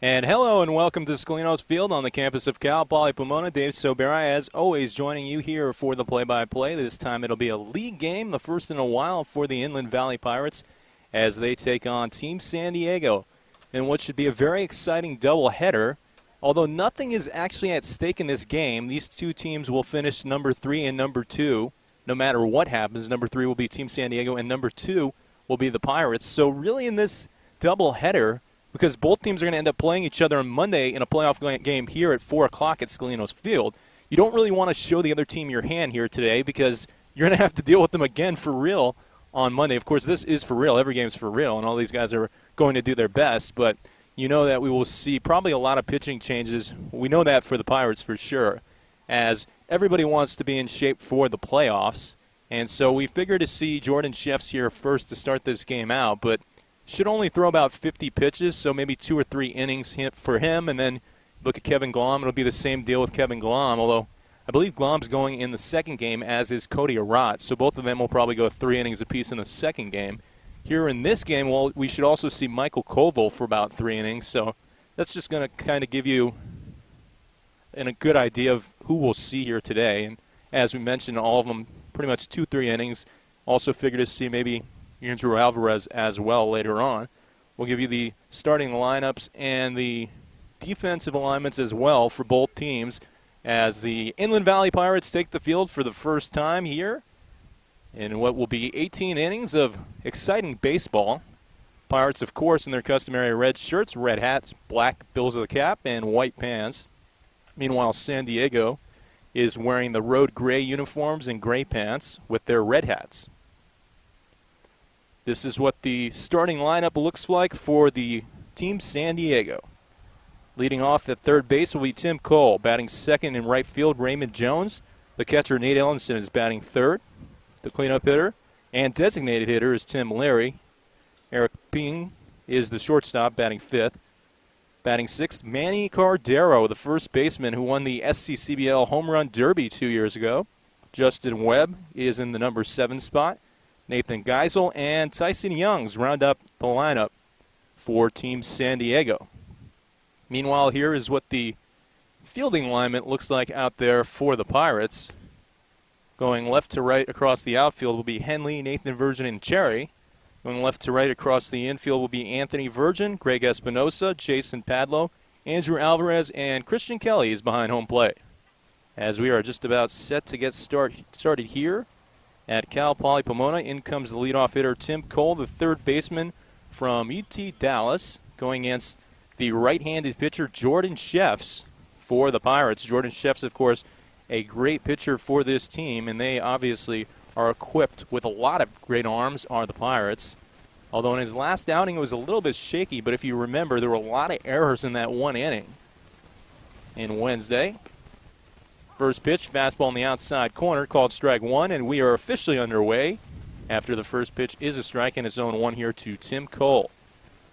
And hello and welcome to Scalino's Field on the campus of Cal Poly Pomona. Dave Sobera, as always, joining you here for the play-by-play. This time it'll be a league game, the first in a while for the Inland Valley Pirates, as they take on Team San Diego in what should be a very exciting doubleheader. Although nothing is actually at stake in this game, these two teams will finish number 3 and number 2. No matter what happens, number 3 will be Team San Diego and number 2 will be the Pirates. So really in this doubleheader, because both teams are going to end up playing each other on Monday in a playoff game here at 4 o'clock at Scalino's Field, you don't really want to show the other team your hand here today because you're going to have to deal with them again for real on Monday. Of course, this is for real. Every game's for real, and all these guys are going to do their best. But you know that we will see probably a lot of pitching changes. We know that for the Pirates for sure, as everybody wants to be in shape for the playoffs. And so we figure to see Jordan Sheffs here first to start this game out, but should only throw about 50 pitches, so maybe 2 or 3 innings for him. And then look at Kevin Glom. It'll be the same deal with Kevin Glom, although I believe Glom's going in the second game, as is Cody Arat. So both of them will probably go 3 innings apiece in the second game. Here in this game, well, we should also see Michael Koval for about 3 innings. So that's just going to kind of give you a good idea of who we'll see here today. And as we mentioned, all of them pretty much 2-3 innings. Also figure to see maybe Andrew Alvarez as well later on. We'll give you the starting lineups and the defensive alignments as well for both teams as the Inland Valley Pirates take the field for the first time here in what will be 18 innings of exciting baseball. Pirates, of course, in their customary red shirts, red hats, black bills of the cap, and white pants. Meanwhile, San Diego is wearing the road gray uniforms and gray pants with their red hats. This is what the starting lineup looks like for the Team San Diego. Leading off at third base will be Tim Cole. Batting second in right field, Raymond Jones. The catcher, Nate Ellenson, is batting third. The cleanup hitter and designated hitter is Tim Larry. Eric Ping is the shortstop, batting fifth. Batting sixth, Manny Cardero, the first baseman who won the SCCBL Home Run Derby 2 years ago. Justin Webb is in the number 7 spot. Nathan Geisel and Tyson Youngs round up the lineup for Team San Diego. Meanwhile, here is what the fielding alignment looks like out there for the Pirates. Going left to right across the outfield will be Henley, Nathan Virgin, and Cherry. Going left to right across the infield will be Anthony Virgin, Greg Espinosa, Jason Padlow, Andrew Alvarez, and Christian Kelly is behind home plate. As we are just about set to get started here at Cal Poly Pomona, in comes the leadoff hitter Tim Cole, the third baseman from UT Dallas, going against the right-handed pitcher Jordan Sheffs for the Pirates. Jordan Sheffs, of course, a great pitcher for this team, and they obviously are equipped with a lot of great arms, are the Pirates. Although in his last outing it was a little bit shaky, but if you remember, there were a lot of errors in that one inning. And Wednesday, first pitch, fastball in the outside corner, called strike one, and we are officially underway after the first pitch is a strike and it's 0-1 here to Tim Cole.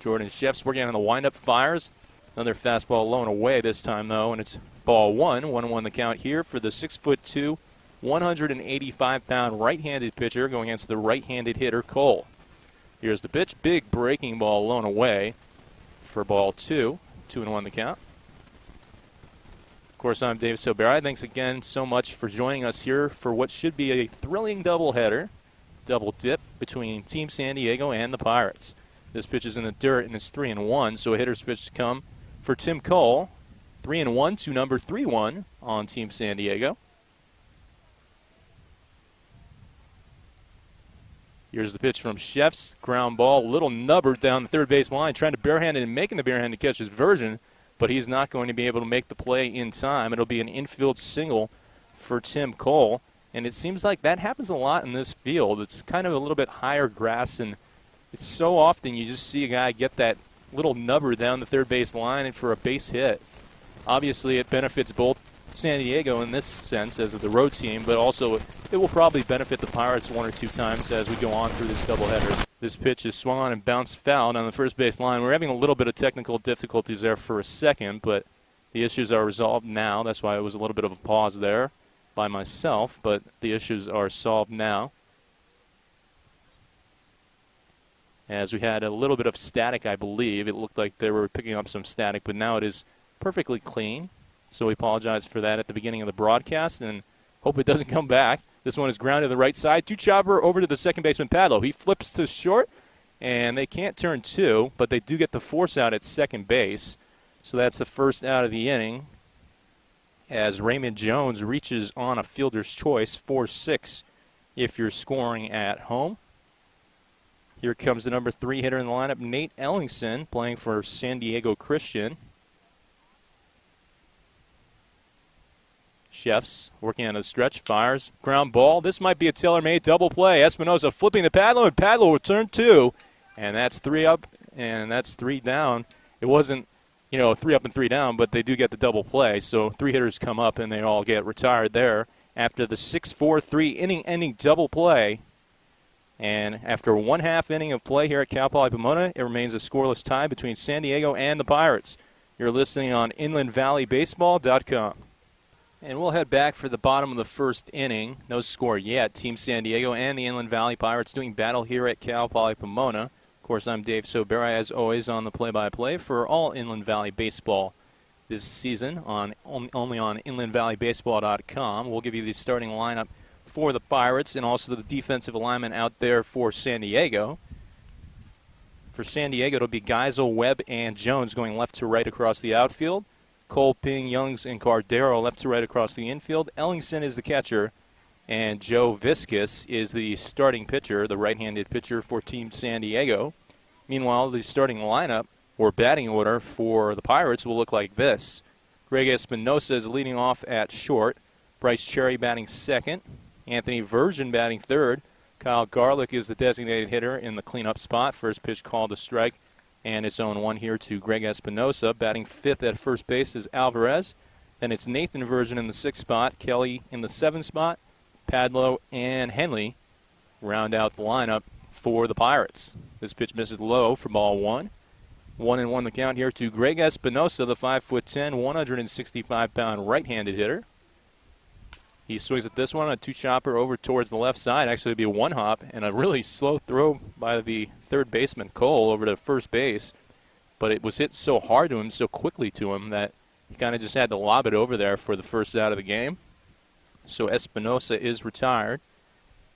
Jordan Sheffs working on the windup, fires. Another fastball low and away this time, though, and it's ball one. 1-1 the count here for the 6'2", 185-pound right-handed pitcher going against the right-handed hitter Cole. Here's the pitch, big breaking ball low and away for ball two. 2-1 the count. Of course, I'm Dave Sobera. Thanks again so much for joining us here for what should be a thrilling doubleheader, double dip between Team San Diego and the Pirates. This pitch is in the dirt, and it's 3-1, so a hitter's pitch to come for Tim Cole. 3-1 to number 3-1 on Team San Diego. Here's the pitch from Sheffs. Ground ball, little nubber down the third base line, trying to barehand it and making the barehanded catch is Virgin, but he's not going to be able to make the play in time. It'll be an infield single for Tim Cole, and it seems like that happens a lot in this field. It's kind of a little bit higher grass, and it's so often you just see a guy get that little nubber down the third base line and for a base hit. Obviously, it benefits both San Diego in this sense as the road team, but also it will probably benefit the Pirates one or two times as we go on through this doubleheader. This pitch is swung on and bounced foul on the first base line. We're having a little bit of technical difficulties there for a second, but the issues are resolved now. That's why it was a little bit of a pause there by myself, but the issues are solved now. as we had a little bit of static, I believe. It looked like they were picking up some static, but now it is perfectly clean. So we apologize for that at the beginning of the broadcast and hope it doesn't come back. This one is grounded to the right side. Two-chopper over to the second baseman, Padlo. He flips to short, and they can't turn two, but they do get the force out at second base. So that's the first out of the inning as Raymond Jones reaches on a fielder's choice, 4-6 if you're scoring at home. Here comes the number 3 hitter in the lineup, Nate Ellingson, playing for San Diego Christian. Chefs working on the stretch, fires, ground ball. This might be a tailor-made double play. Espinosa flipping the Padlo, and Padlo will turn 2. And that's 3 up, and that's 3 down. It wasn't, 3 up and 3 down, but they do get the double play. So 3 hitters come up, and they all get retired there after the 6-4, 3-inning double play. And after 1/2 inning of play here at Cal Poly Pomona, it remains a scoreless tie between San Diego and the Pirates. You're listening on InlandValleyBaseball.com. And we'll head back for the bottom of the first inning. No score yet. Team San Diego and the Inland Valley Pirates doing battle here at Cal Poly Pomona. Of course, I'm Dave Sobera, as always, on the play-by-play for all Inland Valley Baseball this season, only on InlandValleyBaseball.com. We'll give you the starting lineup for the Pirates and also the defensive alignment out there for San Diego. For San Diego, it'll be Geisel, Webb, and Jones going left to right across the outfield. Cole, Ping, Youngs, and Cardero left to right across the infield. Ellingson is the catcher, and Joe Viscus is the starting pitcher, the right-handed pitcher for Team San Diego. Meanwhile, the starting lineup, or batting order, for the Pirates will look like this. Greg Espinosa is leading off at short. Bryce Cherry batting second. Anthony Version batting third. Kyle Garlick is the designated hitter in the cleanup spot. First pitch called a strike. And it's 0-1 here to Greg Espinosa. Batting fifth at first base is Alvarez. Then it's Nathan Version in the 6th spot, Kelly in the 7th spot, Padlo and Henley round out the lineup for the Pirates. This pitch misses low for ball 1. 1-1 the count here to Greg Espinosa, the 5'10", 165-pound right-handed hitter. He swings at this one, a two-chopper over towards the left side. Actually, it'd be a one-hop and a really slow throw by the third baseman, Cole, over to first base. But it was hit so hard to him, so quickly to him, that he kind of just had to lob it over there for the first out of the game. So Espinosa is retired.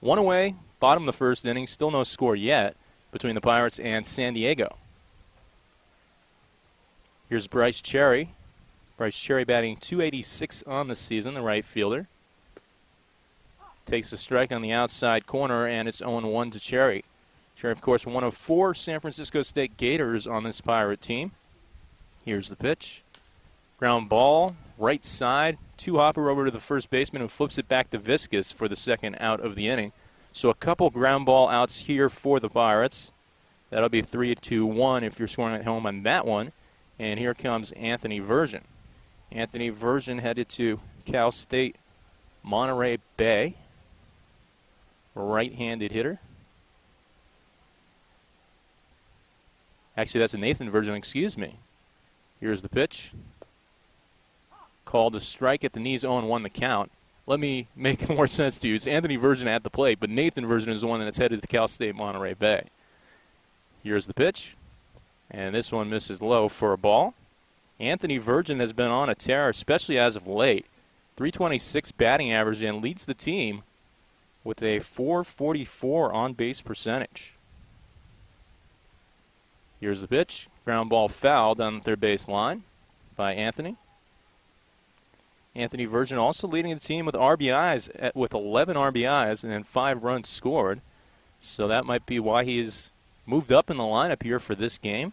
1 away, bottom of the first inning, still no score yet between the Pirates and San Diego. Here's Bryce Cherry. Bryce Cherry batting .286 on the season, the right fielder. Takes a strike on the outside corner, and it's 0-1 to Cherry. Cherry, of course, one of 4 San Francisco State Gators on this Pirate team. Here's the pitch. Ground ball, right side. Two-hopper over to the first baseman, who flips it back to Viscus for the second out of the inning. So a couple ground ball outs here for the Pirates. That'll be 3-1 if you're scoring at home on that one. And here comes Anthony Version. Anthony Version headed to Cal State Monterey Bay. Right-handed hitter. Actually, that's a Nathan Version, excuse me. Here's the pitch. Called a strike at the knees, 0-1 the count. Let me make more sense to you. It's Anthony Version at the plate, but Nathan Version is the one that's headed to Cal State Monterey Bay. Here's the pitch. And this one misses low for a ball. Anthony Version has been on a tear, especially as of late. .326 batting average and leads the team with a .444 on-base percentage. Here's the pitch. Ground ball foul down the third base line by Anthony. Anthony Version also leading the team with RBIs, with 11 RBIs and then 5 runs scored. So that might be why he is moved up in the lineup here for this game.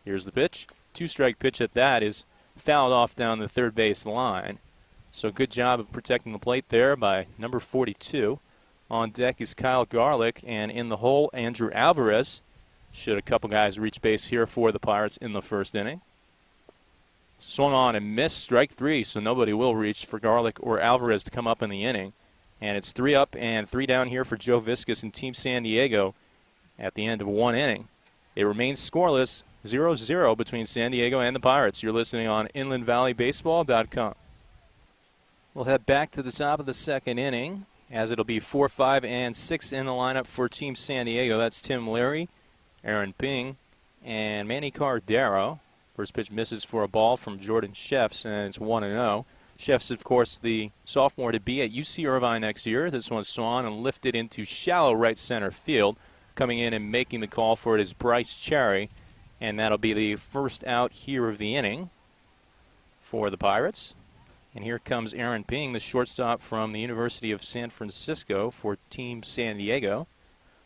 Here's the pitch. 2-strike pitch at that is fouled off down the third base line. So good job of protecting the plate there by number 42. On deck is Kyle Garlick, and in the hole, Andrew Alvarez. Should a couple guys reach base here for the Pirates in the first inning. Swung on and missed, strike 3, so nobody will reach for Garlick or Alvarez to come up in the inning. And it's 3 up and 3 down here for Joe Viscus and Team San Diego at the end of 1 inning. It remains scoreless, 0-0 between San Diego and the Pirates. You're listening on InlandValleyBaseball.com. We'll head back to the top of the second inning, as it'll be 4, 5, and 6 in the lineup for Team San Diego. That's Tim Leary, Aaron Ping and Manny Cardero. First pitch misses for a ball from Jordan Sheffs, and it's 1-0. Sheffs, of course, the sophomore to be at UC Irvine next year. This one swung and lifted into shallow right center field. Coming in and making the call for it is Bryce Cherry, and that'll be the first out here of the inning for the Pirates. And here comes Aaron Ping, the shortstop from the University of San Francisco for Team San Diego.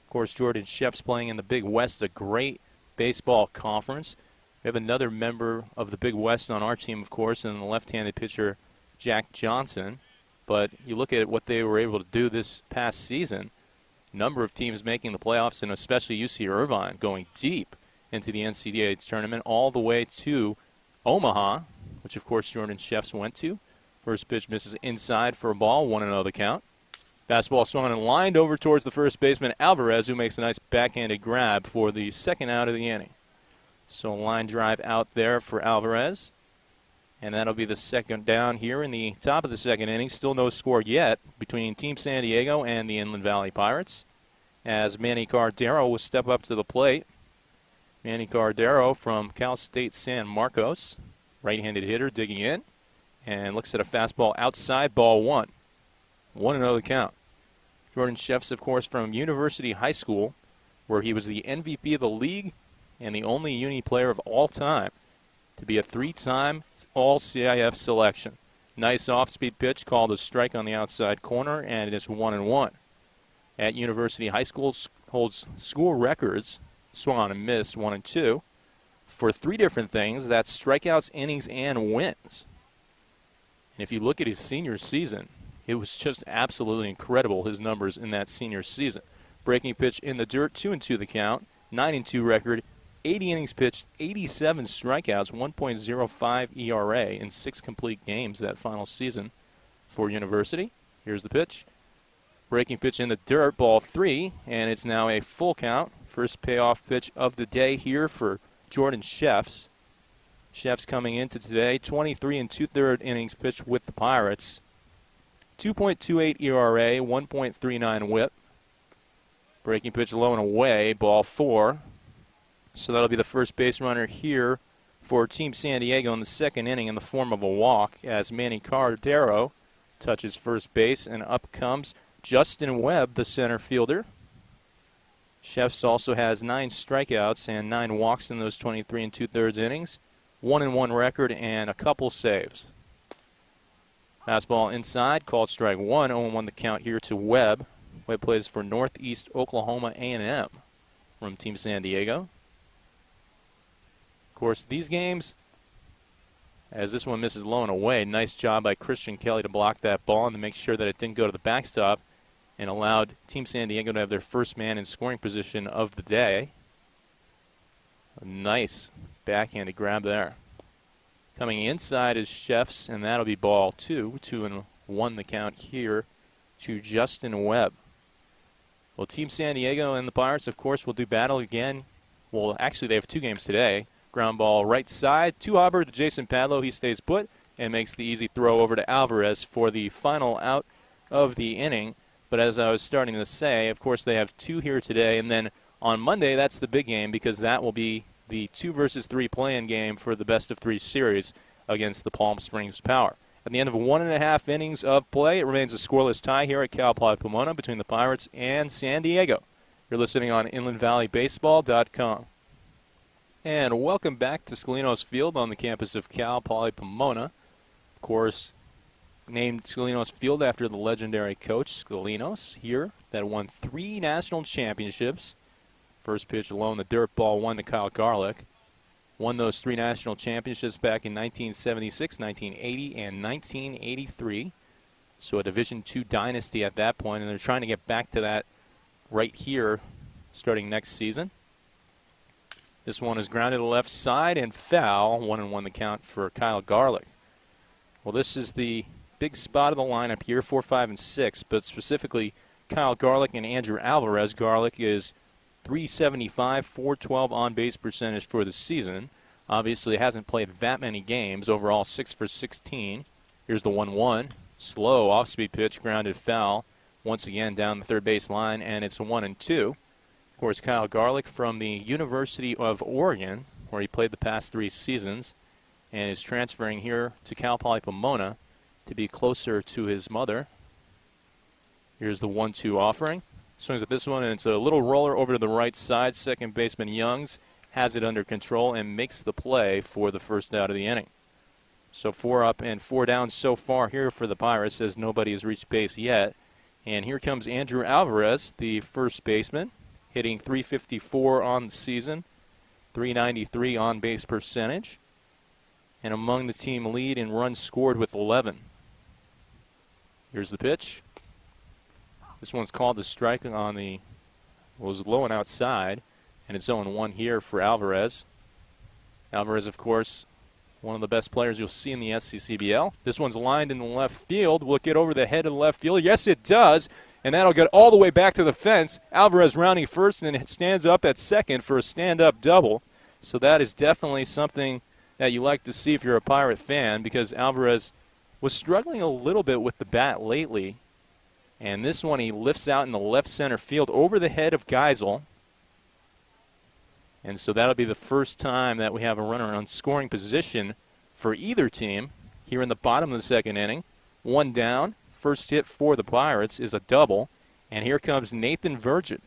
Of course, Jordan Sheffs playing in the Big West, a great baseball conference. We have another member of the Big West on our team, of course, and the left-handed pitcher Jack Johnson. But you look at what they were able to do this past season, number of teams making the playoffs, and especially UC Irvine going deep into the NCAA tournament all the way to Omaha, which, of course, Jordan Sheffs went to. First pitch misses inside for a ball, 1-0 the count. Fastball swung and lined over towards the first baseman, Alvarez, who makes a nice backhanded grab for the second out of the inning. So a line drive out there for Alvarez. And that'll be the second down here in the top of the second inning. Still no score yet between Team San Diego and the Inland Valley Pirates, as Manny Cardero will step up to the plate. Manny Cardero from Cal State San Marcos, right-handed hitter, digging in, and looks at a fastball outside, ball one. 1-0 the count. Jordan Sheffs, of course, from University High School, where he was the MVP of the league and the only uni player of all time to be a three-time All-CIF selection. Nice off-speed pitch called a strike on the outside corner, and it is 1-1. At University High School, holds school records, swung on and missed, 1 and 2, for three different things. That's strikeouts, innings, and wins. And if you look at his senior season, it was just absolutely incredible, his numbers in that senior season. Breaking pitch in the dirt, 2-2 the count, 9-2 record, 80 innings pitched, 87 strikeouts, 1.05 ERA in 6 complete games that final season for University. Here's the pitch. Breaking pitch in the dirt, ball 3, and it's now a full count. First payoff pitch of the day here for Jordan Sheffs. Sheffs coming into today, 23 2/3 innings pitched with the Pirates. 2.28 ERA, 1.39 whip. Breaking pitch low and away, ball 4. So that'll be the first base runner here for Team San Diego in the second inning in the form of a walk, as Manny Cardero touches first base, and up comes Justin Webb, the center fielder. Sheffs also has 9 strikeouts and 9 walks in those 23 2/3 innings. 1-1 record and a couple saves. Fastball inside, called strike 1. 0-1 the count here to Webb. Webb plays for Northeast Oklahoma A&M from Team San Diego. Of course, these games, as this one misses low and away, nice job by Christian Kelly to block that ball and to make sure that it didn't go to the backstop, and allowed Team San Diego to have their first man in scoring position of the day. A nice backhanded grab there. Coming inside is Sheffs, and that'll be ball 2. 2-1 the count here to Justin Webb. Well, Team San Diego and the Pirates, of course, will do battle again. Well, actually, they have 2 games today. Ground ball right side, to Jason Padlow. He stays put and makes the easy throw over to Alvarez for the final out of the inning. But as I was starting to say, of course, they have 2 here today. And then on Monday, that's the big game, because that will be the 2-versus-3 play-in game for the best-of-3 series against the Palm Springs Power. At the end of 1.5 innings of play, it remains a scoreless tie here at Cal Poly Pomona between the Pirates and San Diego. You're listening on InlandValleyBaseball.com. And welcome back to Scalinos Field on the campus of Cal Poly Pomona. Of course, named Scalinos Field after the legendary coach Scalinos here that won 3 national championships. First pitch low in the dirt, ball 1 to Kyle Garlick. Won those 3 national championships back in 1976, 1980, and 1983. So a Division II dynasty at that point, and they're trying to get back to that right here starting next season. This one is grounded to the left side and foul. 1-1 the count for Kyle Garlick. Well, this is the big spot of the lineup here, 4, 5, and 6, but specifically Kyle Garlick and Andrew Alvarez. Garlick is .375, .412 on-base percentage for the season. Obviously hasn't played that many games. Overall, 6 for 16. Here's the 1-1. Slow off-speed pitch, grounded foul. Once again down the third base line, and it's 1-2. Of course, Kyle Garlick from the University of Oregon, where he played the past 3 seasons, and is transferring here to Cal Poly Pomona to be closer to his mother. Here's the 1-2 offering. Swings at this one, and it's a little roller over to the right side. Second baseman Youngs has it under control and makes the play for the first out of the inning. So 4 up and 4 down so far here for the Pirates, as nobody has reached base yet. And here comes Andrew Alvarez, the first baseman, hitting .354 on the season, .393 on base percentage, and among the team lead in runs scored with 11. Here's the pitch. This one's called the strike on the, was low and outside, and it's 0-1 here for Alvarez. Alvarez, of course, one of the best players you'll see in the SCCBL. This one's lined in the left field. Will it get over the head of the left field? Yes, it does, and that'll get all the way back to the fence. Alvarez rounding first, and it stands up at second for a stand-up double. So that is definitely something that you like to see if you're a Pirate fan, because Alvarez was struggling a little bit with the bat lately. And this one he lifts out in the left center field over the head of Geisel. And so that'll be the first time that we have a runner on scoring position for either team here in the bottom of the second inning. 1 down. First hit for the Pirates is a double. And here comes Nathan Virgin.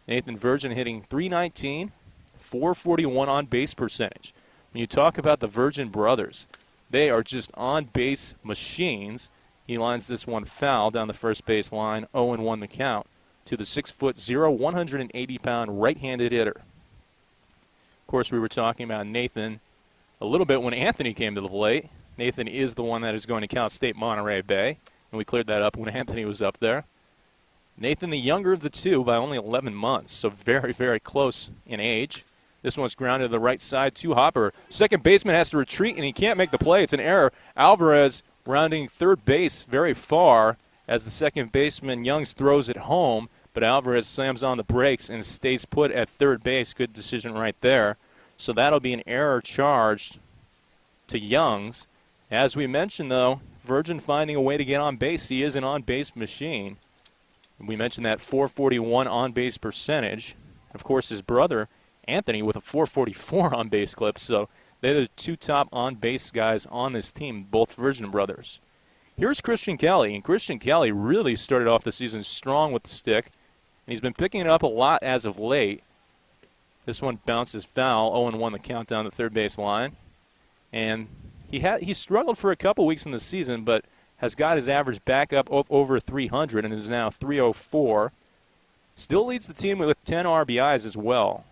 Nathan Virgin hitting .319, .441 on base percentage. When you talk about the Virgin brothers, they are just on base machines. He lines this one foul down the first base line, 0-1 the count, to the 6'0", 180-pound right-handed hitter. Of course, we were talking about Nathan a little bit when Anthony came to the plate. Nathan is the one that is going to Cal State Monterey Bay, and we cleared that up when Anthony was up there. Nathan, the younger of the two by only 11 months, so very, very close in age. This one's grounded to the right side to Hopper. Second baseman has to retreat, and he can't make the play. It's an error. Alvarez rounding third base very far as the second baseman Youngs throws it home, but Alvarez slams on the brakes and stays put at third base. Good decision right there. So that'll be an error charged to Youngs. As we mentioned, though, Virgin finding a way to get on base. He is an on-base machine. We mentioned that .441 on-base percentage. Of course, his brother, Anthony, with a .444 on-base clip. So they're the 2 top on-base guys on this team, both Virgin brothers. Here's Christian Kelly, and Christian Kelly really started off the season strong with the stick, and he's been picking it up a lot as of late. This one bounces foul, 0-1 the count down the third base line. And he struggled for a couple weeks in the season, but has got his average back up over 300 and is now 304. Still leads the team with 10 RBIs as well.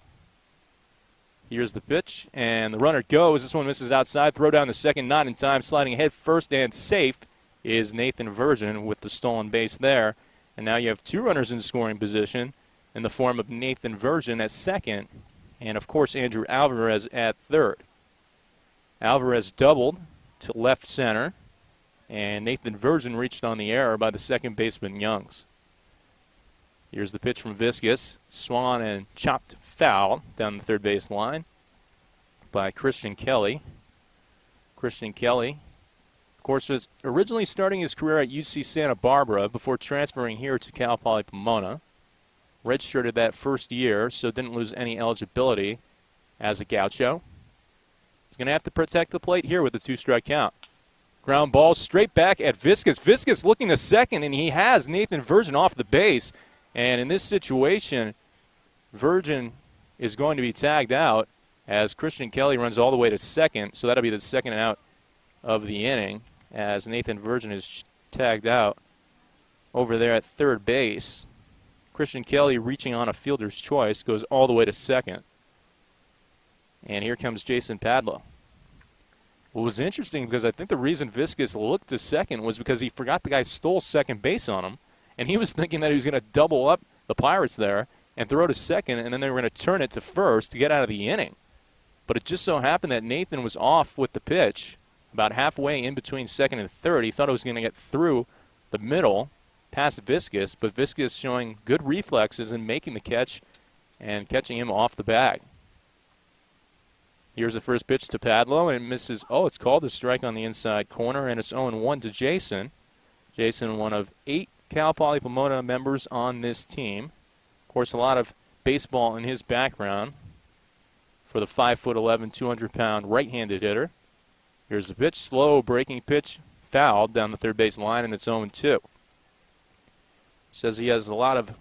Here's the pitch, and the runner goes. This one misses outside. Throw down the second, not in time. Sliding ahead first and safe is Nathan Virgin with the stolen base there. And now you have 2 runners in scoring position in the form of Nathan Virgin at second and, of course, Andrew Alvarez at third. Alvarez doubled to left center, and Nathan Virgin reached on the error by the second baseman Youngs. Here's the pitch from Viscus. Swung and chopped foul down the third base line by Christian Kelly. Christian Kelly, of course, was originally starting his career at UC Santa Barbara before transferring here to Cal Poly Pomona. Redshirted that first year, so didn't lose any eligibility as a Gaucho. He's going to have to protect the plate here with a 2-strike count. Ground ball straight back at Viscus. Viscus looking to second, and he has Nathan Virgin off the base. And in this situation, Virgin is going to be tagged out as Christian Kelly runs all the way to second. So that'll be the second out of the inning as Nathan Virgin is tagged out over there at third base. Christian Kelly, reaching on a fielder's choice, goes all the way to second. And here comes Jason Padlow. What was interesting, because I think the reason Viscus looked to second was because he forgot the guy stole second base on him. And he was thinking that he was going to double up the Pirates there and throw to second, and then they were going to turn it to first to get out of the inning. But it just so happened that Nathan was off with the pitch about halfway in between second and third. He thought it was going to get through the middle past Viscus, but Viscus showing good reflexes and making the catch and catching him off the bag. Here's the first pitch to Padlow, and it misses. Oh, it's called a strike on the inside corner, and it's 0-1 to Jason. Jason, one of 8 Cal Poly Pomona members on this team. Of course, a lot of baseball in his background for the 5'11", 200-pound right-handed hitter. Here's the pitch, slow breaking pitch, fouled down the third base line, and it's 0-2. Says he has a lot of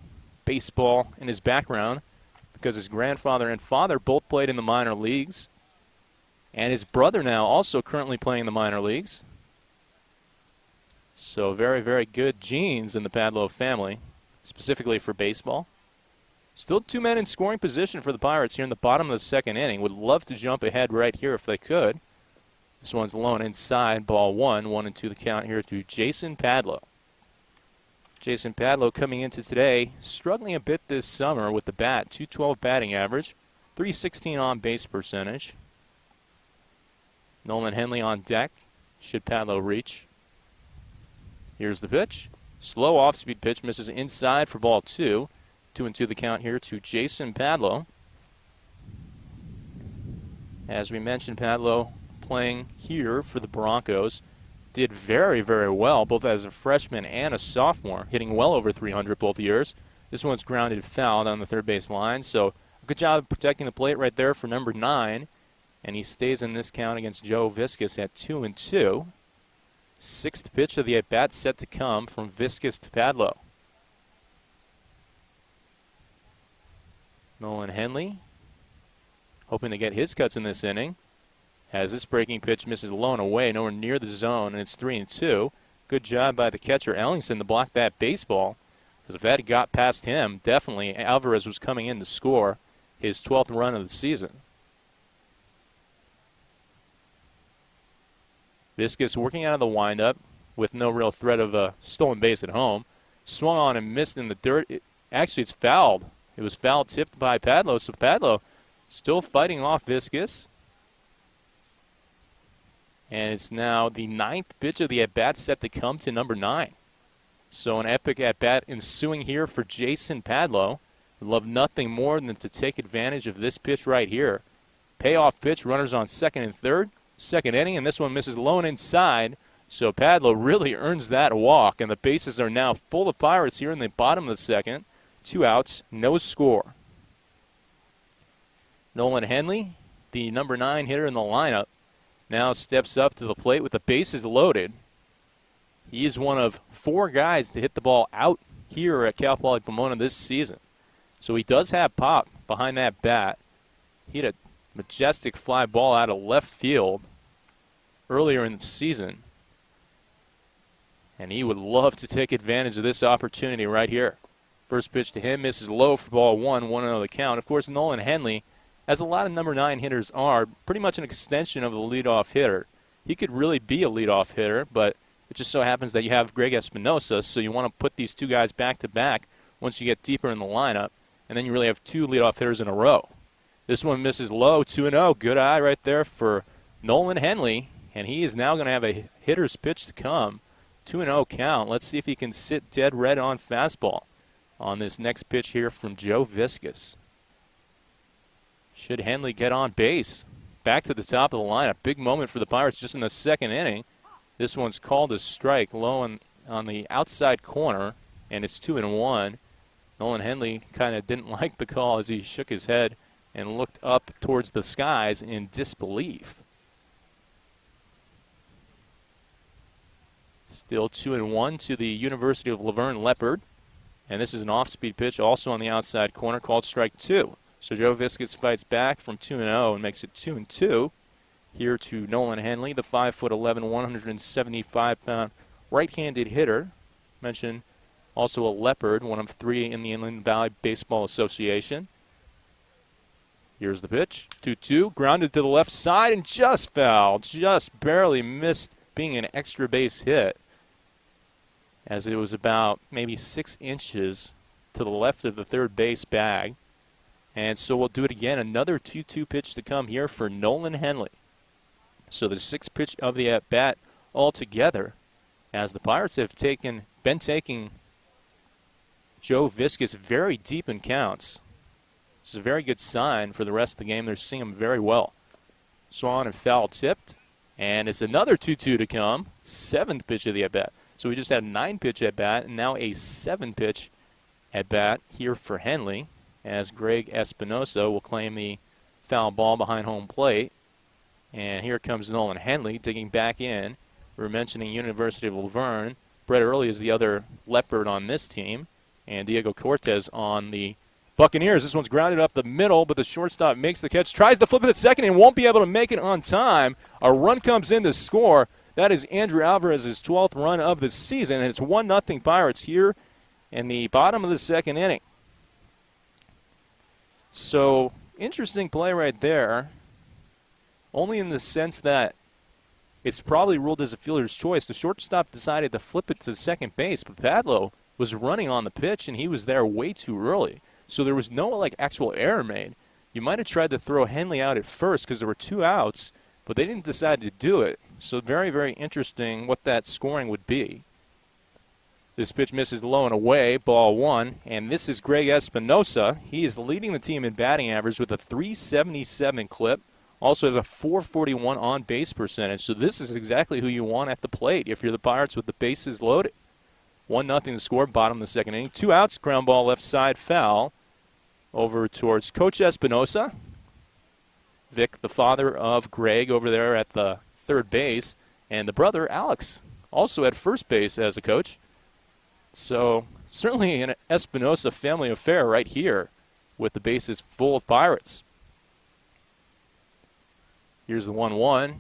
baseball in his background because his grandfather and father both played in the minor leagues, and his brother now also currently playing in the minor leagues. So very, very good genes in the Padlo family, specifically for baseball. Still 2 men in scoring position for the Pirates here in the bottom of the second inning. Would love to jump ahead right here if they could. This one's low and inside, ball 1, 1-2 the count here to Jason Padlo. Jason Padlo coming into today, struggling a bit this summer with the bat, .212 batting average, .316 on base percentage. Nolan Henley on deck, should Padlo reach. Here's the pitch. Slow off-speed pitch, misses inside for ball 2. 2-2 the count here to Jason Padlo. As we mentioned, Padlo playing here for the Broncos did very, very well, both as a freshman and a sophomore, hitting well over 300 both years. This one's grounded foul on the third base line, so a good job of protecting the plate right there for number 9, and he stays in this count against Joe Viscus at 2-2. Sixth pitch of the at-bat set to come from Viscus to Padlo. Nolan Henley hoping to get his cuts in this inning. As this breaking pitch misses low and away, nowhere near the zone, and it's 3-2. Good job by the catcher Ellingson to block that baseball, because if that had got past him, definitely Alvarez was coming in to score his 12th run of the season. Viscus working out of the windup with no real threat of a stolen base at home. Swung on and missed in the dirt. Actually, it's fouled. It was foul tipped by Padlo, so Padlo still fighting off Viscus. And it's now the 9th pitch of the at-bat set to come to number 9. So an epic at-bat ensuing here for Jason Padlo. Would love nothing more than to take advantage of this pitch right here. Payoff pitch, runners on second and third. Second inning, and this one misses low and inside. So Padlo really earns that walk, and the bases are now full of Pirates here in the bottom of the second. 2 outs, no score. Nolan Henley, the number 9 hitter in the lineup, now steps up to the plate with the bases loaded. He is one of 4 guys to hit the ball out here at Cal Poly Pomona this season. So he does have pop behind that bat. He hit a majestic fly ball out of left field earlier in the season. And he would love to take advantage of this opportunity right here. First pitch to him misses low for ball 1, 1-0 the count. Of course, Nolan Henley, as a lot of number 9 hitters are, pretty much an extension of the leadoff hitter. He could really be a leadoff hitter, but it just so happens that you have Greg Espinosa, so you want to put these 2 guys back-to-back once you get deeper in the lineup, and then you really have 2 leadoff hitters in a row. This one misses low, 2-0. Good eye right there for Nolan Henley, and he is now going to have a hitter's pitch to come. 2-0 count. Let's see if he can sit dead red on fastball on this next pitch here from Joe Viscus. Should Henley get on base? Back to the top of the lineup. Big moment for the Pirates just in the second inning. This one's called a strike low on the outside corner, and it's 2-1. Nolan Henley kind of didn't like the call as he shook his head and looked up towards the skies in disbelief. Still 2-1 to the University of Laverne Leopard. And this is an off-speed pitch also on the outside corner called strike 2. So Joe Viscus fights back from 2-0 and makes it 2-2. Here to Nolan Henley, the 5'11", 175-pound right-handed hitter. Mentioned also a Leopard, one of 3 in the Inland Valley Baseball Association. Here's the pitch, 2-2, grounded to the left side and just fouled, just barely missed being an extra base hit, as it was about maybe 6 inches to the left of the third base bag. And so we'll do it again, another 2-2 pitch to come here for Nolan Henley. So the 6th pitch of the at-bat altogether, as the Pirates have been taking Joe Viscus very deep in counts. This is a very good sign for the rest of the game. They're seeing him very well. Swung and foul tipped. And it's another 2-2 to come. 7th pitch of the at-bat. So we just had a 9-pitch at-bat and now a 7-pitch at-bat here for Henley. as Greg Espinosa will claim the foul ball behind home plate. And here comes Nolan Henley digging back in. We were mentioning University of Laverne. Brett Early is the other Leopard on this team, and Diego Cortez on the Buccaneers. This one's grounded up the middle, but the shortstop makes the catch, tries to flip it at second, and won't be able to make it on time. A run comes in to score. That is Andrew Alvarez's 12th run of the season, and it's 1-0 Pirates here in the bottom of the second inning. So, interesting play right there, only in the sense that it's probably ruled as a fielder's choice. The shortstop decided to flip it to second base, but Padlo was running on the pitch, and he was there way too early. So there was no actual error made. You might have tried to throw Henley out at first because there were 2 outs, but they didn't decide to do it. So very, very interesting what that scoring would be. This pitch misses low and away, ball 1, and this is Greg Espinosa. He is leading the team in batting average with a .377 clip. Also has a .441 on-base percentage, so this is exactly who you want at the plate if you're the Pirates with the bases loaded. 1-0 to score, bottom of the second inning. 2 outs, ground ball left side, foul. Over towards Coach Espinosa. Vic, the father of Greg, over there at the third base. And the brother, Alex, also at first base as a coach. So certainly an Espinosa family affair right here with the bases full of Pirates. Here's the 1-1.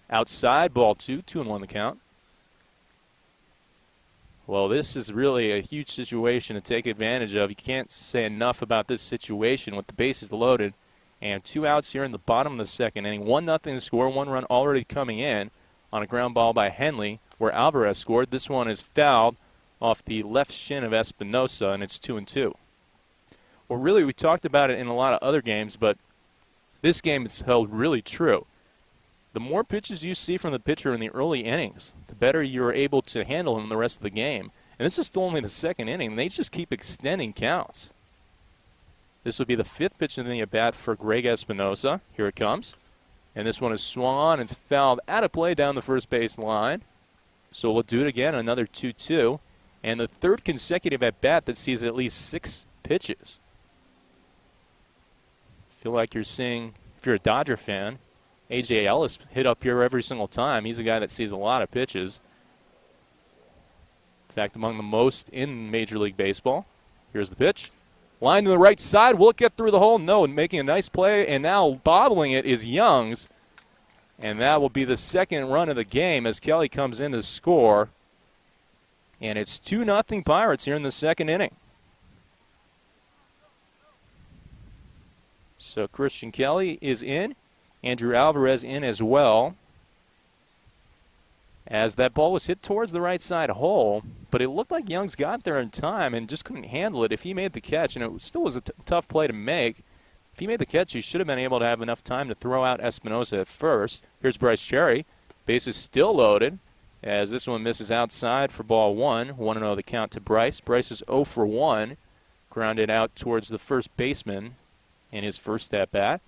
Outside, ball 2, 2-1 the count. Well, this is really a huge situation to take advantage of. You can't say enough about this situation with the bases loaded. And 2 outs here in the bottom of the second inning. 1-0 to score, 1 run already coming in on a ground ball by Henley where Alvarez scored. This one is fouled off the left shin of Espinosa, and it's 2-2. Well, really, we talked about it in a lot of other games, but this game is held really true. The more pitches you see from the pitcher in the early innings, the better you're able to handle him the rest of the game. And this is still only the second inning. They just keep extending counts. This will be the 5th pitch in the at-bat for Greg Espinosa. Here it comes. And this one is swung on and it's fouled out of play down the first base line. So we'll do it again, another 2-2. And the 3rd consecutive at-bat that sees at least 6 pitches. Feel like you're seeing, if you're a Dodger fan, A.J. Ellis hit up here every single time. He's a guy that sees a lot of pitches. In fact, among the most in Major League Baseball. Here's the pitch. Line to the right side. Will it get through the hole? No, making a nice play. And now bobbling it is Youngs. And that will be the 2nd run of the game as Kelly comes in to score. And it's 2-0 Pirates here in the second inning. So Christian Kelly is in. Andrew Alvarez in as well. As that ball was hit towards the right side hole, but it looked like Youngs got there in time and just couldn't handle it. If he made the catch, and it still was a tough play to make, if he made the catch, he should have been able to have enough time to throw out Espinosa at first. Here's Bryce Cherry. Base is still loaded as this one misses outside for ball 1. 1-0 the count to Bryce. Bryce is 0 for 1. Grounded out towards the first baseman in his first at-bat.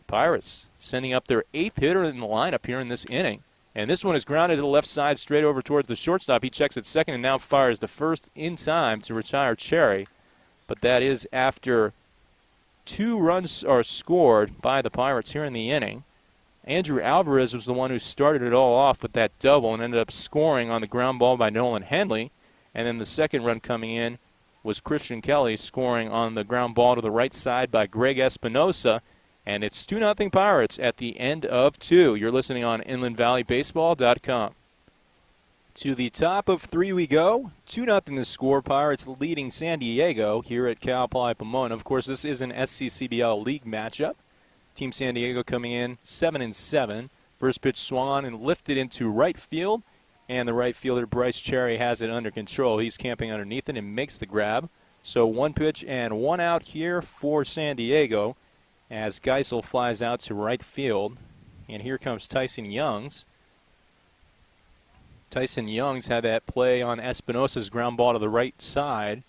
Pirates sending up their 8th hitter in the lineup here in this inning. And this one is grounded to the left side straight over towards the shortstop. He checks at second and now fires the first in time to retire Cherry. But that is after 2 runs are scored by the Pirates here in the inning. Andrew Alvarez was the one who started it all off with that double and ended up scoring on the ground ball by Nolan Henley. And then the 2nd run coming in was Christian Kelly scoring on the ground ball to the right side by Greg Espinosa. And it's 2-0 Pirates at the end of 2. You're listening on InlandValleyBaseball.com. To the top of 3 we go. 2-0 the score. Pirates leading San Diego here at Cal Poly Pomona. Of course, this is an SCCBL League matchup. Team San Diego coming in 7-7. First pitch swung on and lifted into right field. And the right fielder, Bryce Cherry, has it under control. He's camping underneath it and makes the grab. So 1 pitch and 1 out here for San Diego, as Geisel flies out to right field. And here comes Tyson Youngs. Tyson Youngs had that play on Espinosa's ground ball to the right side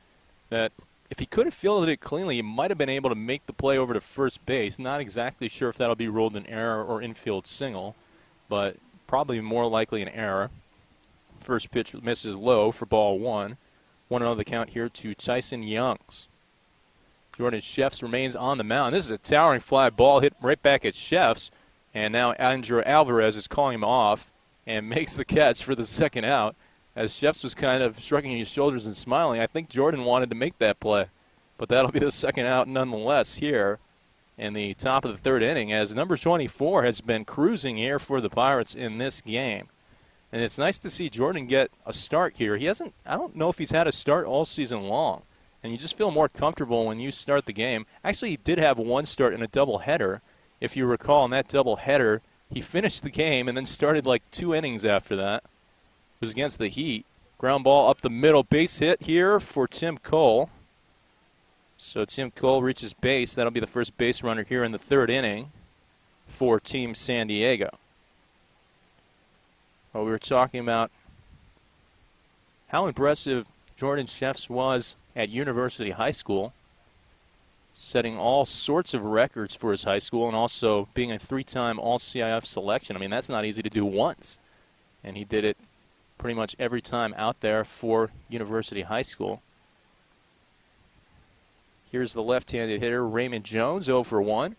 that if he could have fielded it cleanly, he might have been able to make the play over to first base. Not exactly sure if that'll be ruled an error or infield single, but probably more likely an error. First pitch misses low for ball 1. 1-0 the count here to Tyson Youngs. Jordan Sheffs remains on the mound. This is a towering fly ball hit right back at Sheffs. And now Andrew Alvarez is calling him off and makes the catch for the second out. As Sheffs was kind of shrugging his shoulders and smiling, I think Jordan wanted to make that play. But that'll be the second out nonetheless here in the top of the third inning, as number 24 has been cruising here for the Pirates in this game. And it's nice to see Jordan get a start here. I don't know if he's had a start all season long. And you just feel more comfortable when you start the game. Actually, he did have one start in a doubleheader. If you recall, in that doubleheader, he finished the game and then started like 2 innings after that. It was against the Heat. Ground ball up the middle, base hit here for Tim Cole. So Tim Cole reaches base. That'll be the first base runner here in the third inning for Team San Diego. Well, we were talking about how impressive Jordan Sheffs was at University High School, setting all sorts of records for his high school and also being a 3-time All-CIF selection. I mean, that's not easy to do once. And he did it pretty much every time out there for University High School. Here's the left-handed hitter, Raymond Jones, 0 for 1.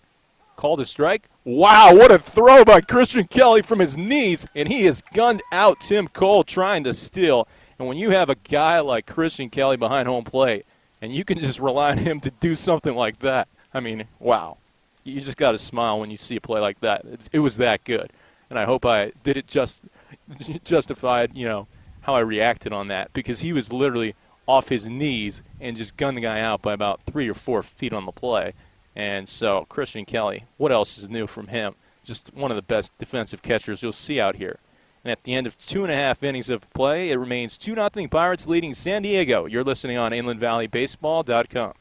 Called a strike. Wow, what a throw by Christian Kelly from his knees. And he has gunned out Tim Cole trying to steal. And when you have a guy like Christian Kelly behind home plate, and you can just rely on him to do something like that, I mean, wow. You just got to smile when you see a play like that. It was that good. And I hope I did it justified, how I reacted on that, because he was literally off his knees and just gunned the guy out by about 3 or 4 feet on the play. And so Christian Kelly, what else is new from him? Just one of the best defensive catchers you'll see out here. And at the end of 2.5 innings of play, it remains 2-0 Pirates leading San Diego. You're listening on InlandValleyBaseball.com.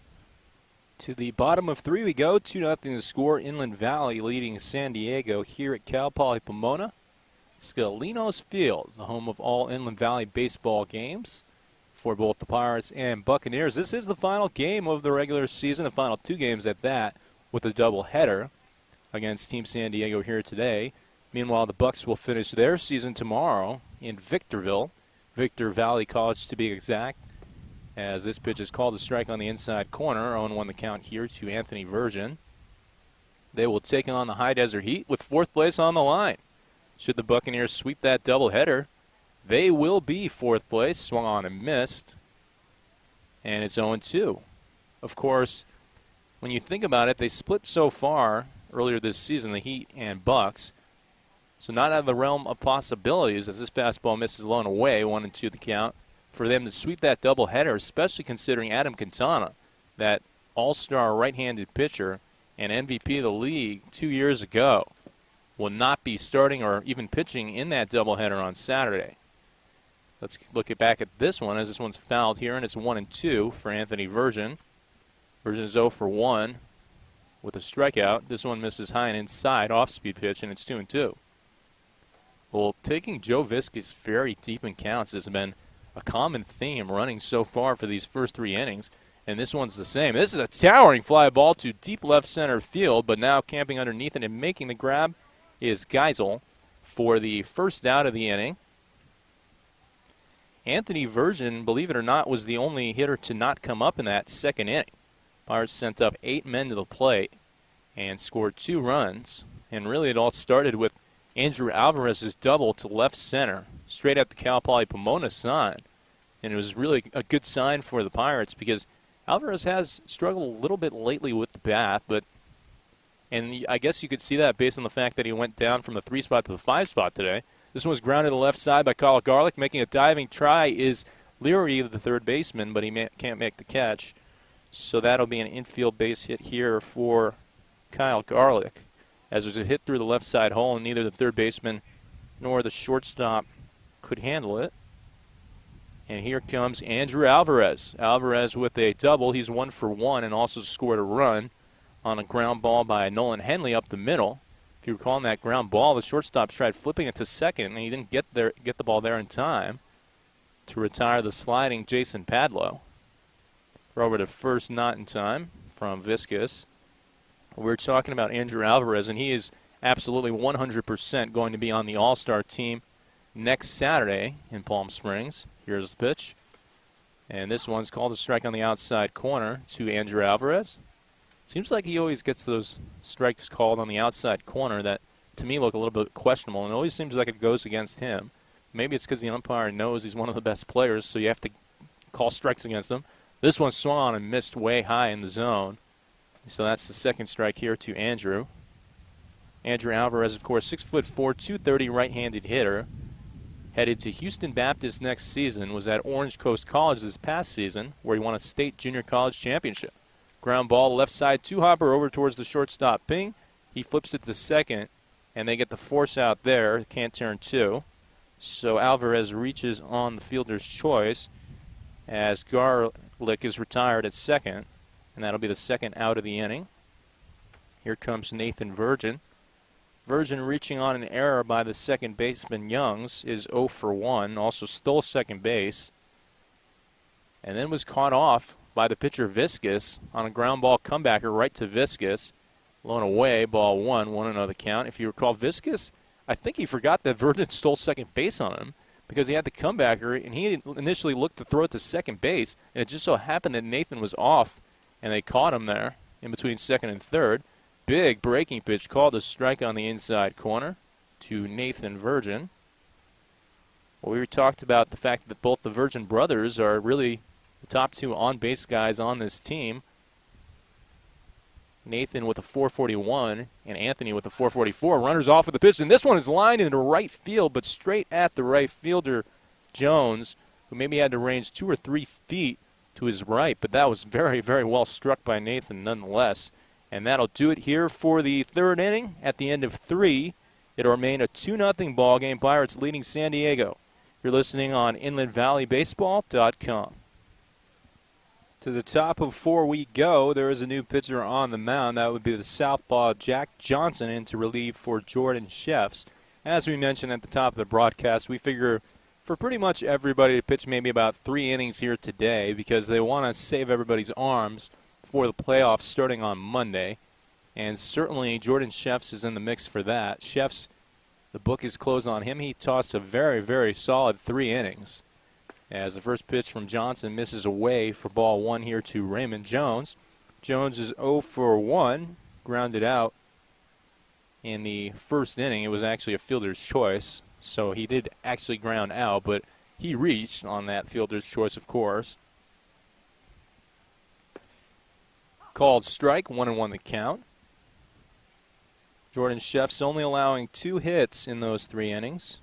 To the bottom of 3 we go. 2-0 the score. Inland Valley leading San Diego here at Cal Poly Pomona. Scalinos Field, the home of all Inland Valley baseball games for both the Pirates and Buccaneers. This is the final game of the regular season, the final 2 games at that, with a doubleheader against Team San Diego here today. Meanwhile, the Bucs will finish their season tomorrow in Victorville, Victor Valley College to be exact, as this pitch is called a strike on the inside corner. 0-1 the count here to Anthony Virgin. They will take on the High Desert Heat with 4th place on the line. Should the Buccaneers sweep that doubleheader, they will be 4th place. Swung on and missed. And it's 0-2. Of course, when you think about it, they split so far earlier this season, the Heat and Bucs. So not out of the realm of possibilities as this fastball misses low and away, 1-2 the count, for them to sweep that doubleheader, especially considering Adam Quintana, that all-star right-handed pitcher and MVP of the league 2 years ago, will not be starting or even pitching in that doubleheader on Saturday. Let's look back at this one, as this one's fouled here, and it's 1-2 for Anthony Virgin. Virgin is 0 for 1 with a strikeout. This one misses high and inside, off-speed pitch, and it's 2-2. Well, taking Joe Viscus very deep in counts has been a common theme running so far for these first 3 innings, and this one's the same. This is a towering fly ball to deep left center field, but now camping underneath it and making the grab is Geisel for the first out of the inning. Anthony Virgin, believe it or not, was the only hitter to not come up in that second inning. Pirates sent up 8 men to the plate and scored 2 runs, and really it all started with Andrew Alvarez's double to left center, straight at the Cal Poly Pomona sign. And it was really a good sign for the Pirates because Alvarez has struggled a little bit lately with the bat, and I guess you could see that based on the fact that he went down from the 3 spot to the 5 spot today. This one was grounded to the left side by Kyle Garlick. Making a diving try is Leary, the third baseman, but he can't make the catch. So that'll be an infield base hit here for Kyle Garlick, as there's a hit through the left side hole, and neither the third baseman nor the shortstop could handle it. And here comes Andrew Alvarez. Alvarez with a double. He's 1 for 1 and also scored a run on a ground ball by Nolan Henley up the middle. If you recall, on that ground ball, the shortstop tried flipping it to second, and he didn't get the ball there in time to retire the sliding Jason Padlow. Throw over to first, not in time from Viscus. We're talking about Andrew Alvarez, and he is absolutely 100% going to be on the All-Star team next Saturday in Palm Springs. Here's the pitch. And this one's called a strike on the outside corner to Andrew Alvarez. Seems like he always gets those strikes called on the outside corner that, to me, look a little bit questionable, and it always seems like it goes against him. Maybe it's because the umpire knows he's one of the best players, so you have to call strikes against him. This one swung on and missed way high in the zone. So that's the second strike here to Andrew. Andrew Alvarez, of course, 6'4", 230 right-handed hitter. Headed to Houston Baptist next season, was at Orange Coast College this past season, where he won a state junior college championship. Ground ball, left side, two-hopper over towards the shortstop Ping. He flips it to second, and they get the force out there. Can't turn two. So Alvarez reaches on the fielder's choice as Garlick is retired at second, and that'll be the second out of the inning. Here comes Nathan Virgin. Virgin reaching on an error by the second baseman Youngs is 0 for 1, also stole second base, and then was caught off by the pitcher Viscus on a ground ball comebacker right to Viscus. Blown away, ball 1-0 the count. If you recall, Viscus, I think he forgot that Virgin stole second base on him because he had the comebacker, and he initially looked to throw it to second base, and it just so happened that Nathan was off, and they caught him there in between second and third. Big breaking pitch called a strike on the inside corner to Nathan Virgin. Well, we talked about the fact that both the Virgin brothers are really the top two on-base guys on this team. Nathan with a 441 and Anthony with a 444. Runners off of the pitch, and this one is lined into right field, but straight at the right fielder, Jones, who maybe had to range 2 or 3 feet to his right, but that was very, very well struck by Nathan nonetheless. And that'll do it here for the third inning. At the end of 3, it'll remain a 2-0 ball game. Pirates leading San Diego. You're listening on InlandValleyBaseball.com. To the top of 4 we go. There is a new pitcher on the mound. That would be the southpaw Jack Johnson in to relieve for Jordan Sheffs. As we mentioned at the top of the broadcast, we figure for pretty much everybody to pitch maybe about 3 innings here today because they want to save everybody's arms for the playoffs starting on Monday. And certainly Jordan Sheffs is in the mix for that. Sheffs, the book is closed on him. He tossed a very, very solid 3 innings. As the first pitch from Johnson misses away for ball 1 here to Raymond Jones. Jones is 0 for 1, grounded out in the first inning. It was actually a fielder's choice, so he did actually ground out, but he reached on that fielder's choice, of course. Called strike, 1-1 the count. Jordan Sheffs only allowing 2 hits in those 3 innings.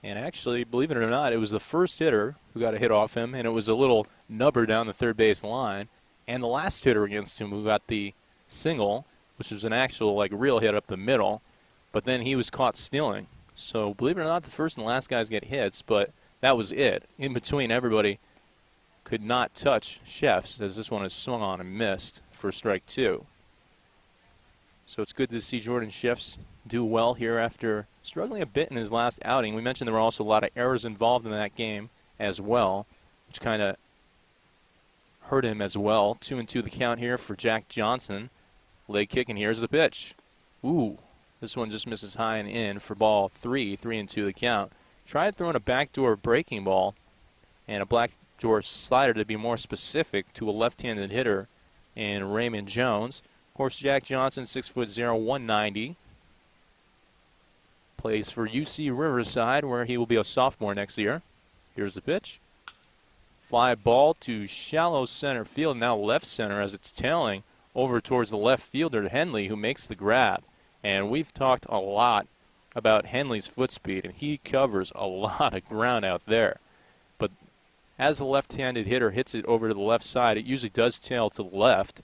And actually, believe it or not, it was the first hitter who got a hit off him, and it was a little nubber down the third base line. And the last hitter against him who got the single, which was an actual real hit up the middle, but then he was caught stealing. So believe it or not, the first and last guys get hits, but that was it. In between, everybody could not touch Sheffs, as this one is swung on and missed for strike 2. So it's good to see Jordan Sheffs do well here after struggling a bit in his last outing. We mentioned there were also a lot of errors involved in that game as well, which kind of hurt him as well. 2-2 the count here for Jack Johnson. Leg kick, and here's the pitch. Ooh, this one just misses high and in for ball 3, 3-2 the count. Tried throwing a backdoor breaking ball and a backdoor slider to be more specific to a left-handed hitter in Raymond Jones. Of course, Jack Johnson, 6'0", 190. Plays for UC Riverside, where he will be a sophomore next year. Here's the pitch. Fly ball to shallow center field, now left center as it's tailing over towards the left fielder, Henley, who makes the grab. And we've talked a lot about Henley's foot speed, and he covers a lot of ground out there. But as the left-handed hitter hits it over to the left side, it usually does tail to the left.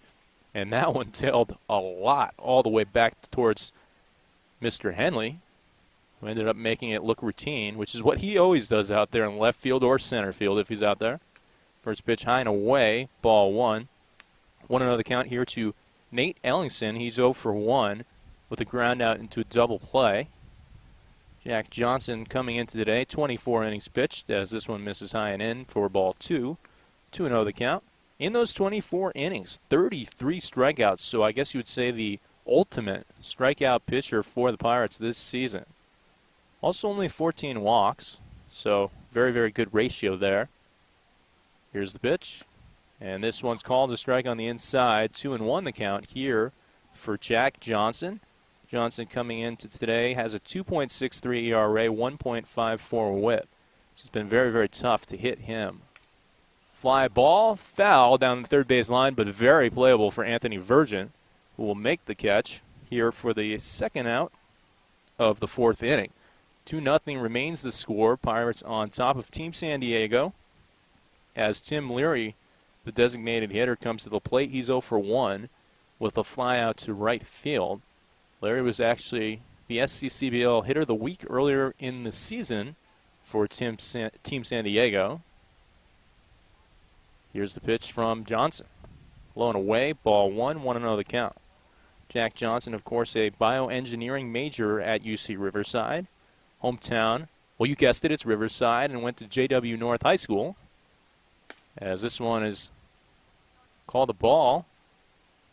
And that one tailed a lot all the way back towards Mr. Henley, who ended up making it look routine, which is what he always does out there in left field or center field if he's out there. First pitch high and away, ball 1. 1-0 the count here to Nate Ellingson. He's 0 for 1 with a ground out into a double play. Jack Johnson coming into today, 24 innings pitched as this one misses high and in for ball 2. 2-0 the count. In those 24 innings, 33 strikeouts, so I guess you would say the ultimate strikeout pitcher for the Pirates this season. Also only 14 walks, so very, very good ratio there. Here's the pitch. And this one's called a strike on the inside. 2-1 the count here for Jack Johnson. Johnson coming into today has a 2.63 ERA, 1.54 whip. It's been very, very tough to hit him. Fly ball, foul down the third base line, but very playable for Anthony Virgin, who will make the catch here for the second out of the fourth inning. 2-0 remains the score. Pirates on top of Team San Diego. As Tim Leary, the designated hitter, comes to the plate, he's 0 for 1 with a fly out to right field. Leary was actually the SCCBL hitter of the week earlier in the season for Team San Diego. Here's the pitch from Johnson. Low and away, ball 1, 1-0 the count. Jack Johnson, of course, a bioengineering major at UC Riverside. Hometown, well, you guessed it, it's Riverside, and went to JW North High School. As this one is called a ball,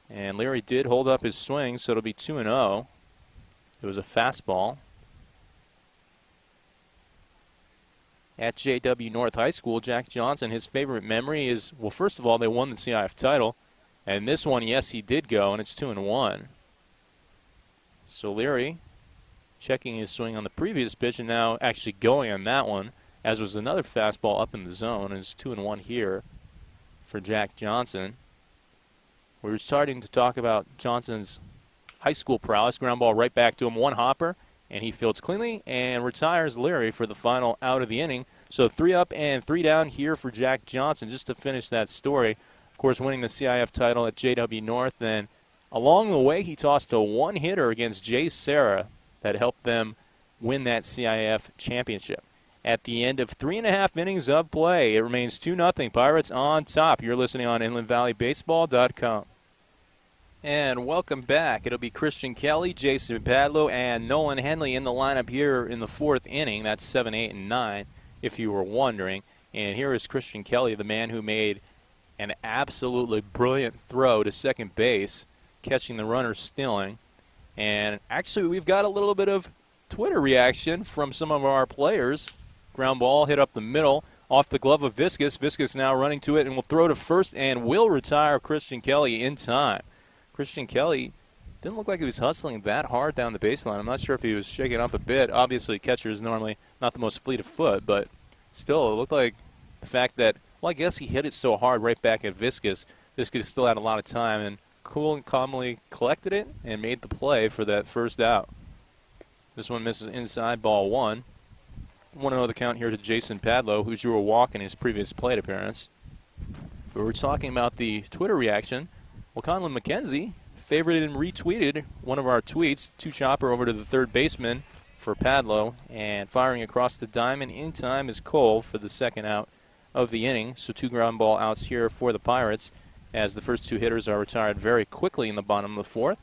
and Leary did hold up his swing, so it'll be 2-0. It was a fastball. At JW North High School, Jack Johnson, his favorite memory is, well, first of all, they won the CIF title. And this one, yes, he did go, and it's 2-1. So Leary checking his swing on the previous pitch and now actually going on that one, as was another fastball up in the zone. And it's 2-1 here for Jack Johnson. We were starting to talk about Johnson's high school prowess. Ground ball right back to him, one hopper, and he fields cleanly and retires Leary for the final out of the inning. So 3 up and 3 down here for Jack Johnson, just to finish that story. Of course, winning the CIF title at JW North. Then along the way, he tossed a one-hitter against Jay Serra that helped them win that CIF championship. At the end of 3.5 innings of play, it remains 2-0. Pirates on top. You're listening on InlandValleyBaseball.com. And welcome back. It'll be Christian Kelly, Jason Padlow, and Nolan Henley in the lineup here in the fourth inning. That's 7, 8, and 9, if you were wondering. And here is Christian Kelly, the man who made an absolutely brilliant throw to second base, catching the runner stealing. And actually, we've got a little bit of Twitter reaction from some of our players. Ground ball hit up the middle, off the glove of Viscus. Viscus now running to it and will throw to first and will retire Christian Kelly in time. Christian Kelly didn't look like he was hustling that hard down the baseline. I'm not sure if he was shaking up a bit. Obviously, catcher is normally not the most fleet of foot, but still, it looked like the fact that, well, I guess he hit it so hard right back at Viscus. Viscus still had a lot of time and cool and calmly collected it and made the play for that first out. This one misses inside, ball 1. 1-0 the count here to Jason Padlow, who drew a walk in his previous plate appearance. We were talking about the Twitter reaction. Well, Conlon McKenzie favorited and retweeted one of our tweets, two-chopper over to the third baseman for Padlow, and firing across the diamond in time is Cole for the second out of the inning. So 2 ground ball outs here for the Pirates, as the first 2 hitters are retired very quickly in the bottom of the fourth.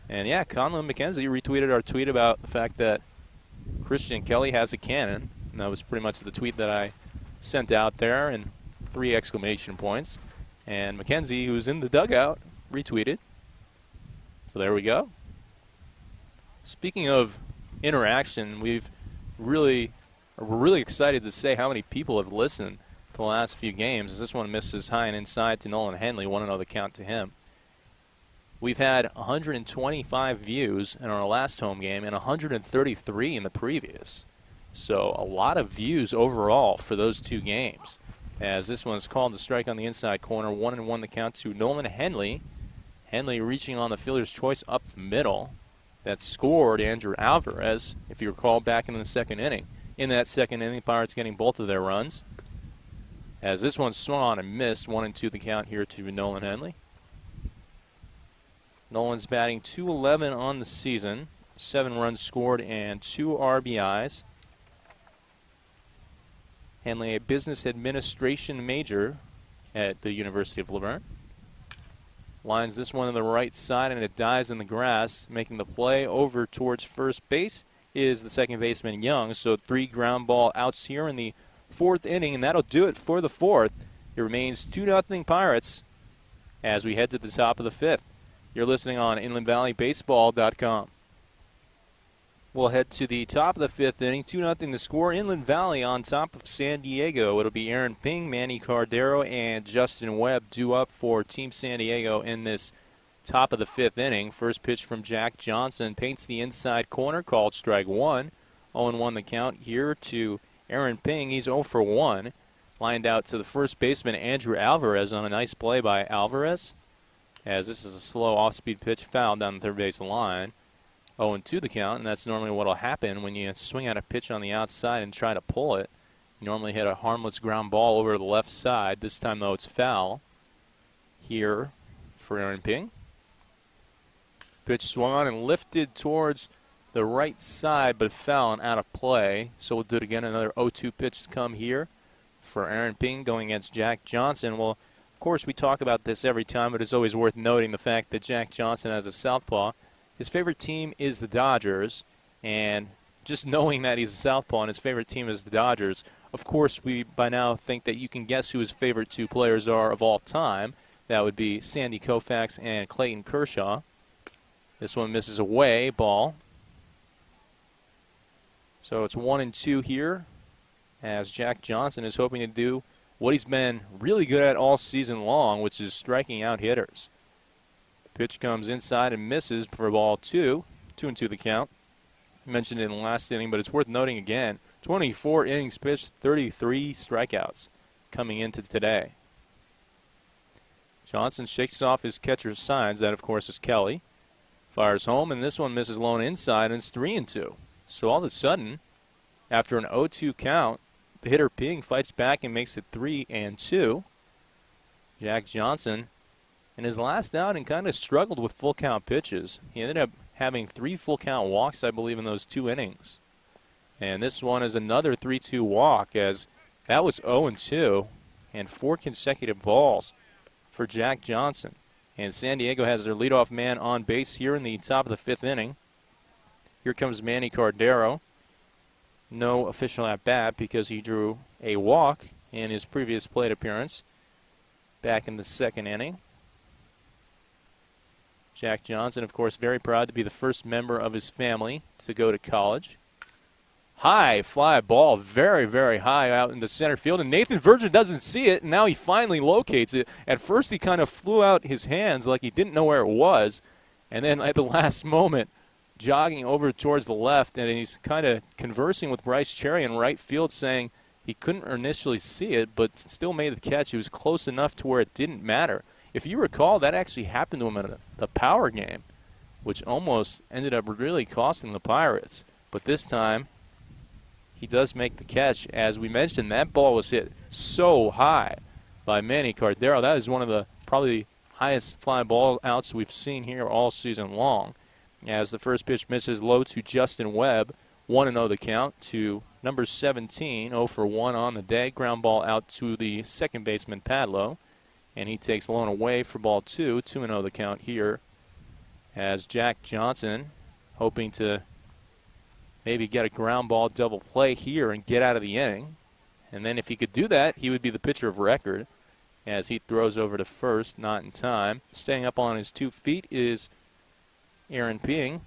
And yeah, Conlon McKenzie retweeted our tweet about the fact that Christian Kelly has a cannon. And that was pretty much the tweet that I sent out there, and 3 exclamation points. And McKenzie, who's in the dugout, retweeted. So there we go. Speaking of interaction, we're really excited to say how many people have listened to the last few games, as this one misses high and inside to Nolan Henley, 1-0 the count to him. We've had 125 views in our last home game and 133 in the previous. So a lot of views overall for those 2 games. As this one's called the strike on the inside corner, 1-1 the count to Nolan Henley. Henley reaching on the fielder's choice up the middle. That scored Andrew Alvarez, if you recall, back in the second inning. In that second inning, Pirates getting both of their runs. As this one swung on and missed, 1-2 the count here to Nolan Henley. Nolan's batting .211 on the season, 7 runs scored and 2 RBIs. Henley, a business administration major at the University of Laverne. Lines this one on the right side, and it dies in the grass. Making the play over towards first base is the second baseman Young. So 3 ground ball outs here in the fourth inning, and that'll do it for the fourth. It remains 2-0 Pirates as we head to the top of the fifth. You're listening on InlandValleyBaseball.com. We'll head to the top of the fifth inning. 2-0 the score. Inland Valley on top of San Diego. It'll be Aaron Ping, Manny Cardero, and Justin Webb due up for Team San Diego in this top of the fifth inning. First pitch from Jack Johnson paints the inside corner, called strike one. 0-1 the count here to Aaron Ping. He's 0 for 1. Lined out to the first baseman, Andrew Alvarez, on a nice play by Alvarez, as this is a slow off-speed pitch fouled down the third base line. 0-2 the count, and that's normally what will happen when you swing at a pitch on the outside and try to pull it. You normally hit a harmless ground ball over to the left side. This time, though, it's foul here for Aaron Ping. Pitch swung on and lifted towards the right side, but foul and out of play. So we'll do it again. Another 0-2 pitch to come here for Aaron Ping going against Jack Johnson. Well, of course, we talk about this every time, but it's always worth noting the fact that Jack Johnson has a southpaw. His favorite team is the Dodgers, and just knowing that he's a southpaw and his favorite team is the Dodgers, of course, we by now think that you can guess who his favorite two players are of all time. That would be Sandy Koufax and Clayton Kershaw. This one misses away, ball. So it's 1-2 here, as Jack Johnson is hoping to do what he's been really good at all season long, which is striking out hitters. Pitch comes inside and misses for ball 2. 2-2 the count. I mentioned it in the last inning, but it's worth noting again. 24 innings pitched, 33 strikeouts coming into today. Johnson shakes off his catcher's signs. That, of course, is Kelly. Fires home, and this one misses low and inside, and it's 3-2. So all of a sudden, after an 0-2 count, the hitter Ping fights back and makes it 3-2. Jack Johnson, in his last outing, kind of struggled with full count pitches. He ended up having 3 full count walks, I believe, in those 2 innings. And this one is another 3-2 walk, as that was 0-2 and 4 consecutive balls for Jack Johnson. And San Diego has their leadoff man on base here in the top of the 5th inning. Here comes Manny Cardero. No official at bat because he drew a walk in his previous plate appearance back in the 2nd inning. Jack Johnson, of course, very proud to be the first member of his family to go to college. High fly ball, very, very high out in the center field, and Nathan Virgin doesn't see it, and now he finally locates it. At first he kind of flew out his hands like he didn't know where it was, and then at the last moment, jogging over towards the left, and he's kind of conversing with Bryce Cherry in right field, saying he couldn't initially see it, but still made the catch. He was close enough to where it didn't matter. If you recall, that actually happened to him in the power game, which almost ended up really costing the Pirates. But this time, he does make the catch. As we mentioned, that ball was hit so high by Manny Cardero. That is one of the probably highest fly ball outs we've seen here all season long. As the first pitch misses low to Justin Webb, 1-0 the count to number 17, 0 for 1 on the day. Ground ball out to the second baseman, Padlo. And he takes low and away for ball 2, 2-0 the count here. As Jack Johnson hoping to maybe get a ground ball double play here and get out of the inning. And then if he could do that, he would be the pitcher of record, as he throws over to first, not in time. Staying up on his 2 feet is Aaron Ping.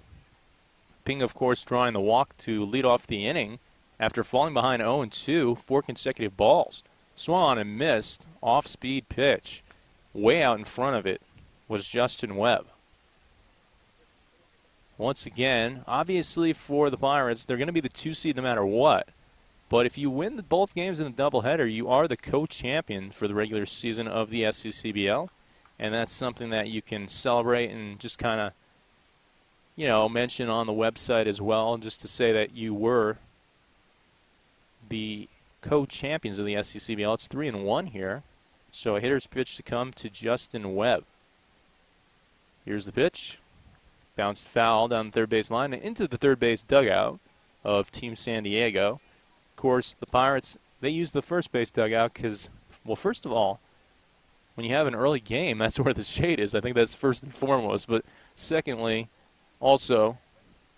Ping, of course, drawing the walk to lead off the inning after falling behind 0-2, 4 consecutive balls. Swung on and missed, off-speed pitch. Way out in front of it was Justin Webb. Once again, obviously for the Pirates, they're going to be the 2 seed no matter what. But if you win both games in the doubleheader, you are the co-champion for the regular season of the SCCBL. And that's something that you can celebrate and just kind of, mention on the website as well, just to say that you were the co-champions of the SCCBL. It's 3-1 here. So a hitter's pitch to come to Justin Webb. Here's the pitch. Bounced foul down the third base line and into the third base dugout of Team San Diego. Of course, the Pirates, they use the first base dugout because, well, first of all, when you have an early game, that's where the shade is. I think that's first and foremost. But secondly, also,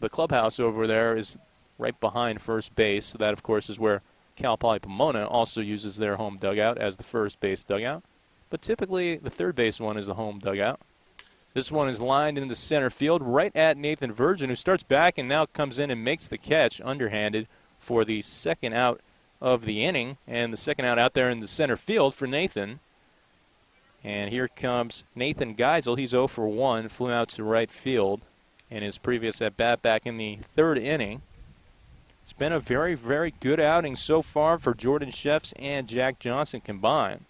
the clubhouse over there is right behind first base. So that, of course, is where Cal Poly Pomona also uses their home dugout as the first base dugout. But typically, the third base one is the home dugout. This one is lined into center field right at Nathan Virgin, who starts back and now comes in and makes the catch underhanded for the second out of the inning, and the second out there in the center field for Nathan. And here comes Nathan Geisel. He's 0 for 1, flew out to right field in his previous at-bat back in the third inning. It's been a very, very good outing so far for Jordan Sheffs and Jack Johnson combined.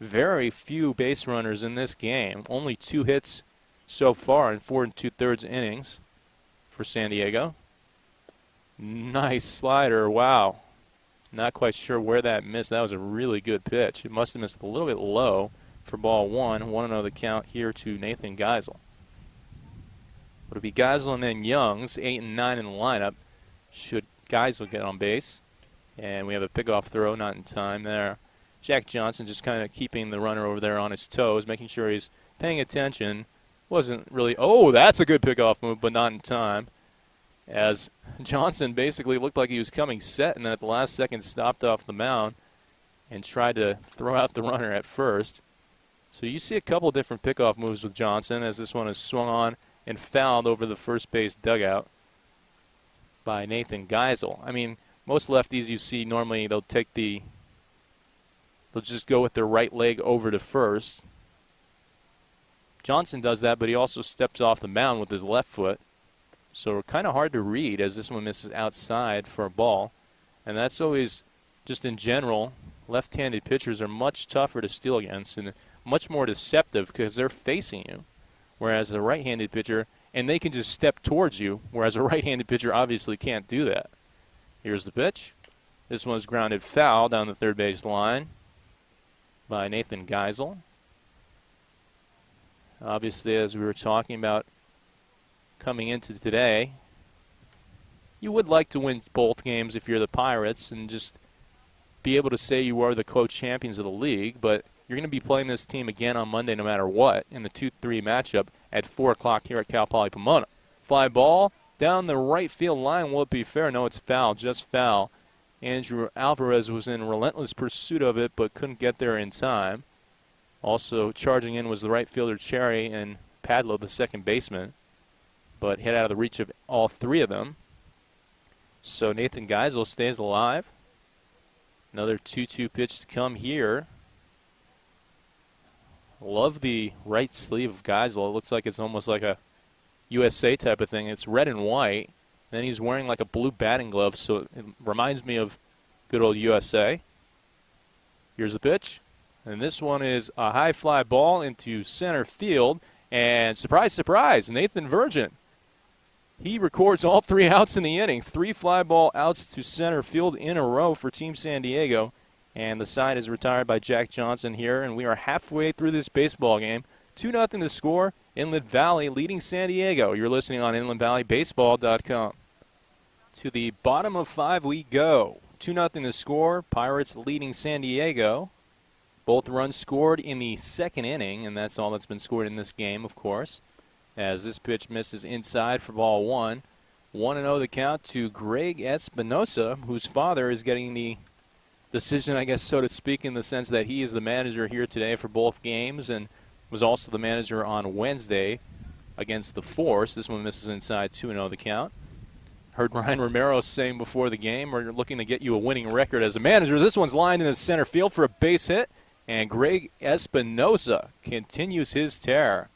Very few base runners in this game. Only 2 hits so far in 4 2/3 innings for San Diego. Nice slider. Wow. Not quite sure where that missed. That was a really good pitch. It must have missed a little bit low for ball 1. 1-0 the count here to Nathan Geisel. It'll be Geisel and then Youngs, 8 and 9 in the lineup. Should Geisel get on base. And we have a pickoff throw, not in time there. Jack Johnson just kind of keeping the runner over there on his toes, making sure he's paying attention. Wasn't really, oh, that's a good pickoff move, but not in time. As Johnson basically looked like he was coming set, and then at the last second stopped off the mound and tried to throw out the runner at first. So you see a couple different pickoff moves with Johnson, as this one is swung on and fouled over the first base dugout by Nathan Geisel. I mean, most lefties you see normally they'll just go with their right leg over to first. Johnson does that, but he also steps off the mound with his left foot. So kind of hard to read as this one misses outside for a ball. And that's always, just in general, left-handed pitchers are much tougher to steal against and much more deceptive because they're facing you. Whereas a right-handed pitcher, and they can just step towards you, whereas a right-handed pitcher obviously can't do that. Here's the pitch. This one's grounded foul down the third base line by Nathan Geisel. Obviously, as we were talking about coming into today, you would like to win both games if you're the Pirates and just be able to say you are the co-champions of the league, but you're going to be playing this team again on Monday no matter what in the 2-3 matchup at 4 o'clock here at Cal Poly Pomona. Fly ball down the right field line. Will it be fair? No, it's foul, just foul. Andrew Alvarez was in relentless pursuit of it but couldn't get there in time. Also charging in was the right fielder Cherry and Padlow, the second baseman, but hit out of the reach of all 3 of them. So Nathan Geisel stays alive. Another 2-2 pitch to come here. Love the right sleeve of Geisel. It looks like it's almost like a USA type of thing. It's red and white. Then he's wearing like a blue batting glove, so it reminds me of good old USA. Here's the pitch. And this one is a high fly ball into center field. And surprise, surprise, Nathan Virgin. He records all 3 outs in the inning. 3 fly ball outs to center field in a row for Team San Diego. And the side is retired by Jack Johnson here. And we are halfway through this baseball game. 2-0 to score. Inland Valley leading San Diego. You're listening on InlandValleyBaseball.com. To the bottom of 5 we go. 2-0 to score. Pirates leading San Diego. Both runs scored in the second inning, and that's all that's been scored in this game, of course, as this pitch misses inside for ball 1. 1-0 the count to Greg Espinosa, whose father is getting the decision, I guess, so to speak, in the sense that he is the manager here today for both games and was also the manager on Wednesday against the Force. This one misses inside, 2-0 the count. Heard Ryan Romero saying before the game, we're looking to get you a winning record as a manager. This one's lined in the center field for a base hit. And Greg Espinosa continues his tear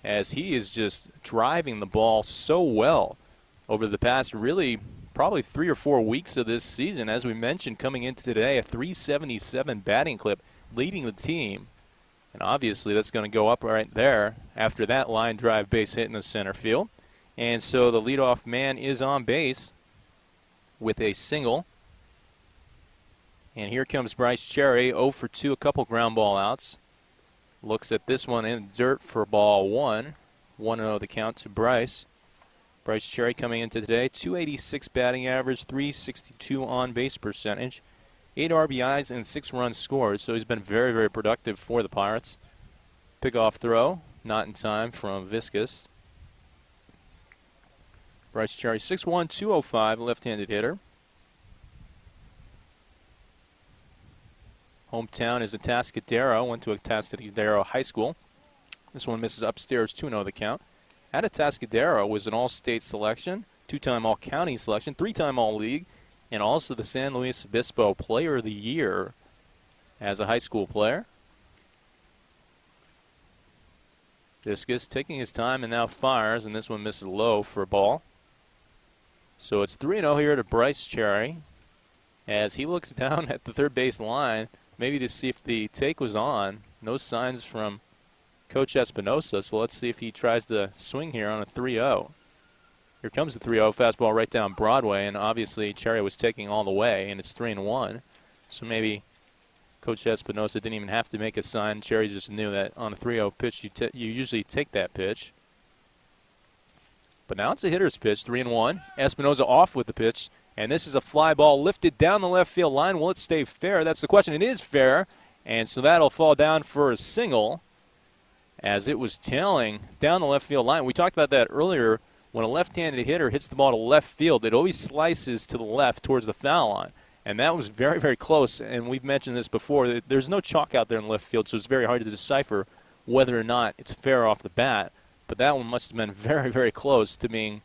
as he is just driving the ball so well over the past really probably 3 or 4 weeks of this season. As we mentioned, coming into today, a .377 batting clip leading the team. And obviously that's going to go up right there after that line drive base hit in the center field. And so the leadoff man is on base with a single. And here comes Bryce Cherry, 0 for 2, a couple ground ball outs. Looks at this one in the dirt for ball 1. 1-0 the count to Bryce. Bryce Cherry coming into today, .286 batting average, .362 on base percentage, 8 RBIs and 6 runs scored. So he's been very, very productive for the Pirates. Pickoff throw, not in time from Viscus. Bryce Cherry, 6'1", 205, left-handed hitter. Hometown is Atascadero, went to Atascadero High School. This one misses upstairs, 2-0 the count. Atascadero was an all-state selection, 2-time all-county selection, 3-time all-league, and also the San Luis Obispo Player of the Year as a high school player. Viscus taking his time and now fires, and this one misses low for a ball. So it's 3-0 here to Bryce Cherry as he looks down at the third base line, maybe to see if the take was on. No signs from Coach Espinosa, so let's see if he tries to swing here on a 3-0. Here comes the 3-0 fastball right down Broadway, and obviously Cherry was taking all the way, and it's 3-1. So maybe Coach Espinosa didn't even have to make a sign. Cherry just knew that on a 3-0 pitch, you usually take that pitch. But now it's a hitter's pitch, 3-1. Espinosa off with the pitch, and this is a fly ball lifted down the left field line. Will it stay fair? That's the question. It is fair, and so that'll fall down for a single as it was tailing down the left field line. We talked about that earlier. When a left-handed hitter hits the ball to left field, it always slices to the left towards the foul line. And that was very, very close, and we've mentioned this before. There's no chalk out there in left field, so it's very hard to decipher whether or not it's fair off the bat. But that one must have been very, very close to being,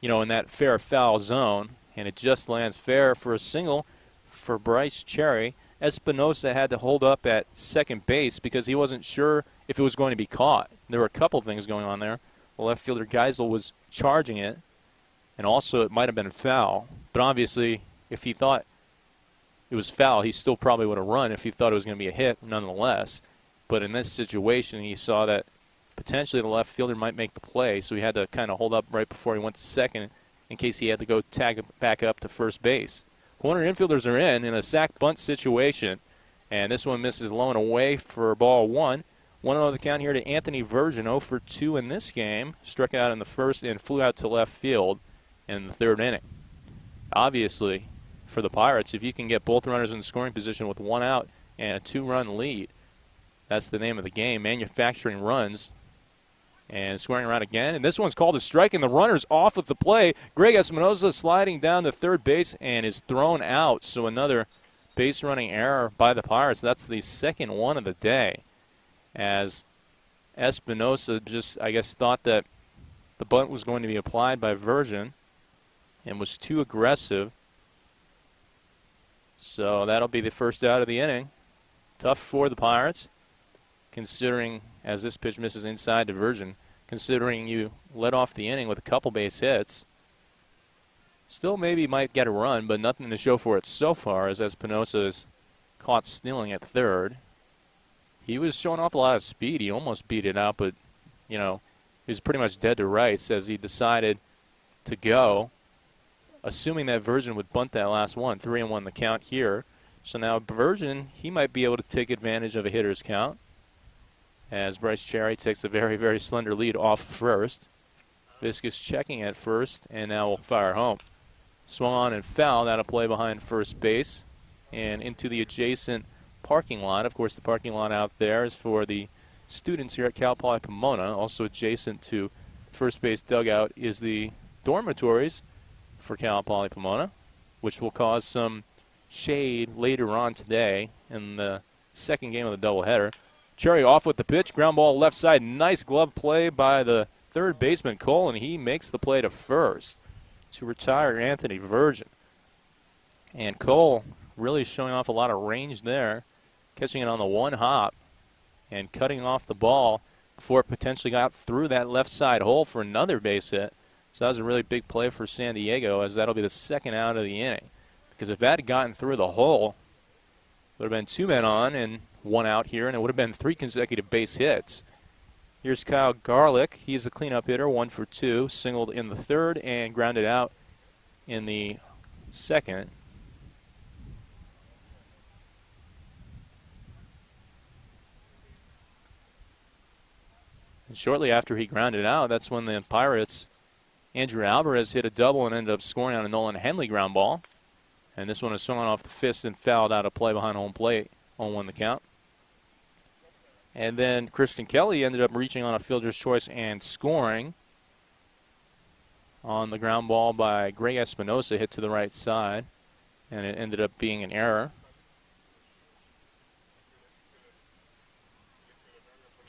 in that fair foul zone. And it just lands fair for a single for Bryce Cherry. Espinosa had to hold up at second base because he wasn't sure if it was going to be caught. There were a couple things going on there. The left fielder Geisel was charging it, and also it might have been foul. But obviously, if he thought it was foul, he still probably would have run if he thought it was going to be a hit nonetheless. But in this situation, he saw that potentially the left fielder might make the play, so he had to kind of hold up right before he went to second in case he had to go tag back up to first base. Corner infielders are in a sack bunt situation, and this one misses low and away for ball one. 1-0 the count here to Anthony Virgin, 0 for 2 in this game. Struck out in the first and flew out to left field in the third inning. Obviously, for the Pirates, if you can get both runners in scoring position with 1 out and a 2-run lead, that's the name of the game, manufacturing runs. And scoring around again. And this one's called a strike, and the runner's off of the play. Greg Espinosa sliding down to third base and is thrown out. So another base running error by the Pirates. That's the second one of the day, as Espinosa just, I guess, thought that the bunt was going to be applied by Virgin and was too aggressive. So that'll be the first out of the inning. Tough for the Pirates, considering, as this pitch misses inside to Virgin, considering you led off the inning with a couple base hits. Still maybe might get a run, but nothing to show for it so far, as Espinosa is caught stealing at third. He was showing off a lot of speed. He almost beat it out, but, he was pretty much dead to rights as he decided to go, assuming that Virgin would bunt that last one. 3-1 the count here. So now Virgin, he might be able to take advantage of a hitter's count, as Bryce Cherry takes a very, very slender lead off first. Viscus checking at first, and now will fire home. Swung on and foul. That'll play behind first base and into the adjacent parking lot. Of course, the parking lot out there is for the students here at Cal Poly Pomona. Also adjacent to first base dugout is the dormitories for Cal Poly Pomona, which will cause some shade later on today in the second game of the doubleheader. Cherry off with the pitch, ground ball left side. Nice glove play by the third baseman Cole, and he makes the play to first to retire Anthony Virgin. And Cole really showing off a lot of range there, catching it on the one hop and cutting off the ball before it potentially got through that left side hole for another base hit. So that was a really big play for San Diego, as that'll be the second out of the inning. Because if that had gotten through the hole, it would have been 2 men on and 1 out here, and it would have been 3 consecutive base hits. Here's Kyle Garlick. He's the cleanup hitter, 1 for 2, singled in the third and grounded out in the second. And shortly after he grounded out, that's when the Pirates, Andrew Alvarez hit a double and ended up scoring on a Nolan Henley ground ball. And this one is swung off the fist and fouled out of play behind home plate. 0-1 the count. And then Christian Kelly ended up reaching on a fielder's choice and scoring on the ground ball by Greg Espinosa, hit to the right side. And it ended up being an error.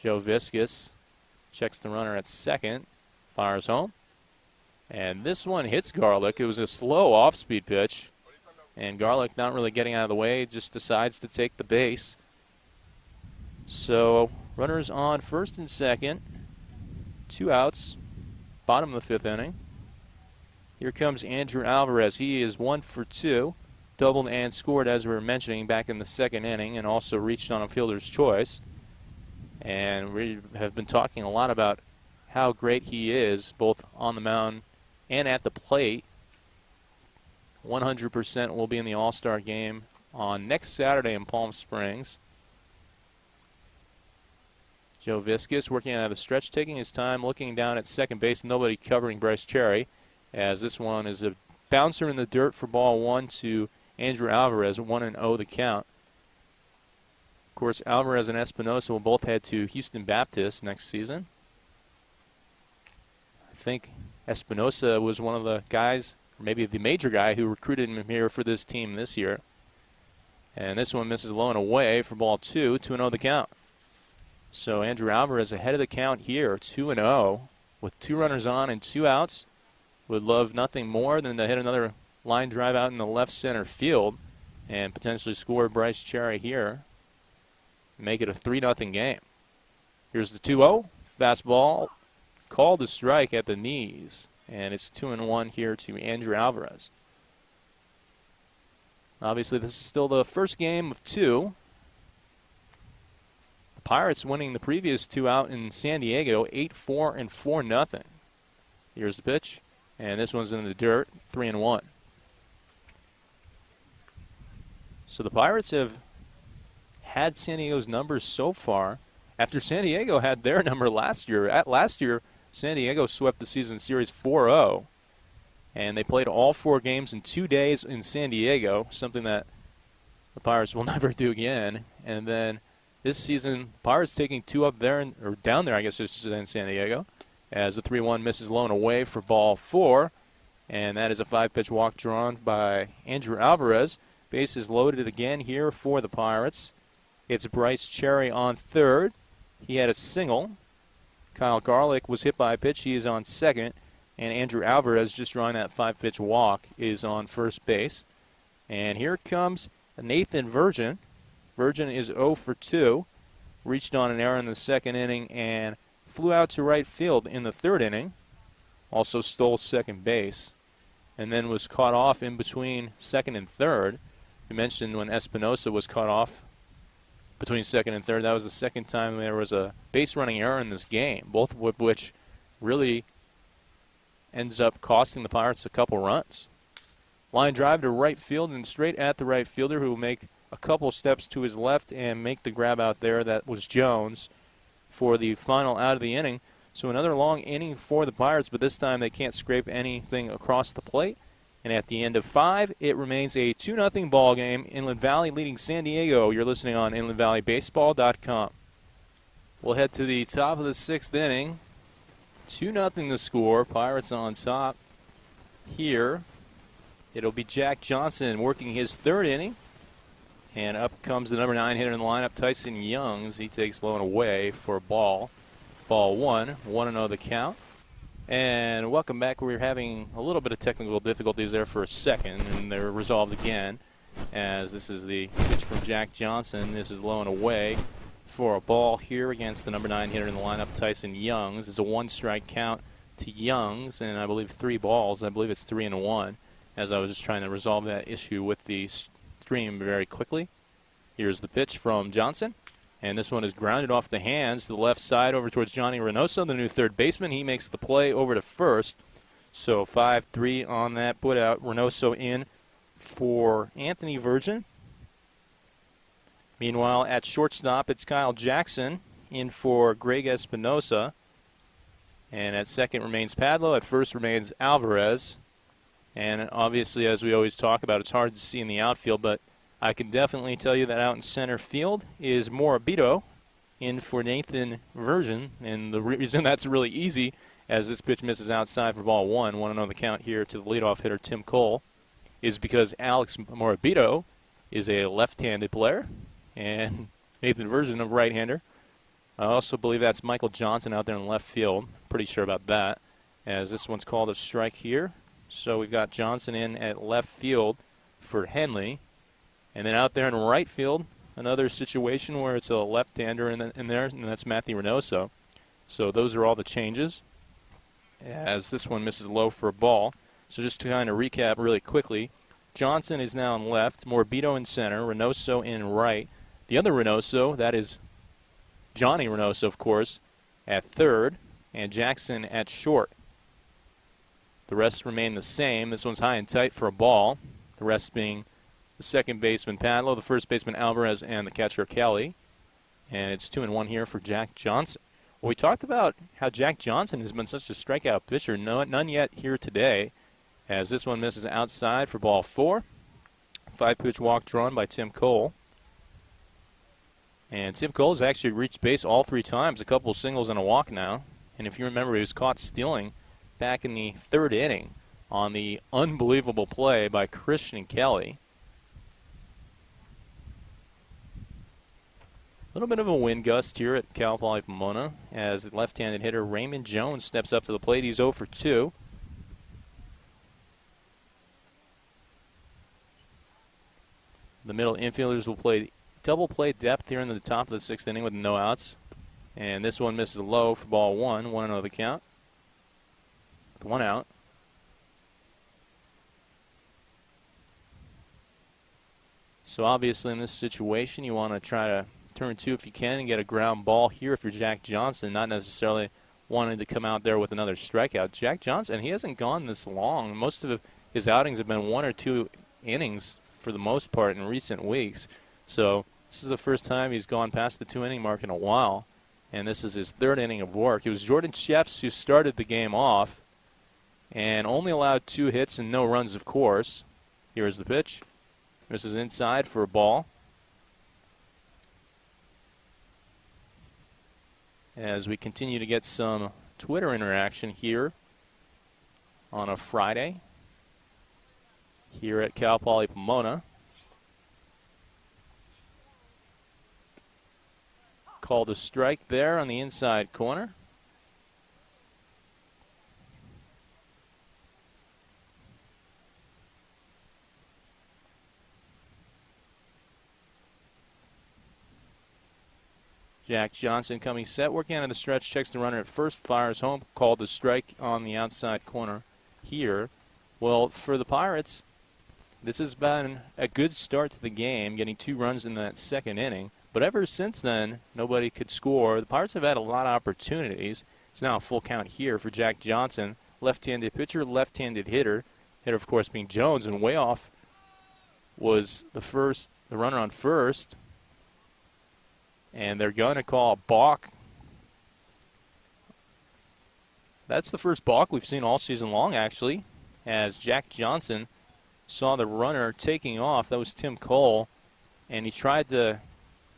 Joe Viscus checks the runner at second, fires home. And this one hits Garlick. It was a slow off-speed pitch. And Garlick, not really getting out of the way, just decides to take the base. So runners on first and second. 2 outs. Bottom of the 5th inning. Here comes Andrew Alvarez. He is 1 for 2. Doubled and scored, as we were mentioning, back in the 2nd inning, and also reached on a fielder's choice. And we have been talking a lot about how great he is, both on the mound and at the plate. 100% will be in the All-Star game on next Saturday in Palm Springs. Joe Viscus working out of the stretch, taking his time, looking down at second base. Nobody covering Bryce Cherry, as this one is a bouncer in the dirt for ball 1 to Andrew Alvarez, 1-0 the count. Of course, Alvarez and Espinosa will both head to Houston Baptist next season. I think Espinosa was one of the guys, or maybe the major guy, who recruited him here for this team this year. And this one misses low and away for ball 2, 2-0 the count. So Andrew Alvarez ahead of the count here, 2-0, with 2 runners on and 2 outs. Would love nothing more than to hit another line drive out in the left center field and potentially score Bryce Cherry here. Make it a 3-0 game. Here's the 2-0. Fastball called to strike at the knees. And it's 2-1 here to Andrew Alvarez. Obviously, this is still the first game of 2. The Pirates winning the previous 2 out in San Diego, 8-4 and 4-0. Here's the pitch. And this one's in the dirt, 3-1. So the Pirates have had San Diego's numbers so far. After San Diego had their number last year, San Diego swept the season series 4-0. And they played all 4 games in 2 days in San Diego, something that the Pirates will never do again. And then this season, Pirates taking 2 up there, or down there, I guess it's in San Diego, as the 3-1 misses low and away for ball 4. And that is a 5-pitch walk drawn by Andrew Alvarez. Bases loaded again here for the Pirates. It's Bryce Cherry on third. He had a single. Kyle Garlick was hit by a pitch. He is on second. And Andrew Alvarez, just drawing that 5-pitch walk, is on first base. And here comes Nathan Virgin. Virgin is 0 for 2. Reached on an error in the 2nd inning and flew out to right field in the 3rd inning. Also stole second base. And then was caught off in between 2nd and 3rd. You mentioned when Espinosa was caught off between 2nd and 3rd. That was the 2nd time there was a base running error in this game, both of which really ends up costing the Pirates a couple runs. Line drive to right field and straight at the right fielder, who will make a couple steps to his left and make the grab out there. That was Jones for the final out of the inning. So another long inning for the Pirates, but this time they can't scrape anything across the plate. And at the end of 5, it remains a 2-0 ball game. Inland Valley leading San Diego. You're listening on InlandValleyBaseball.com. We'll head to the top of the 6th inning. 2-0 the score. Pirates on top here. It'll be Jack Johnson working his 3rd inning. And up comes the number 9 hitter in the lineup, Tyson Youngs. He takes low and away for a ball. Ball 1, 1-0 the count. And welcome back. We were having a little bit of technical difficulties there for a second, and they're resolved again, as this is the pitch from Jack Johnson. This is low and away for a ball here against the number 9 hitter in the lineup, Tyson Youngs. It's a 1-strike count to Youngs, and I believe 3 balls. I believe it's 3-1, as I was just trying to resolve that issue with the stream very quickly. Here's the pitch from Johnson. And this one is grounded off the hands to the left side over towards Johnny Reynoso, the new 3rd baseman. He makes the play over to first. So 5-3 on that put out. Reynoso in for Anthony Virgin. Meanwhile, at shortstop, it's Kyle Jackson in for Greg Espinosa. And at second remains Padlo. At first remains Alvarez. And obviously, as we always talk about, it's hard to see in the outfield, but I can definitely tell you that out in center field is Morabito in for Nathan Virgin. And the reason that's really easy, as this pitch misses outside for ball 1, 1-0 the count here to the leadoff hitter Tim Cole, is because Alex Morabito is a left-handed player, and Nathan Virgin, a right-hander. I also believe that's Michael Johnson out there in left field. Pretty sure about that, as this one's called a strike here. So we've got Johnson in at left field for Henley. And then out there in right field, another situation where it's a left-hander in there, and that's Matthew Reynoso. So those are all the changes, as this one misses low for a ball. So just to kind of recap really quickly, Johnson is now in left, Morbido in center, Reynoso in right. The other Reynoso, that is Johnny Reynoso, of course, at third, and Jackson at short. The rest remain the same. This one's high and tight for a ball, the rest being the second baseman Padlo, the first baseman Alvarez, and the catcher Kelly. And it's 2-1 here for Jack Johnson. Well, we talked about how Jack Johnson has been such a strikeout pitcher. None yet here today, as this one misses outside for ball 4. 5-pitch walk drawn by Tim Cole. And Tim Cole has actually reached base all 3 times, a couple singles and a walk now. And if you remember, he was caught stealing back in the 3rd inning on the unbelievable play by Christian Kelly. A little bit of a wind gust here at Cal Poly Pomona as the left-handed hitter Raymond Jones steps up to the plate. He's 0 for 2. The middle infielders will play double play depth here in the top of the 6th inning with no outs. And this one misses low for ball 1. 1-0 the count. With 1 out. So obviously in this situation you want to try to turn 2 if you can and get a ground ball here if you're Jack Johnson, not necessarily wanting to come out there with another strikeout. Jack Johnson, he hasn't gone this long. Most of his outings have been 1 or 2 innings for the most part in recent weeks. So this is the first time he's gone past the 2-inning mark in a while, and this is his 3rd inning of work. It was Jordan Shefts who started the game off and only allowed 2 hits and no runs, of course. Here's the pitch. This is inside for a ball. As we continue to get some Twitter interaction here on a Friday here at Cal Poly Pomona. Called a strike there on the inside corner. Jack Johnson coming set, working out of the stretch, checks the runner at first, fires home, called the strike on the outside corner here. Well, for the Pirates, this has been a good start to the game, getting 2 runs in that 2nd inning. But ever since then, nobody could score. The Pirates have had a lot of opportunities. It's now a full count here for Jack Johnson, left-handed pitcher, left-handed hitter. Hitter, of course, being Jones, and way off was the runner on first. And they're going to call a balk. That's the first balk we've seen all season long, actually, as Jack Johnson saw the runner taking off. That was Tim Cole, and he tried to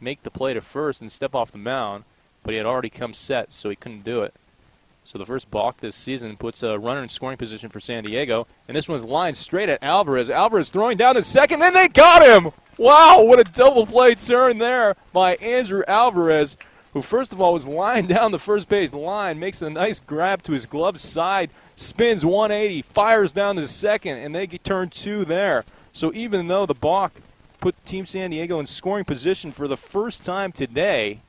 make the play to first and step off the mound, but he had already come set, so he couldn't do it. So the first balk this season puts a runner in scoring position for San Diego, and this one's lined straight at Alvarez. Alvarez throwing down to second, then they got him! Wow, what a double play turn there by Andrew Alvarez, who first of all was lined down the first base line, makes a nice grab to his glove side, spins 180, fires down to second, and they turn 2 there. So even though the balk put Team San Diego in scoring position for the first time today,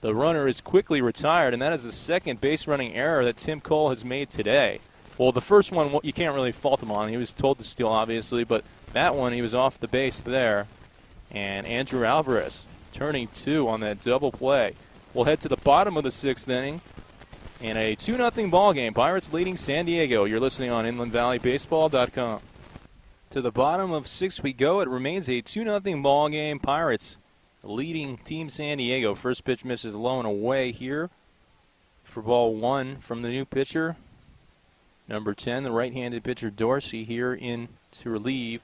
the runner is quickly retired, and that is the second base running error that Tim Cole has made today. Well, the first one you can't really fault him on. He was told to steal, obviously, but that one he was off the base there. And Andrew Alvarez turning 2 on that double play. We'll head to the bottom of the 6th inning in a 2-0 ball game. Pirates leading San Diego. You're listening on InlandValleyBaseball.com. To the bottom of 6 we go. It remains a 2-0 ball game. Pirates leading Team San Diego. First pitch misses low and away here for ball 1 from the new pitcher. Number 10, the right-handed pitcher Dorsey here in to relieve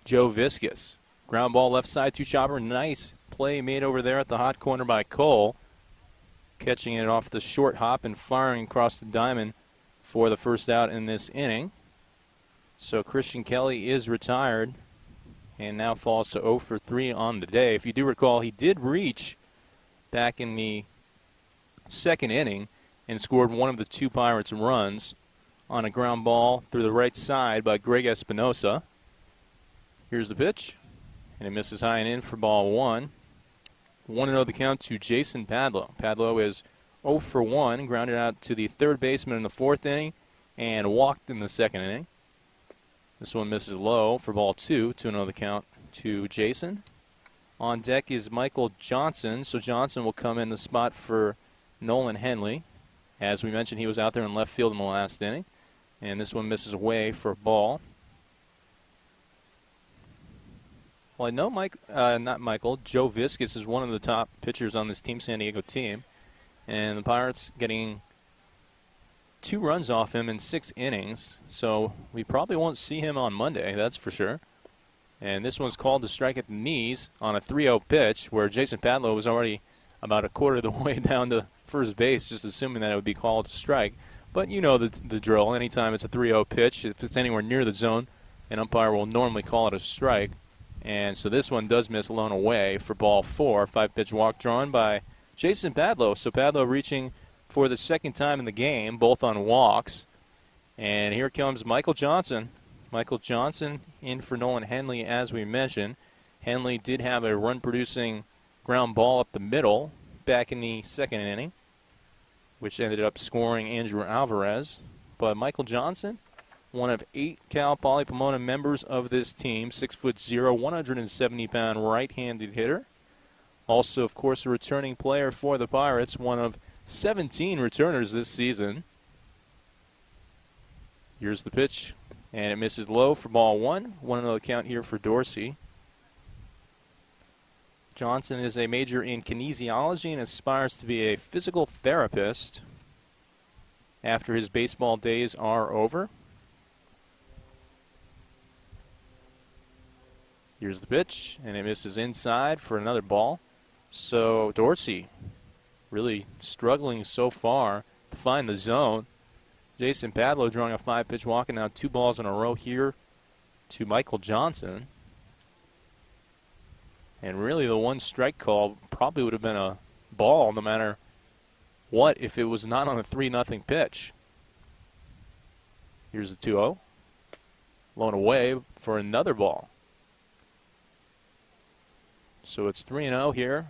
Joe Viscus. Ground ball left side to Chopper. Nice play made over there at the hot corner by Cole. Catching it off the short hop and firing across the diamond for the first out in this inning. So Christian Kelly is retired and now falls to 0 for 3 on the day. If you do recall, he did reach back in the second inning and scored one of the two Pirates runs on a ground ball through the right side by Greg Espinosa. Here's the pitch, and it misses high and in for ball one. 1-0 the count to Jason Padlow. Padlow is 0 for 1, grounded out to the third baseman in the fourth inning and walked in the second inning. This one misses low for ball two. 2-0 the count to Jason. On deck is Michael Johnson, so Johnson will come in the spot for Nolan Henley. As we mentioned, he was out there in left field in the last inning, and this one misses away for a ball. Well, I know Joe Viscus is one of the top pitchers on this Team San Diego team, and the Pirates getting 2 runs off him in 6 innings, so we probably won't see him on Monday, that's for sure. And this one's called to strike at the knees on a 3-0 pitch, where Jason Padlow was already about a quarter of the way down to first base, just assuming that it would be called to strike. But you know the drill. Anytime it's a 3-0 pitch, if it's anywhere near the zone, an umpire will normally call it a strike. And so this one does miss alone away for ball 4. 5-pitch walk drawn by Jason Padlow. So Padlow reaching for the second time in the game, both on walks. And here comes Michael Johnson. Michael Johnson in for Nolan Henley, as we mentioned. Henley did have a run-producing ground ball up the middle back in the second inning, which ended up scoring Andrew Alvarez. But Michael Johnson, one of 8 Cal Poly Pomona members of this team, 6'0", 170-pound right-handed hitter. Also, of course, a returning player for the Pirates, one of 17 returners this season. Here's the pitch, and it misses low for ball 1. 1-0 count here for Dorsey. Johnson is a major in kinesiology and aspires to be a physical therapist after his baseball days are over. Here's the pitch, and it misses inside for another ball. So Dorsey really struggling so far to find the zone. Jason Padlow drawing a 5-pitch walk, and now 2 balls in a row here to Michael Johnson. And really the one strike call probably would have been a ball no matter what if it was not on a 3-0 pitch. Here's the 2-0. Blown away for another ball. So it's 3-0 here.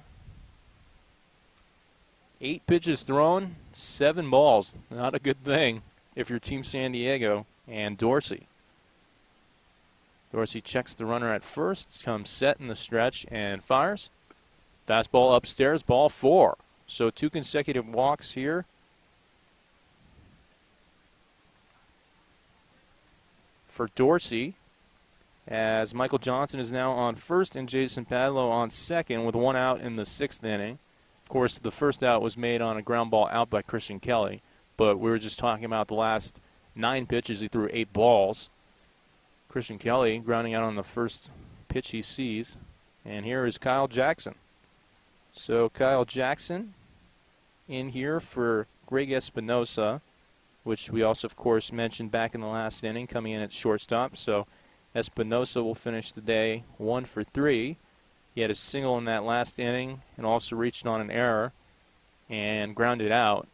8 pitches thrown, 7 balls. Not a good thing if you're Team San Diego and Dorsey. Dorsey checks the runner at first, comes set in the stretch, and fires. Fastball upstairs, ball 4. So 2 consecutive walks here. For Dorsey, as Michael Johnson is now on first and Jason Padlow on second with 1 out in the 6th inning. Of course, the first out was made on a ground ball out by Christian Kelly, but we were just talking about the last 9 pitches. He threw 8 balls. Christian Kelly grounding out on the first pitch he sees. And here is Kyle Jackson. So Kyle Jackson in here for Greg Espinosa, which we also, of course, mentioned back in the last inning, coming in at shortstop. So Espinosa will finish the day 1 for 3. He had a single in that last inning and also reached on an error and grounded out.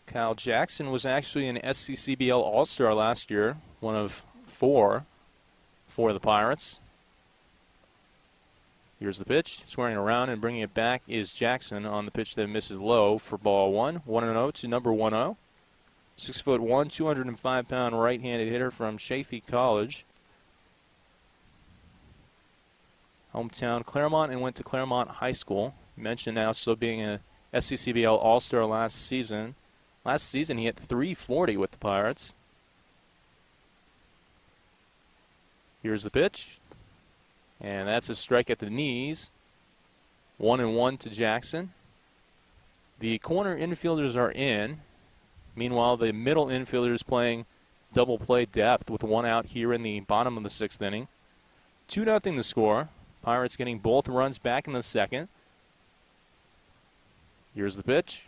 Kyle Jackson was actually an SCCBL All-Star last year, one of 4 for the Pirates. Here's the pitch. Squaring around and bringing it back is Jackson on the pitch that misses low for ball 1. 1-0 to number 1-0. 6'1", 205-pound right-handed hitter from Chaffey College. Hometown Claremont, and went to Claremont High School. You mentioned also being a SCCBL All-Star last season. Last season, he hit .340 with the Pirates. Here's the pitch. And that's a strike at the knees. 1-1 to Jackson. The corner infielders are in. Meanwhile, the middle infielders playing double play depth with 1 out here in the bottom of the 6th inning. 2-0 the score. Pirates getting both runs back in the second. Here's the pitch.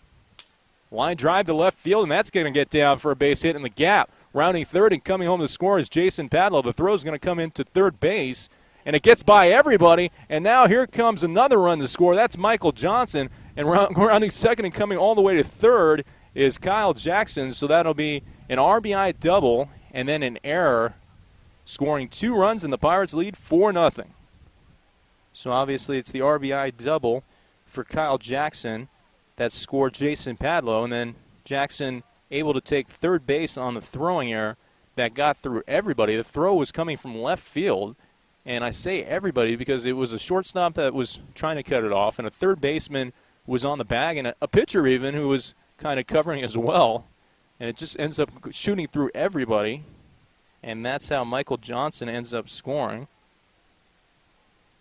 Line drive to left field, and that's going to get down for a base hit in the gap. Rounding third and coming home to score is Jason Padlow. The throw is going to come into third base, and it gets by everybody. And now here comes another run to score. That's Michael Johnson. And rounding second and coming all the way to third is Kyle Jackson. So that'll be an RBI double and then an error, scoring 2 runs, and the Pirates lead 4-0. So obviously it's the RBI double for Kyle Jackson that scored Jason Padlow, and then Jackson able to take third base on the throwing error that got through everybody. The throw was coming from left field, and I say everybody because it was a shortstop that was trying to cut it off, and a third baseman was on the bag, and a pitcher even who was kind of covering as well, and it just ends up shooting through everybody, and that's how Michael Johnson ends up scoring.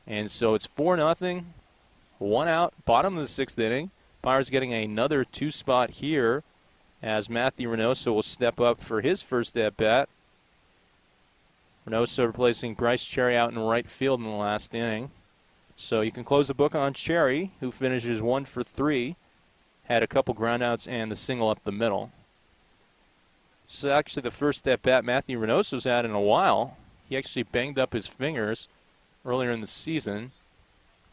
And so it's 4-0, 1 out, bottom of the 6th inning. Pirates getting another 2 spot here as Matthew Reynoso will step up for his first at-bat. Reynoso replacing Bryce Cherry out in right field in the last inning. So you can close the book on Cherry, who finishes 1 for 3, had a couple groundouts and the single up the middle. This is actually the first at-bat Matthew Reynoso's had in a while. He actually banged up his fingers earlier in the season,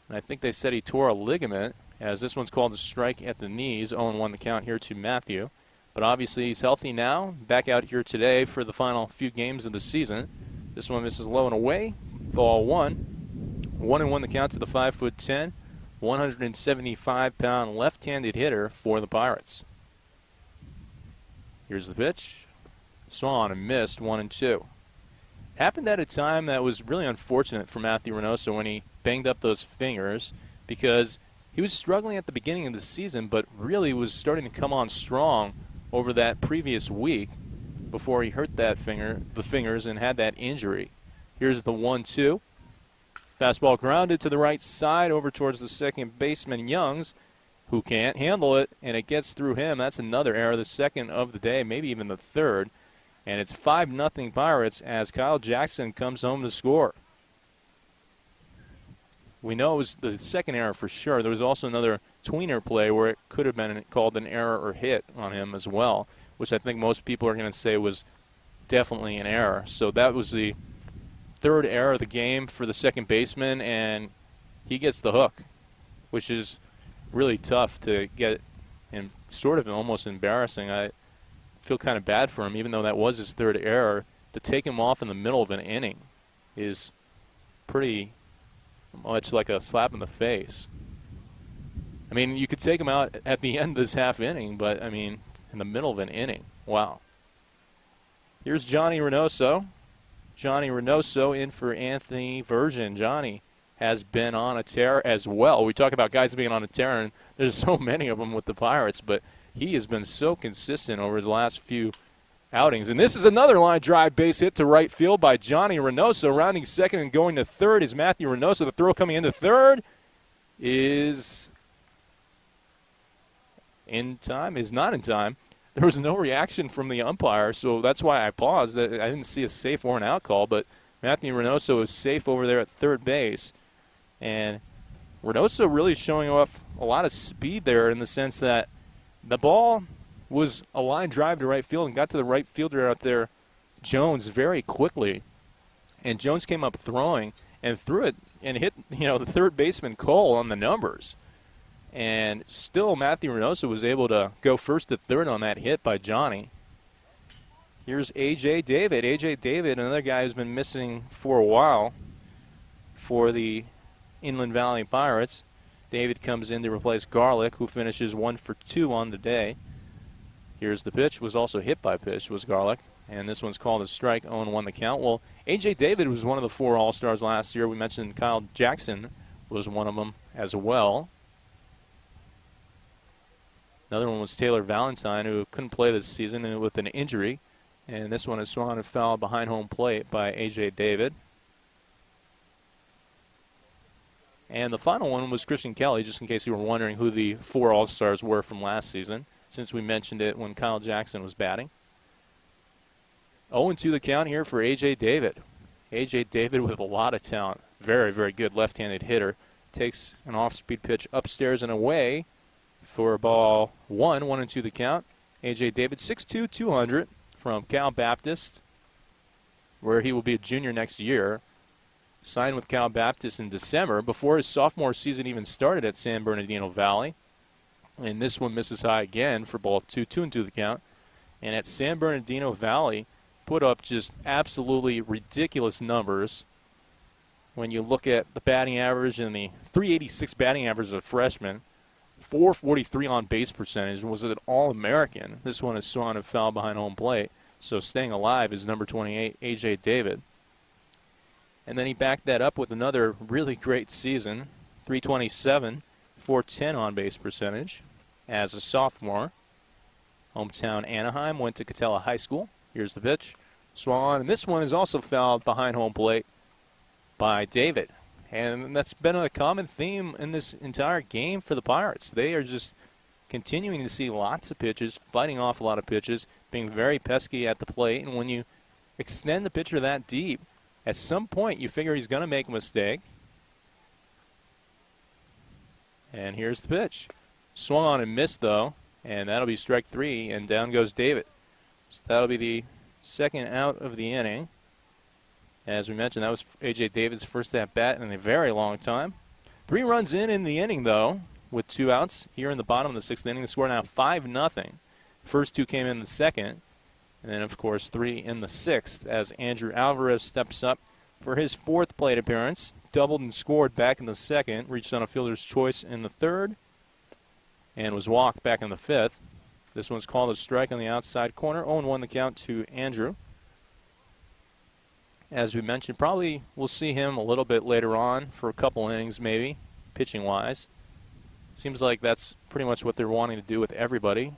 and I think they said he tore a ligament, as this one's called a strike at the knees. 0-1 the count here to Matthew. But obviously he's healthy now, back out here today for the final few games of the season. This one misses low and away, ball 1. 1-1 the count to the 5'10", 175-pound left-handed hitter for the Pirates. Here's the pitch. Swung and missed, 1-2. Happened at a time that was really unfortunate for Matthew Reynoso when he banged up those fingers, because he was struggling at the beginning of the season, but really was starting to come on strong over that previous week before he hurt the fingers and had that injury. Here's the 1-2. Fastball grounded to the right side over towards the second baseman Youngs, who can't handle it, and it gets through him. That's another error, the second of the day, maybe even the third. And it's 5-0 Pirates as Kyle Jackson comes home to score. We know it was the second error for sure. There was also another tweener play where it could have been called an error or hit on him as well, which I think most people are going to say was definitely an error. So that was the third error of the game for the second baseman, and he gets the hook, which is really tough to get, and sort of almost embarrassing. I feel kind of bad for him, even though that was his third error. To take him off in the middle of an inning is pretty much like a slap in the face. I mean, you could take him out at the end of this half inning, but, I mean, in the middle of an inning. Wow. Here's Johnny Reynoso. Johnny Reynoso in for Anthony Virgin. Johnny has been on a tear as well. We talk about guys being on a tear, and there's so many of them with the Pirates, but he has been so consistent over the last few outings. And this is another line drive base hit to right field by Johnny Reynoso. Rounding second and going to third is Matthew Reynoso. The throw coming into third is in time, is not in time. There was no reaction from the umpire, so that's why I paused. I didn't see a safe or an out call, but Matthew Reynoso is safe over there at third base. And Reynoso really showing off a lot of speed there, in the sense that the ball was a line drive to right field and got to the right fielder out there, Jones, very quickly. And Jones came up throwing and threw it and hit, the third baseman Cole on the numbers. And still Matthew Reynoso was able to go first to third on that hit by Johnny. Here's A.J. David. A.J. David, another guy who's been missing for a while for the Inland Valley Pirates. David comes in to replace Garlick, who finishes 1 for 2 on the day. Here's the pitch. Was also hit by pitch, was Garlick. And this one's called a strike, 0-1 the count. Well, A.J. David was one of the 4 All-Stars last year. We mentioned Kyle Jackson was one of them as well. Another one was Taylor Valentine, who couldn't play this season with an injury. And this one is swung and fouled behind home plate by A.J. David. And the final one was Christian Kelly, just in case you were wondering who the 4 All-Stars were from last season, since we mentioned it when Kyle Jackson was batting. 0-2 the count here for A.J. David. A.J. David with a lot of talent. Very, very good left-handed hitter. Takes an off-speed pitch upstairs and away for ball 1, 1-2 the count. A.J. David, 6'2", 200 from Cal Baptist, where he will be a junior next year. Signed with Cal Baptist in December before his sophomore season even started at San Bernardino Valley. And this one misses high again for ball 2, 2-2 the count. And at San Bernardino Valley, put up just absolutely ridiculous numbers. When you look at the batting average and the 386 batting average of a freshman, 443 on base percentage, was an All-American. This one is swung and foul behind home plate. So staying alive is number 28, A.J. David. And then he backed that up with another really great season, 327, 410 on base percentage as a sophomore. Hometown Anaheim, went to Catella High School. Here's the pitch. Swung on, and this one is also fouled behind home plate by David. And that's been a common theme in this entire game for the Pirates. They are just continuing to see lots of pitches, fighting off a lot of pitches, being very pesky at the plate. And when you extend the pitcher that deep, at some point you figure he's going to make a mistake. And here's the pitch. Swung on and missed, though, and that'll be strike 3, and down goes David. So that'll be the second out of the inning. As we mentioned, that was A.J. David's first at-bat in a very long time. 3 runs in the inning, though, with 2 outs here in the bottom of the 6th inning. The score now 5-0. First 2 came in the second, and then, of course, 3 in the 6th as Andrew Alvarez steps up for his 4th plate appearance. Doubled and scored back in the second, reached on a fielder's choice in the third, and was walked back in the 5th. This one's called a strike on the outside corner. 0-1 the count to Andrew. As we mentioned, probably we'll see him a little bit later on for a couple innings maybe, pitching-wise. Seems like that's pretty much what they're wanting to do with everybody,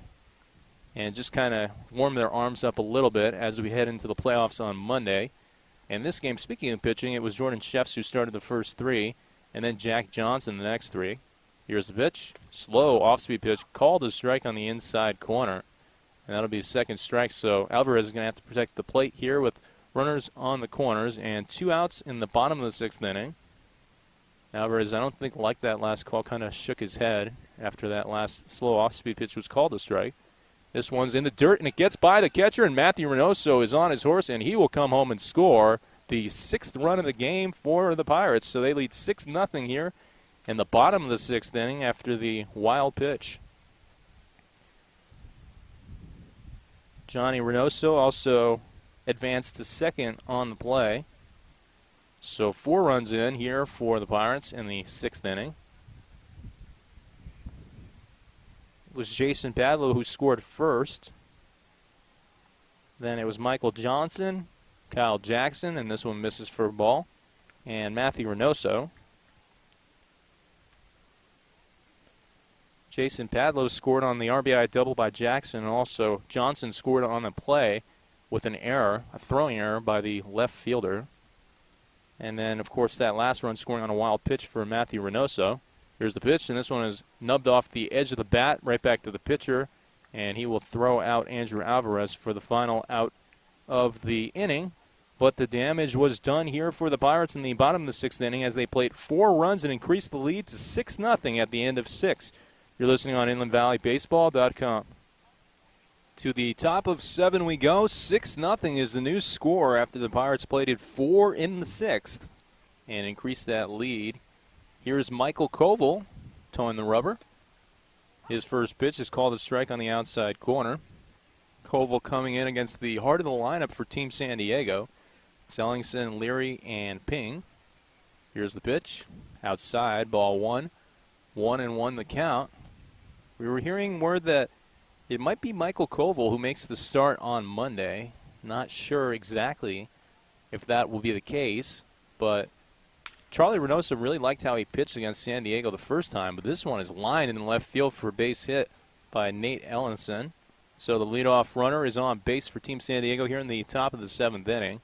and just kind of warm their arms up a little bit as we head into the playoffs on Monday. And this game, speaking of pitching, it was Jordan Sheffs who started the first 3, and then Jack Johnson the next 3. Here's the pitch. Slow off-speed pitch, called a strike on the inside corner. And that'll be his second strike, so Alvarez is going to have to protect the plate here with runners on the corners and 2 outs in the bottom of the 6th inning. Alvarez, I don't think, liked that last call, kind of shook his head after that last slow off-speed pitch was called a strike. This one's in the dirt, and it gets by the catcher, and Matthew Reynoso is on his horse, and he will come home and score the 6th run of the game for the Pirates. So they lead 6-0 here in the bottom of the 6th inning after the wild pitch. Johnny Reynoso also advanced to second on the play. So 4 runs in here for the Pirates in the 6th inning. It was Jason Badlow who scored first. Then it was Michael Johnson, Kyle Jackson, and this one misses for a ball, and Matthew Reynoso. Jason Padlow scored on the RBI double by Jackson, and also Johnson scored on the play with an error, a throwing error by the left fielder. And then, of course, that last run scoring on a wild pitch for Matthew Reynoso. Here's the pitch, and this one is nubbed off the edge of the bat right back to the pitcher, and he will throw out Andrew Alvarez for the final out of the inning. But the damage was done here for the Pirates in the bottom of the 6th inning as they played 4 runs and increased the lead to 6-0 at the end of 6. You're listening on InlandValleyBaseball.com. To the top of 7 we go. 6-0 is the new score after the Pirates played it 4 in the 6th and increased that lead. Here's Michael Koval towing the rubber. His first pitch is called a strike on the outside corner. Koval coming in against the heart of the lineup for Team San Diego. Ellingson, Leary, and Ping. Here's the pitch. Outside, ball 1. 1-1 the count. We were hearing word that it might be Michael Koval who makes the start on Monday. Not sure exactly if that will be the case, but Charlie Reynoso really liked how he pitched against San Diego the first time, but this one is lined in the left field for a base hit by Nate Ellingson. So the leadoff runner is on base for Team San Diego here in the top of the 7th inning.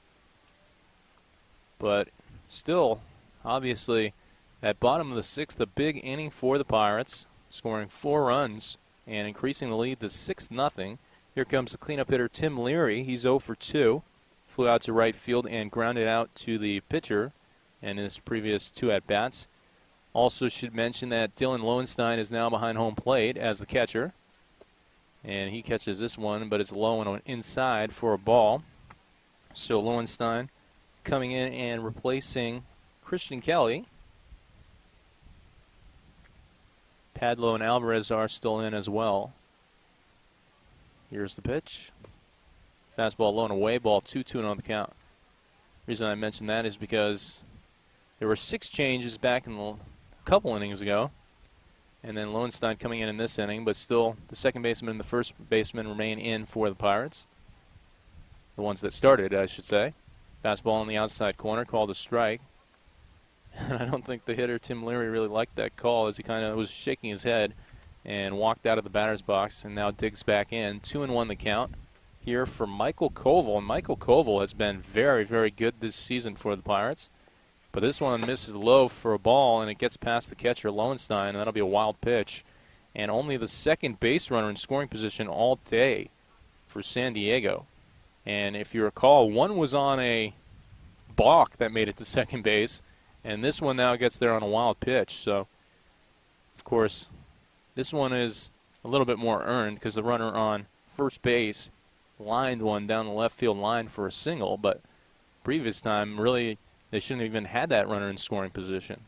But still, obviously, at bottom of the 6th, a big inning for the Pirates, scoring 4 runs and increasing the lead to 6-0. Here comes the cleanup hitter, Tim Leary. He's 0 for 2. Flew out to right field and grounded out to the pitcher in his previous 2 at-bats. Also should mention that Dylan Lowenstein is now behind home plate as the catcher. And he catches this one, but it's low and inside for a ball. So Lowenstein coming in and replacing Christian Kelly. Padlo and Alvarez are still in as well. Here's the pitch. Fastball low and away, ball 2-2 on the count. The reason I mention that is because there were 6 changes back in a couple innings ago. And then Lowenstein coming in this inning, but still the second baseman and the first baseman remain in for the Pirates. The ones that started, I should say. Fastball on the outside corner, called a strike. And I don't think the hitter, Tim Leary, really liked that call as he kind of was shaking his head and walked out of the batter's box and now digs back in. 2-1 the count here for Michael Koval. And Michael Koval has been very, very good this season for the Pirates. But this one misses low for a ball, and it gets past the catcher, Lowenstein, and that'll be a wild pitch. And only the second base runner in scoring position all day for San Diego. And if you recall, one was on a balk that made it to second base, and this one now gets there on a wild pitch. So, of course, this one is a little bit more earned because the runner on first base lined one down the left field line for a single, but previous time, really, they shouldn't have even had that runner in scoring position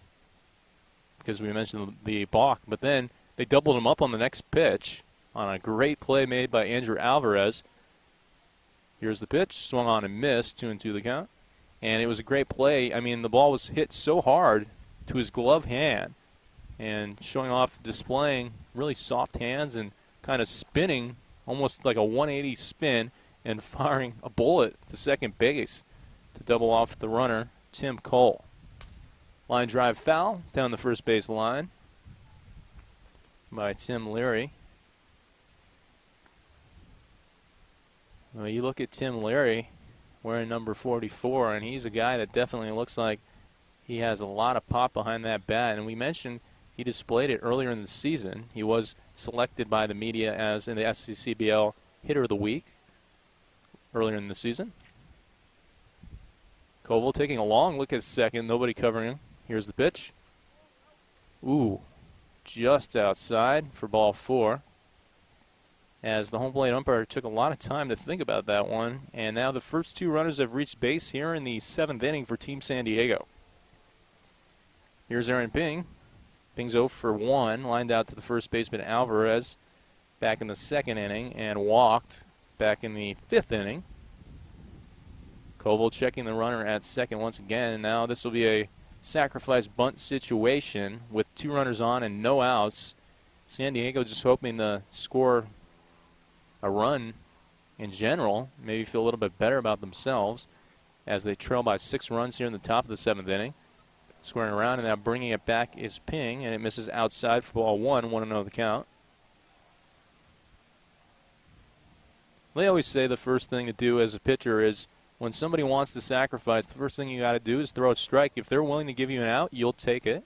because we mentioned the balk. But then they doubled him up on the next pitch on a great play made by Andrew Alvarez. Here's the pitch, swung on and missed, 2-2 the count. And it was a great play. I mean, the ball was hit so hard to his glove hand and showing off, displaying really soft hands and kind of spinning almost like a 180 spin and firing a bullet to second base to double off the runner, Tim Cole. Line drive foul down the first base line by Tim Leary. Well, you look at Tim Leary wearing number 44, and he's a guy that definitely looks like he has a lot of pop behind that bat. And we mentioned he displayed it earlier in the season. He was selected by the media as in the SCCBL Hitter of the Week earlier in the season. Koval taking a long look at second, nobody covering him. Here's the pitch. Ooh, just outside for ball 4. As the home plate umpire took a lot of time to think about that one. And now the first 2 runners have reached base here in the 7th inning for Team San Diego. Here's Aaron Ping. Ping's 0 for 1, lined out to the first baseman Alvarez back in the 2nd inning and walked back in the 5th inning. Koval checking the runner at second once again. And now this will be a sacrifice bunt situation with 2 runners on and no outs. San Diego just hoping to score a run in general, maybe feel a little bit better about themselves as they trail by 6 runs here in the top of the 7th inning. Squaring around and now bringing it back is Ping, and it misses outside for ball 1, 1-0 the count. They always say the first thing to do as a pitcher is when somebody wants to sacrifice, the first thing you got to do is throw a strike. If they're willing to give you an out, you'll take it.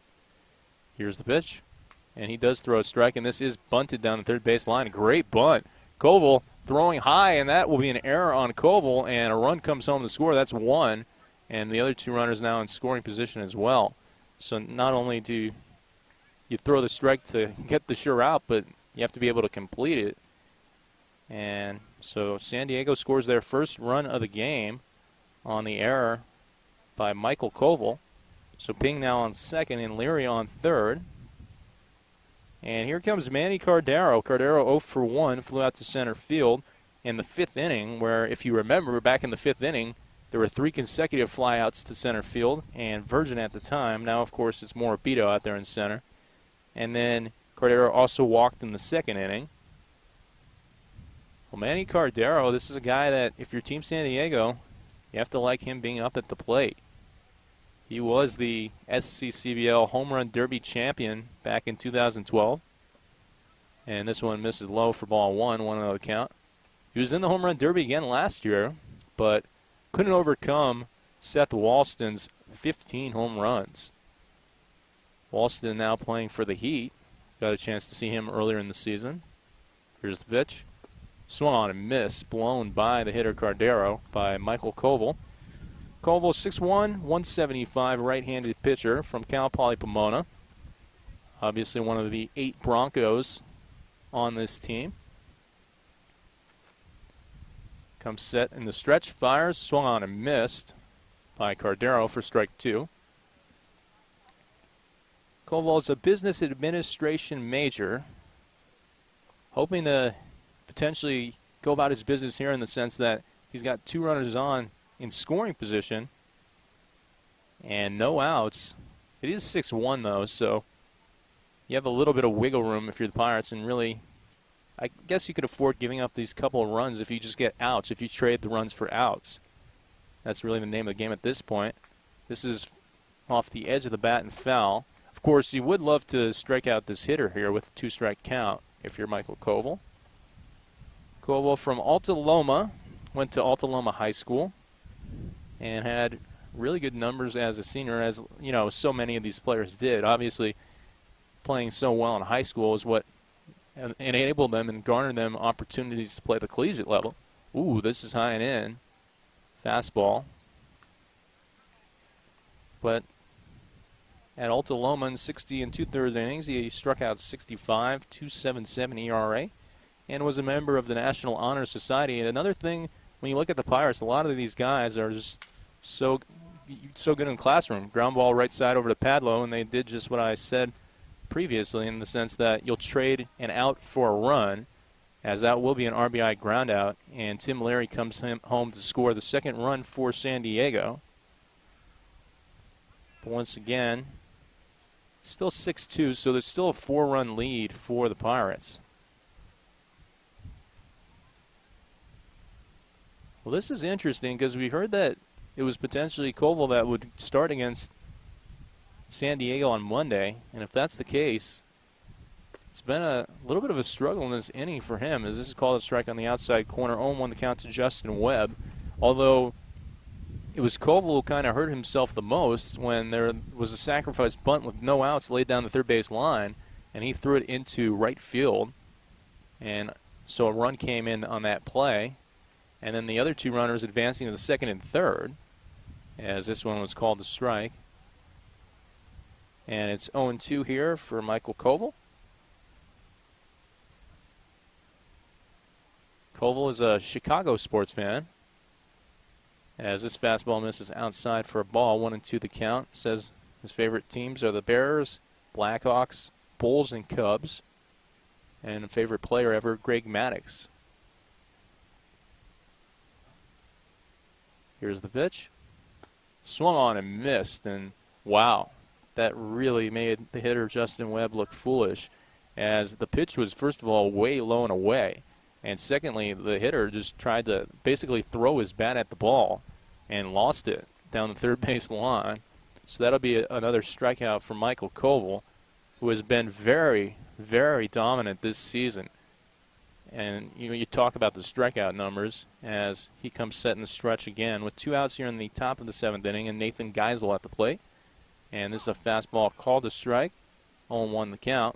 Here's the pitch, and he does throw a strike, and this is bunted down the third base line. Great bunt. Koval throwing high, and that will be an error on Koval, and a run comes home to score. That's 1, and the other 2 runners now in scoring position as well. So not only do you throw the strike to get the sure out, but you have to be able to complete it. And so San Diego scores their first run of the game on the error by Michael Koval. So Ping now on second and Leary on third. And here comes Manny Cardero. Cardero 0 for 1, flew out to center field in the 5th inning, where if you remember back in the 5th inning, there were 3 consecutive flyouts to center field, and Virgin at the time. Now, of course, it's Morabito out there in center. And then Cardero also walked in the 2nd inning. Well, Manny Cardero, this is a guy that if you're Team San Diego, you have to like him being up at the plate. He was the SCCBL Home Run Derby champion back in 2012. And this one misses low for ball 1, 1-0 the count. He was in the Home Run Derby again last year, but couldn't overcome Seth Walston's 15 home runs. Walston now playing for the Heat. Got a chance to see him earlier in the season. Here's the pitch. Swung on and missed, blown by the hitter Cardero by Michael Koval. Koval 6'1", 175, right-handed pitcher from Cal Poly Pomona. Obviously one of the 8 Broncos on this team. Comes set in the stretch, fires, swung on and missed by Cardero for strike 2. Koval is a business administration major, hoping to potentially go about his business here in the sense that he's got 2 runners on in scoring position and no outs. It is 6-1 though, so you have a little bit of wiggle room if you're the Pirates, and really, I guess you could afford giving up these couple of runs if you just get outs, if you trade the runs for outs. That's really the name of the game at this point. This is off the edge of the bat and foul. Of course, you would love to strike out this hitter here with a 2-strike count if you're Michael Koval. Koval from Alta Loma, went to Alta Loma High School, and had really good numbers as a senior, as you know, so many of these players did. Obviously, playing so well in high school is what enabled them and garnered them opportunities to play at the collegiate level. Ooh, this is high and in. Fastball. But at Alta Loma in 60 2/3 innings, he struck out 65, 2.77 ERA, and was a member of the National Honor Society. And another thing, when you look at the Pirates, a lot of these guys are just so good in the classroom. Ground ball right side over to Padlo, and they did just what I said previously in the sense that you'll trade an out for a run, as that will be an RBI ground out, and Tim Larry comes home to score the second run for San Diego. But once again, still 6-2, so there's still a 4-run lead for the Pirates. Well, this is interesting because we heard that it was potentially Koval that would start against San Diego on Monday, and if that's the case, it's been a little bit of a struggle in this inning for him, as this is called a strike on the outside corner. 0-1 the count to Justin Webb, although it was Koval who kind of hurt himself the most when there was a sacrifice bunt with no outs laid down the third base line, and he threw it into right field, and so a run came in on that play, and then the other 2 runners advancing to the second and third, as this one was called a strike. And it's 0-2 here for Michael Koval. Koval is a Chicago sports fan, as this fastball misses outside for a ball. 1-2 the count. Says his favorite teams are the Bears, Blackhawks, Bulls, and Cubs. And a favorite player ever, Greg Maddux. Here's the pitch. Swung on and missed, and wow, that really made the hitter Justin Webb look foolish, as the pitch was, first of all, way low and away. And secondly, the hitter just tried to basically throw his bat at the ball and lost it down the third base line. So that'll be another strikeout for Michael Koval, who has been very, very dominant this season. And you talk about the strikeout numbers as he comes set in the stretch again with 2 outs here in the top of the 7th inning, and Nathan Geisel at the plate. And this is a fastball called a strike. 0-1 the count.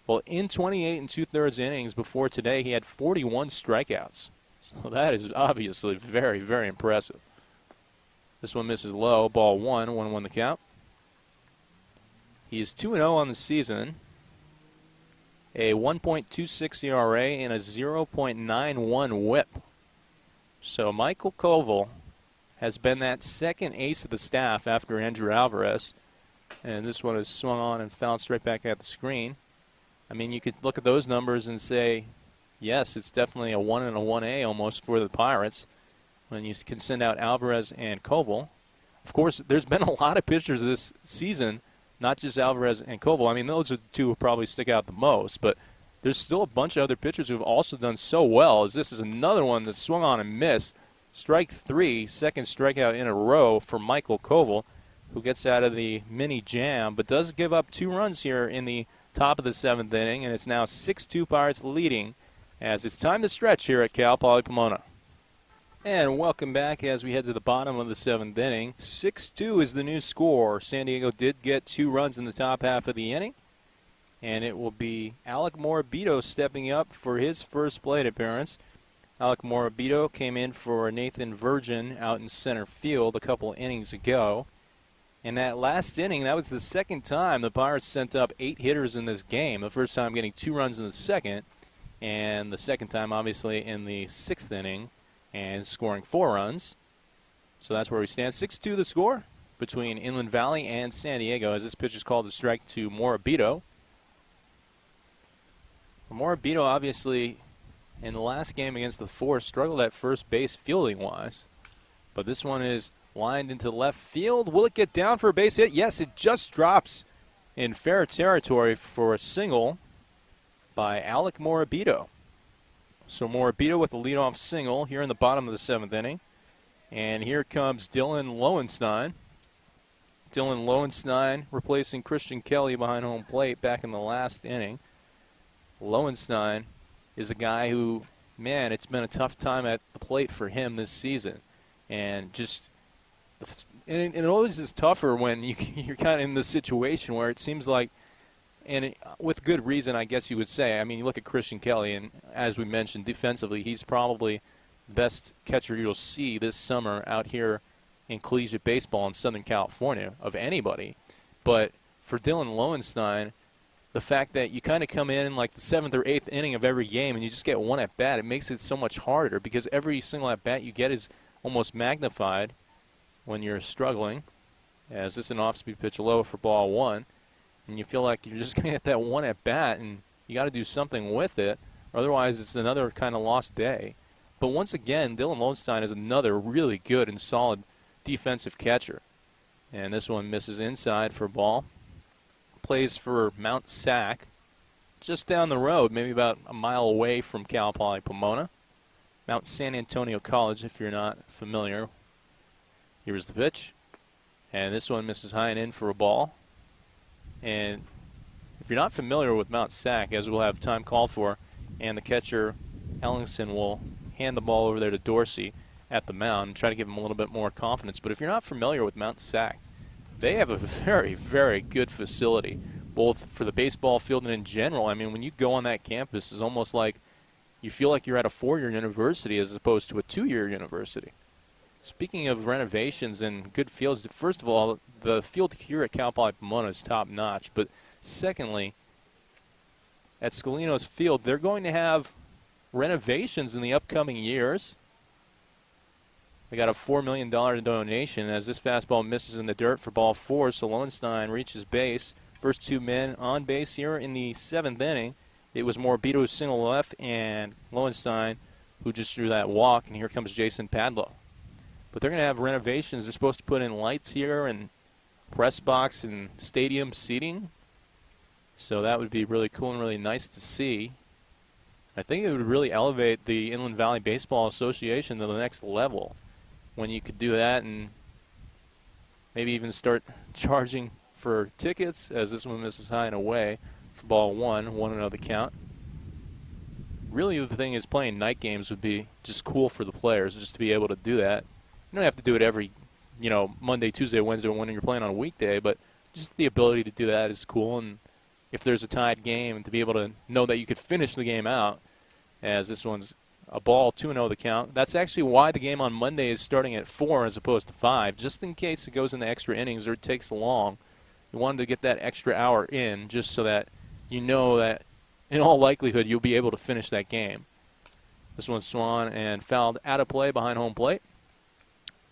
Well, in 28 2/3 innings before today, he had 41 strikeouts. So that is obviously very, very impressive. This one misses low. Ball 1, 1-1 the count. He is 2-0 on the season. A 1.26 ERA and a 0.91 whip. So Michael Koval has been that second ace of the staff after Andrew Alvarez. And this one is swung on and fouled straight back at the screen. I mean, you could look at those numbers and say, yes, it's definitely a 1 and a 1A almost for the Pirates when you can send out Alvarez and Koval. Of course, there's been a lot of pitchers this season, not just Alvarez and Koval. I mean, those are the 2 who probably stick out the most, but there's still a bunch of other pitchers who have also done so well, as this is another one that swung on and missed. Strike 3, second strikeout in a row for Michael Koval, who gets out of the mini jam, but does give up 2 runs here in the top of the 7th inning, and it's now 6-2 Pirates leading as it's time to stretch here at Cal Poly Pomona. And welcome back as we head to the bottom of the 7th inning. 6-2 is the new score. San Diego did get 2 runs in the top half of the inning, and it will be Alec Morabito stepping up for his first plate appearance. Alec Morabito came in for Nathan Virgin out in center field a couple innings ago. In that last inning, that was the second time the Pirates sent up 8 hitters in this game. The first time getting 2 runs in the second, and the second time obviously in the 6th inning and scoring 4 runs. So that's where we stand. 6-2 the score. between Inland Valley and San Diego, as this pitch is called a strike to Morabito. Morabito, obviously, in the last game against the Force, struggled at first base fielding-wise. But this one is lined into left field. Will it get down for a base hit? Yes, it just drops in fair territory for a single by Alec Morabito. So Morabito with a leadoff single here in the bottom of the 7th inning. And here comes Dylan Lowenstein. Dylan Lowenstein replacing Christian Kelly behind home plate back in the last inning. Lowenstein is a guy who, man, it's been a tough time at the plate for him this season. And it always is tougher when you're kind of in this situation where it seems like, and with good reason, I guess you would say. I mean, you look at Christian Kelly, and as we mentioned, defensively, he's probably the best catcher you'll see this summer out here in collegiate baseball in Southern California of anybody. But for Dylan Lowenstein, the fact that you kind of come in like the 7th or 8th inning of every game and you just get one at-bat, it makes it so much harder because every single at-bat you get is almost magnified when you're struggling. As this is an off-speed pitch low for ball 1. And you feel like you're just going to get that one at-bat, and you got to do something with it. Otherwise, it's another kind of lost day. But once again, Dylan Lowenstein is another really good and solid defensive catcher. And this one misses inside for a ball. Plays for Mount Sac, just down the road, maybe about a mile away from Cal Poly Pomona. Mount San Antonio College, if you're not familiar. Here's the pitch. And this one misses high and in for a ball. And if you're not familiar with Mount Sac, as we'll have time called for, and the catcher, Ellingson, will hand the ball over there to Dorsey at the mound and try to give him a little bit more confidence. But if you're not familiar with Mount Sac, they have a very, very good facility, both for the baseball field and in general. I mean, when you go on that campus, it's almost like you feel like you're at a 4-year university as opposed to a 2-year university. Speaking of renovations and good fields, first of all, the field here at Cal Poly Pomona is top-notch. But secondly, at Scalino's Field, they're going to have renovations in the upcoming years. They got a $4 million donation as this fastball misses in the dirt for ball 4. So Lowenstein reaches base. First 2 men on base here in the 7th inning. It was Morabito's single left and Lowenstein who just drew that walk. And here comes Jason Padlow. But they're going to have renovations. They're supposed to put in lights here and press box and stadium seating. So that would be really cool and really nice to see. I think it would really elevate the Inland Valley Baseball Association to the next level when you could do that and maybe even start charging for tickets, as this one misses high and away for ball 1, 1-0 the count. Really the thing is playing night games would be just cool for the players just to be able to do that. You don't have to do it every, Monday, Tuesday, Wednesday when you're playing on a weekday, but just the ability to do that is cool. And if there's a tied game, and to be able to know that you could finish the game out, as this one's a ball, 2-0 the count. That's actually why the game on Monday is starting at 4 as opposed to 5, just in case it goes into extra innings or it takes long. You wanted to get that extra hour in just so that you know that in all likelihood you'll be able to finish that game. This one's swung and fouled out of play behind home plate.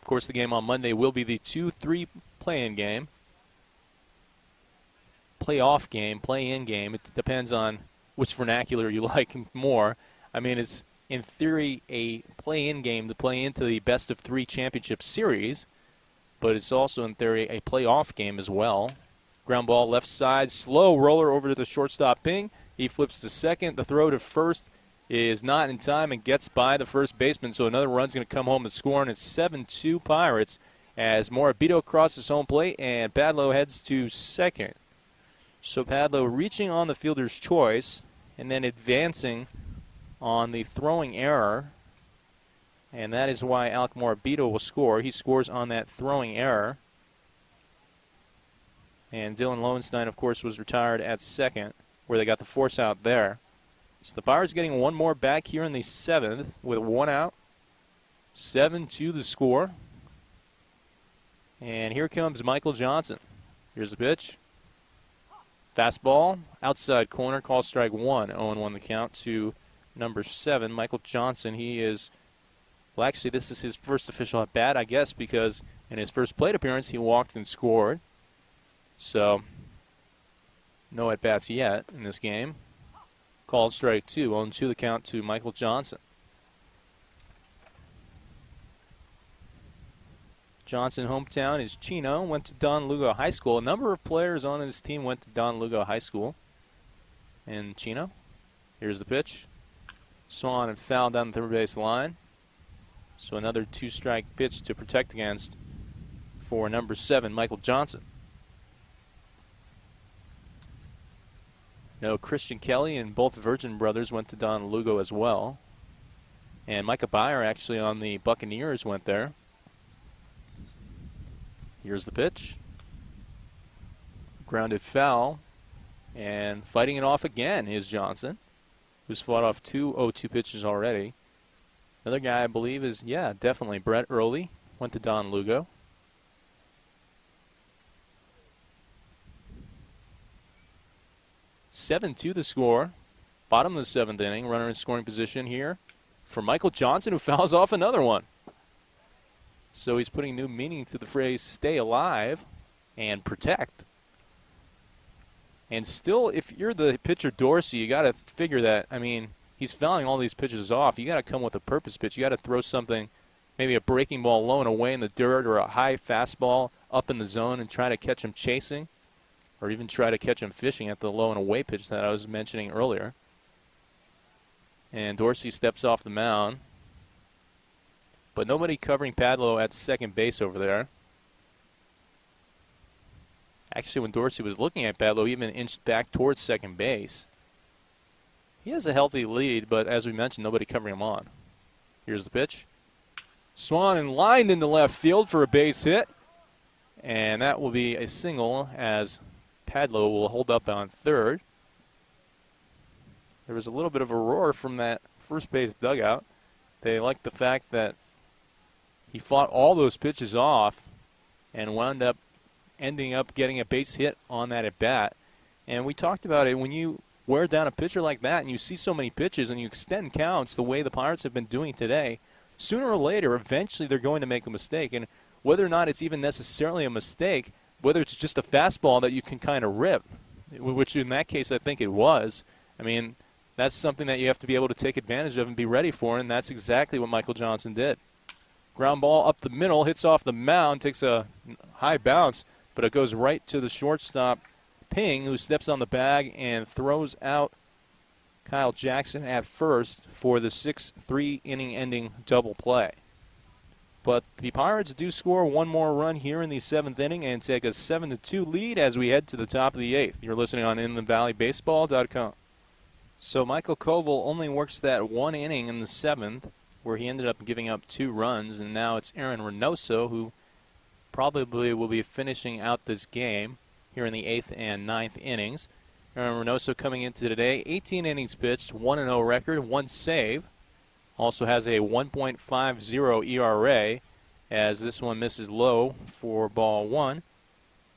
Of course, the game on Monday will be the 2-3 play-in game. Play-off game, play-in game. It depends on which vernacular you like more. I mean, it's, in theory, a play-in game to play into the best-of-3 championship series, but it's also, in theory, a play-off game as well. Ground ball left side, slow roller over to the shortstop Ping. He flips to second. The throw to first is not in time and gets by the first baseman, so another run's going to come home to score, and it's 7-2 Pirates as Morabito crosses home plate and Padlow heads to second. So Padlow reaching on the fielder's choice and then advancing on the throwing error, and that is why Alec Morabito will score. He scores on that throwing error. And Dylan Lowenstein, of course, was retired at second, where they got the force out there. So the Pirates getting one more back here in the 7th with 1 out. 7-2 the score. And here comes Michael Johnson. Here's the pitch. Fastball, outside corner, call strike 1. 0-1 the count to number 7, Michael Johnson. He is Well, actually, this is his first official at bat, I guess, because in his first plate appearance, he walked and scored. So, no at-bats yet in this game. Called strike 2, 0-2 the count to Michael Johnson. Johnson hometown is Chino, went to Don Lugo High School. A number of players on his team went to Don Lugo High School. And Chino, here's the pitch. Swung and fouled down the third base line. So another 2-strike pitch to protect against for number 7, Michael Johnson. No, Christian Kelly and both Virgin brothers went to Don Lugo as well. And Micah Byer actually on the Buccaneers went there. Here's the pitch. Grounded foul. And fighting it off again is Johnson, who's fought off 2 0-2 pitches already. Another guy I believe is, yeah, definitely Brett Early. Went to Don Lugo. (7-2) the score. Bottom of the 7th inning. Runner in scoring position here for Michael Johnson, who fouls off another one. So he's putting new meaning to the phrase stay alive and protect. And still, if you're the pitcher Dorsey, you got to figure that, I mean, he's fouling all these pitches off. You got to come with a purpose pitch. You got to throw something, maybe a breaking ball low and away in the dirt, or a high fastball up in the zone and try to catch him chasing, or even try to catch him fishing at the low and away pitch that I was mentioning earlier. And Dorsey steps off the mound. But nobody covering Padlo at second base over there. Actually, when Dorsey was looking at Padlo, he even inched back towards second base. He has a healthy lead, but as we mentioned, nobody covering him on. Here's the pitch. Swung and lined into left field for a base hit. And that will be a single, as Padlo will hold up on third. There was a little bit of a roar from that first base dugout. They liked the fact that he fought all those pitches off and wound up ending up getting a base hit on that at bat. And we talked about it, when you wear down a pitcher like that and you see so many pitches and you extend counts the way the Pirates have been doing today, sooner or later, eventually they're going to make a mistake. And whether or not it's even necessarily a mistake, whether it's just a fastball that you can kind of rip, which in that case I think it was, I mean, that's something that you have to be able to take advantage of and be ready for, and that's exactly what Michael Johnson did. Ground ball up the middle, hits off the mound, takes a high bounce, but it goes right to the shortstop, Ping, who steps on the bag and throws out Kyle Jackson at first for the 6-3 inning ending double play. But the Pirates do score one more run here in the 7th inning and take a 7-2 lead as we head to the top of the 8th. You're listening on InlandValleyBaseball.com. So Michael Koval only works that 1 inning in the 7th, where he ended up giving up 2 runs, and now it's Aaron Reynoso who probably will be finishing out this game here in the 8th and 9th innings. Aaron Reynoso coming into today, 18 innings pitched, 1-0 record, 1 save. Also has a 1.50 ERA, as this one misses low for ball 1.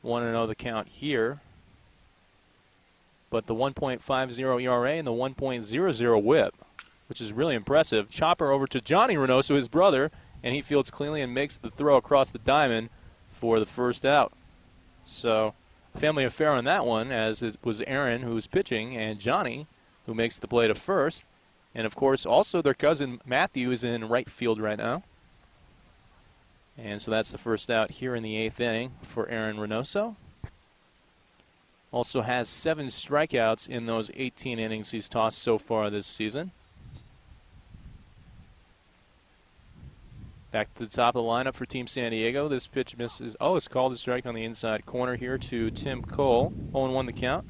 1-0 the count here. But the 1.50 ERA and the 1.00 whip, which is really impressive. Chopper over to Johnny Reynoso, his brother, and he fields cleanly and makes the throw across the diamond for the first out. So a family affair on that one, as it was Aaron who was pitching and Johnny who makes the play to first. And, of course, also their cousin Matthew is in right field right now. And so that's the first out here in the 8th inning for Aaron Reynoso. Also has 7 strikeouts in those 18 innings he's tossed so far this season. Back to the top of the lineup for Team San Diego. This pitch misses. Oh, it's called a strike on the inside corner here to Tim Cole. 0-1 the count.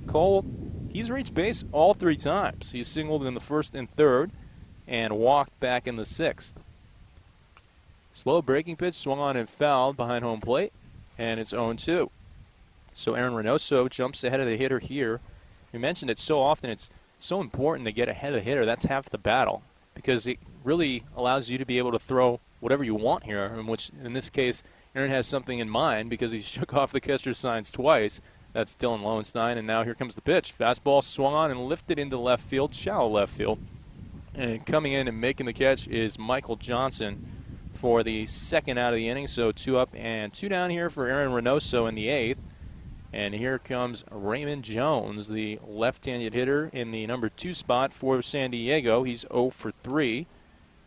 Cole, he's reached base all 3 times. He's singled in the 1st and 3rd and walked back in the 6th. Slow breaking pitch, swung on and fouled behind home plate, and it's 0-2. So Aaron Reynoso jumps ahead of the hitter here. We mentioned it so often. It's so important to get ahead of the hitter. That's half the battle, because it really allows you to be able to throw whatever you want here, in which, in this case, Aaron has something in mind because he shook off the catcher's signs twice. That's Dylan Lowenstein, and now here comes the pitch. Fastball swung on and lifted into left field, shallow left field. And coming in and making the catch is Michael Johnson for the second out of the inning. So 2 up and 2 down here for Aaron Reynoso in the 8th. And here comes Raymond Jones, the left-handed hitter in the number 2 spot for San Diego. He's 0 for 3.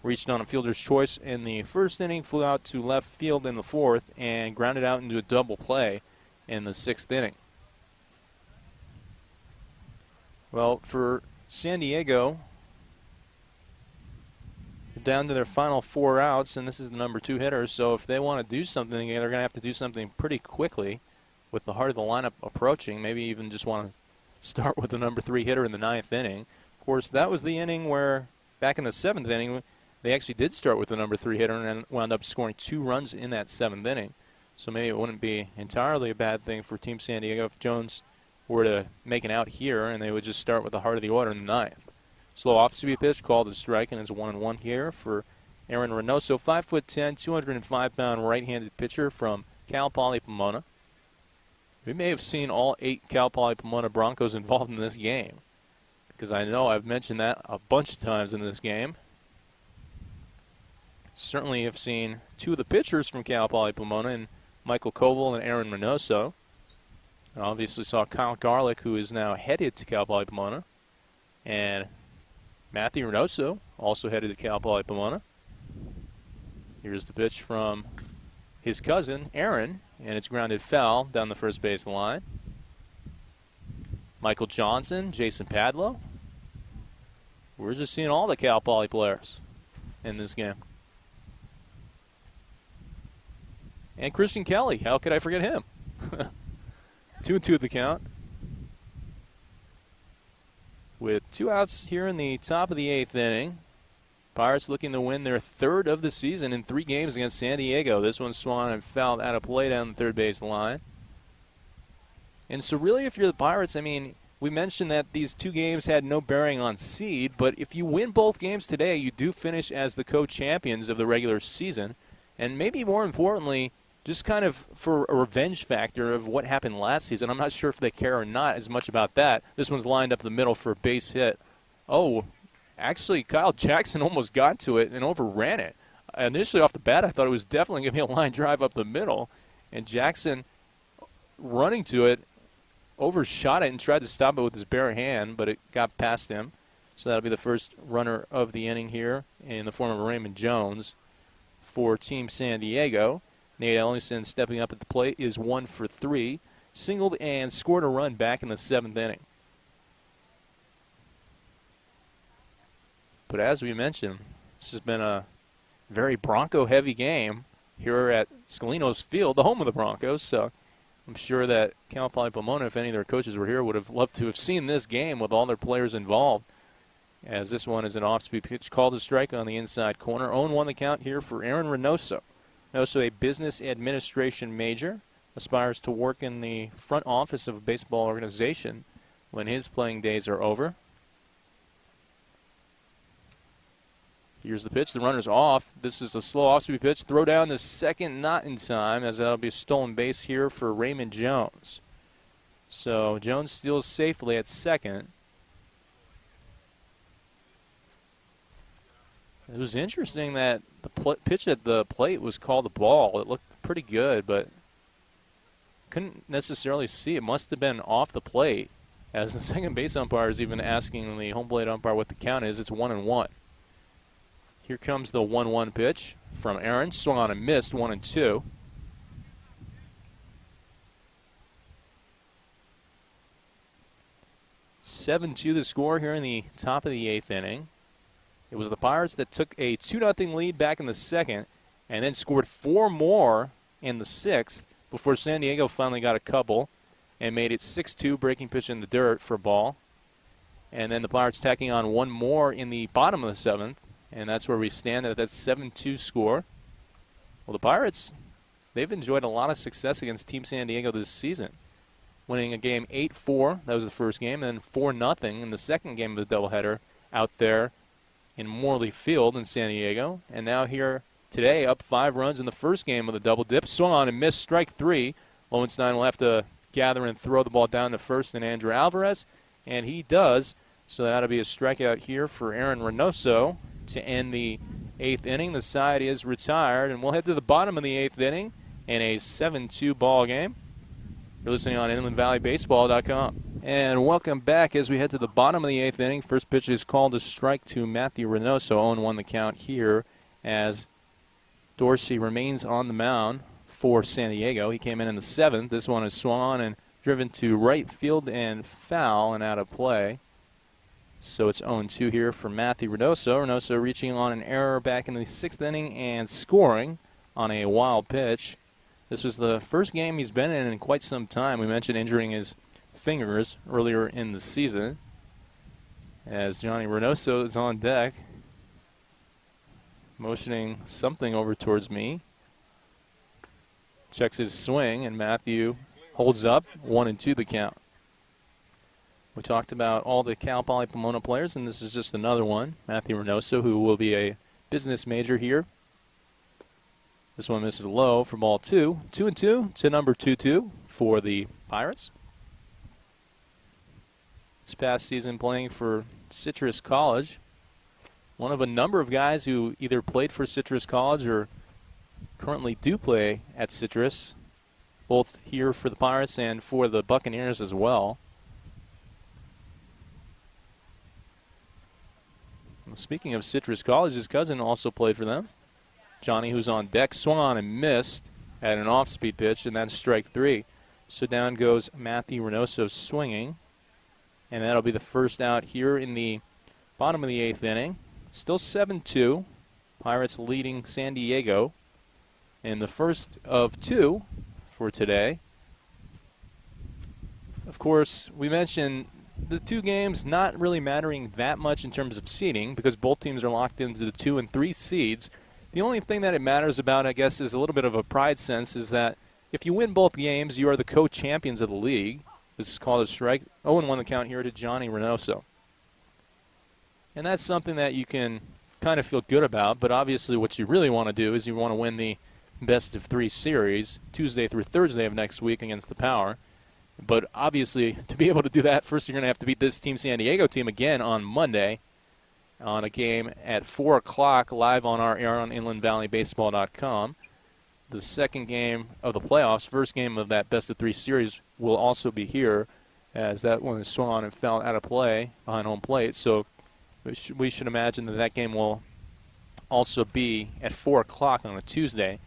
Reached on a fielder's choice in the first inning, flew out to left field in the 4th, and grounded out into a double play in the 6th inning. Well, for San Diego, down to their final 4 outs, and this is the number 2 hitter, so if they want to do something, they're going to have to do something pretty quickly with the heart of the lineup approaching. Maybe even just want to start with the number 3 hitter in the 9th inning. Of course, that was the inning where, back in the 7th inning, they actually did start with the number 3 hitter and then wound up scoring 2 runs in that 7th inning. So maybe it wouldn't be entirely a bad thing for Team San Diego if Jones were to make an out here and they would just start with the heart of the order in the 9th. Slow off-speed pitch called a strike, and it's 1-1 here for Aaron Reynoso. 5'10", 205-pound right-handed pitcher from Cal Poly Pomona. We may have seen all 8 Cal Poly Pomona Broncos involved in this game, because I know I've mentioned that a bunch of times in this game. Certainly have seen 2 of the pitchers from Cal Poly Pomona, and Michael Koval and Aaron Reynoso. And obviously saw Kyle Garlick, who is now headed to Cal Poly Pomona, and Matthew Reynoso also headed to Cal Poly Pomona. Here's the pitch from his cousin, Aaron, and it's grounded foul down the first base line. Michael Johnson, Jason Padlow. We're just seeing all the Cal Poly players in this game. And Christian Kelly, how could I forget him? 2-2 the count. With 2 outs here in the top of the 8th inning. Pirates looking to win their 3rd of the season in 3 games against San Diego. This one swung and fouled out of play down the third base line. And so really, if you're the Pirates, I mean, we mentioned that these 2 games had no bearing on seed, but if you win both games today, you do finish as the co-champions of the regular season. And maybe more importantly, just kind of for a revenge factor of what happened last season. I'm not sure if they care or not as much about that. This one's lined up the middle for a base hit. Oh, actually, Kyle Jackson almost got to it and overran it. Initially off the bat, I thought it was definitely going to be a line drive up the middle. And Jackson, running to it, overshot it and tried to stop it with his bare hand, but it got past him. So that'll be the first runner of the inning here in the form of Raymond Jones for Team San Diego. Nate Ellingson stepping up at the plate is 1 for 3. Singled and scored a run back in the 7th inning. But as we mentioned, this has been a very Bronco-heavy game here at Scalinos Field, the home of the Broncos. So I'm sure that Cal Poly Pomona, if any of their coaches were here, would have loved to have seen this game with all their players involved. As this one is an off-speed pitch called a strike on the inside corner. 0-1 the count here for Aaron Reynoso. Also a business administration major, aspires to work in the front office of a baseball organization when his playing days are over. Here's the pitch. The runner's off. This is a slow off-speed pitch. Throw down to second, not in time, as that'll be a stolen base here for Raymond Jones. So Jones steals safely at second. It was interesting that the pitch at the plate was called a ball. It looked pretty good, but couldn't necessarily see. It must have been off the plate, as the second base umpire is even asking the home plate umpire what the count is. It's 1-1. Here comes the 1-1 pitch from Aaron. Swung on and missed, 1-2. (7-2) the score here in the top of the 8th inning. It was the Pirates that took a 2-0 lead back in the 2nd and then scored 4 more in the 6th before San Diego finally got a couple and made it 6-2, breaking pitch in the dirt for a ball. And then the Pirates tacking on 1 more in the bottom of the 7th, and that's where we stand at that 7-2 score. Well, the Pirates, they've enjoyed a lot of success against Team San Diego this season, winning a game 8-4. That was the first game, and then 4-0 in the second game of the doubleheader out there in Morley Field in San Diego. And now here today, up 5 runs in the first game of the double dip. Swung on and missed, strike 3. Lowenstein will have to gather and throw the ball down to first and Andrew Alvarez, and he does. So that'll be a strikeout here for Aaron Reynoso to end the 8th inning. The side is retired, and we'll head to the bottom of the 8th inning in a 7-2 ball game. You're listening on InlandValleyBaseball.com. And welcome back as we head to the bottom of the 8th inning. First pitch is called a strike to Matthew Reynoso. 0-1 the count here as Dorsey remains on the mound for San Diego. He came in the 7th. This one is swung on and driven to right field and foul and out of play. So it's 0-2 here for Matthew Reynoso. Reynoso reaching on an error back in the 6th inning and scoring on a wild pitch. This was the first game he's been in quite some time. We mentioned injuring his fingers earlier in the season. As Johnny Reynoso is on deck, motioning something over towards me. Checks his swing, and Matthew holds up. 1-2 the count. We talked about all the Cal Poly Pomona players, and this is just another one. Matthew Reynoso, who will be a business major here. This one misses low for ball 2. 2-2 to number 2-2 for the Pirates. This past season playing for Citrus College. One of a number of guys who either played for Citrus College or currently do play at Citrus, both here for the Pirates and for the Buccaneers as well. Speaking of Citrus College, his cousin also played for them. Johnny, who's on deck, swung on and missed at an off-speed pitch, and that's strike 3. So down goes Matthew Reynoso swinging, and that'll be the first out here in the bottom of the 8th inning. Still 7-2. Pirates leading San Diego in the first of 2 for today. Of course, we mentioned the 2 games not really mattering that much in terms of seeding because both teams are locked into the 2 and 3 seeds. The only thing that it matters about, I guess, is a little bit of a pride sense, is that if you win both games, you are the co-champions of the league. This is called a strike. 0-1 the count here to Johnny Reynoso. And that's something that you can kind of feel good about, but obviously what you really want to do is you want to win the best of 3 series Tuesday through Thursday of next week against the Power. But obviously, to be able to do that, first you're going to have to beat this Team San Diego team again on Monday on a game at 4 o'clock live on our air on InlandValleyBaseball.com. The second game of the playoffs, first game of that best of 3 series, will also be here as that one is swung on and fell out of play behind home plate. So we should imagine that that game will also be at 4 o'clock on a Tuesday.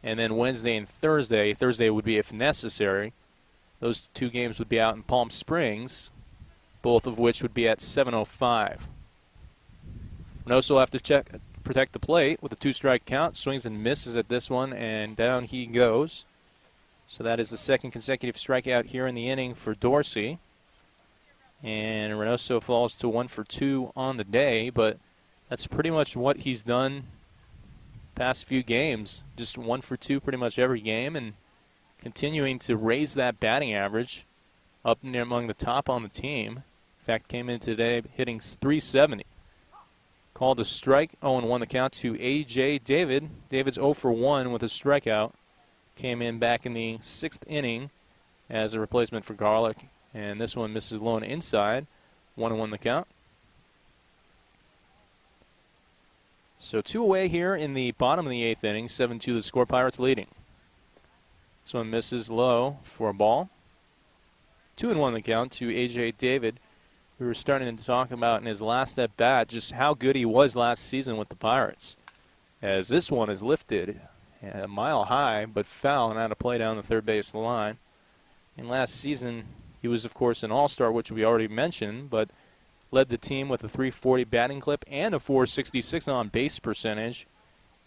And then Wednesday and Thursday would be if necessary. Those 2 games would be out in Palm Springs, both of which would be at 7:05. Reynoso will have to protect the plate with a 2-strike count. Swings and misses at this one, and down he goes. So that is the second consecutive strikeout here in the inning for Dorsey. And Reynoso falls to 1 for 2 on the day, but that's pretty much what he's done past few games. Just 1 for 2 pretty much every game, and continuing to raise that batting average up near among the top on the team. In fact, came in today hitting .370. Called a strike, 0-1 the count to A.J. David. David's 0 for 1 with a strikeout. Came in back in the 6th inning as a replacement for Garlick. And this one misses low and inside. 1-1 the count. So 2 away here in the bottom of the 8th inning. 7-2 the score. Pirates leading. This one misses low for a ball. 2-1 the count to A.J. David. We were starting to talk about in his last at-bat just how good he was last season with the Pirates. As this one is lifted a mile high, but foul and out of play down the third base line. And last season, he was, of course, an all-star, which we already mentioned, but led the team with a .340 batting clip and a .466 on-base percentage.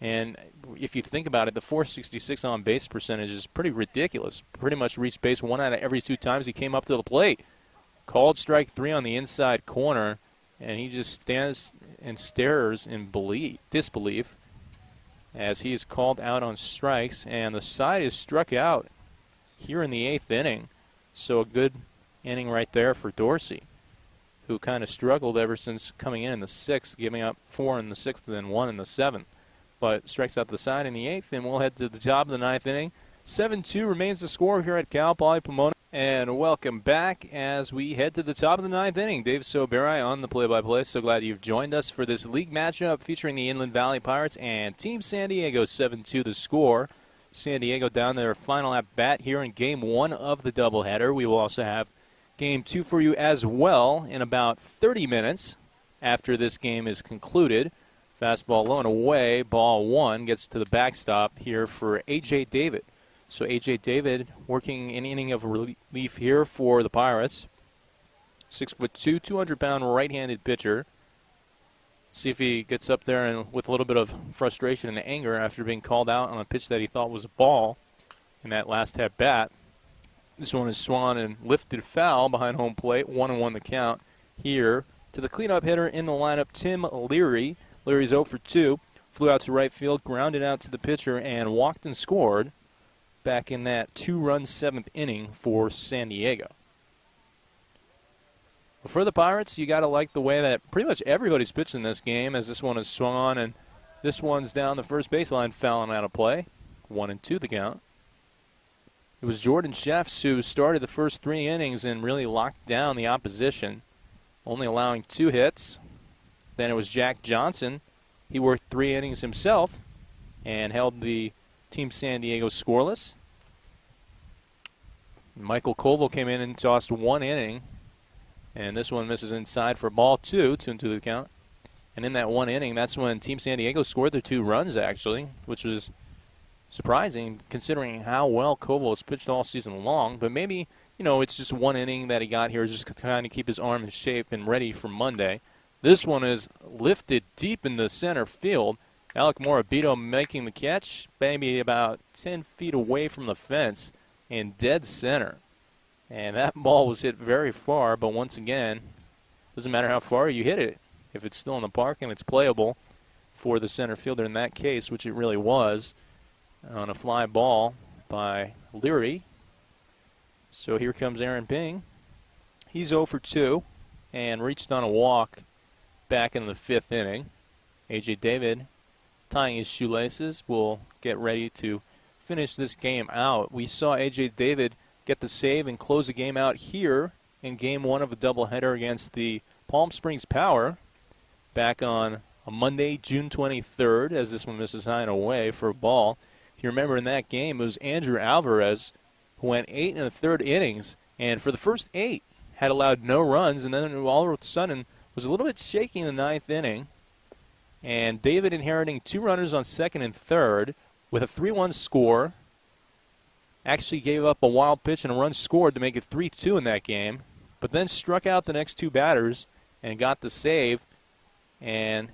And if you think about it, the .466 on-base percentage is pretty ridiculous. Pretty much reached base 1 out of every 2 times he came up to the plate. Called strike 3 on the inside corner, and he just stands and stares in disbelief as he is called out on strikes, and the side is struck out here in the 8th inning. So a good inning right there for Dorsey, who kind of struggled ever since coming in the 6th, giving up 4 in the 6th and then 1 in the 7th. But strikes out the side in the 8th, and we'll head to the top of the 9th inning. 7-2 remains the score here at Cal Poly Pomona. And welcome back as we head to the top of the ninth inning. Dave Soberi on the play-by-play. So glad you've joined us for this league matchup featuring the Inland Valley Pirates and Team San Diego. 7-2 the score. San Diego down their final at-bat here in Game 1 of the doubleheader. We will also have Game 2 for you as well in about 30 minutes after this game is concluded. Fastball low and away. Ball 1 gets to the backstop here for A.J. David. So A.J. David working an inning of relief here for the Pirates. 6'2", 200-pound right-handed pitcher. See if he gets up there and with a little bit of frustration and anger after being called out on a pitch that he thought was a ball in that last at-bat. This one is swung and lifted foul behind home plate. 1-1 the count here to the cleanup hitter in the lineup, Tim Leary. Leary's 0 for 2. Flew out to right field, grounded out to the pitcher, and walked and scored back in that 2-run 7th inning for San Diego. But for the Pirates, you got to like the way that pretty much everybody's pitching this game as this one is swung on, and this one's down the first baseline, fouling out of play. 1-2 the count. It was Jordan Sheffs who started the first 3 innings and really locked down the opposition, only allowing 2 hits. Then it was Jack Johnson. He worked 3 innings himself and held the Team San Diego scoreless. Michael Koval came in and tossed 1 inning, and this one misses inside for ball 2, 2-2 the count. And in that 1 inning, that's when Team San Diego scored their 2 runs, actually, which was surprising considering how well Koval has pitched all season long. But maybe, it's just 1 inning that he got here just to kind of keep his arm in shape and ready for Monday. This one is lifted deep into center field. Alec Morabito making the catch, maybe about 10 feet away from the fence in dead center. And that ball was hit very far, but once again, doesn't matter how far you hit it. If it's still in the park and it's playable for the center fielder in that case, which it really was, on a fly ball by Leary. So here comes Aaron Ping. He's 0 for 2 and reached on a walk back in the 5th inning. A.J. David tying his shoelaces will get ready to finish this game out. We saw A.J. David get the save and close the game out here in Game 1 of the doubleheader against the Palm Springs Power back on a Monday, June 23rd, as this one misses high and away for a ball. If you remember in that game, it was Andrew Alvarez who went 8 1/3 innings, and for the first 8 had allowed no runs, and then all of a sudden was a little bit shaky in the 9th inning. And David inheriting 2 runners on 2nd and 3rd with a 3-1 score. Actually gave up a wild pitch and a run scored to make it 3-2 in that game, but then struck out the next 2 batters and got the save and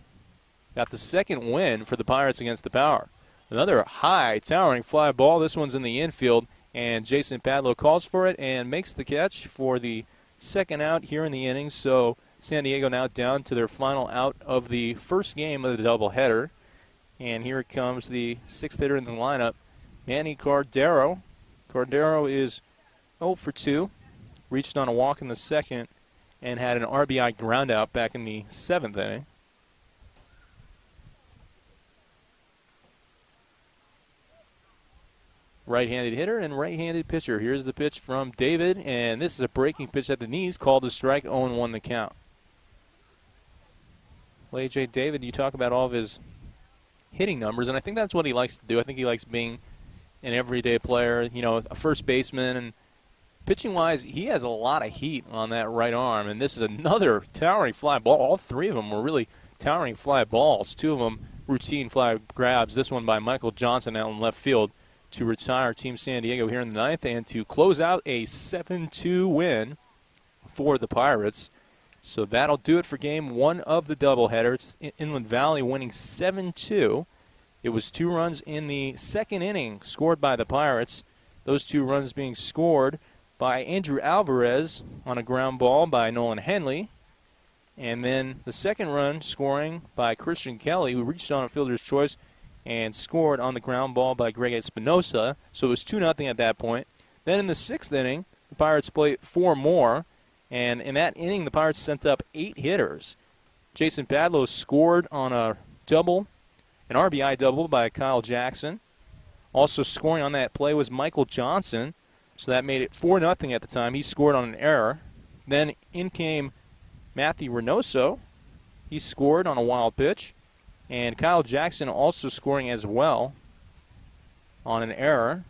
got the 2nd win for the Pirates against the Power. Another high, towering fly ball. This one's in the infield, and Jason Padlow calls for it and makes the catch for the 2nd out here in the inning. So San Diego now down to their final out of the first game of the doubleheader. And here comes the 6th hitter in the lineup, Manny Cordero. Cordero is 0 for 2, reached on a walk in the 2nd, and had an RBI groundout back in the 7th inning. Right-handed hitter and right-handed pitcher. Here's the pitch from David, and this is a breaking pitch at the knees, called a strike, 0-1 the count. Well, A.J. David, you talk about all of his hitting numbers, and I think that's what he likes to do. I think he likes being an everyday player, a first baseman, and pitching-wise, he has a lot of heat on that right arm, and this is another towering fly ball. All 3 of them were really towering fly balls. 2 of them routine fly grabs. This one by Michael Johnson out in left field to retire Team San Diego here in the 9th and to close out a 7-2 win for the Pirates. So that'll do it for Game 1 of the doubleheader. It's Inland Valley winning 7-2. It was 2 runs in the 2nd inning scored by the Pirates. Those 2 runs being scored by Andrew Alvarez on a ground ball by Nolan Henley. And then the 2nd run scoring by Christian Kelly, who reached on a fielder's choice and scored on the ground ball by Greg Espinosa. So it was 2-0 at that point. Then in the 6th inning, the Pirates played 4 more. And in that inning, the Pirates sent up 8 hitters. Jason Padlow scored on a double, an RBI double by Kyle Jackson. Also scoring on that play was Michael Johnson. So that made it 4-0 at the time. He scored on an error. Then in came Matthew Reynoso. He scored on a wild pitch. And Kyle Jackson also scoring as well on an error.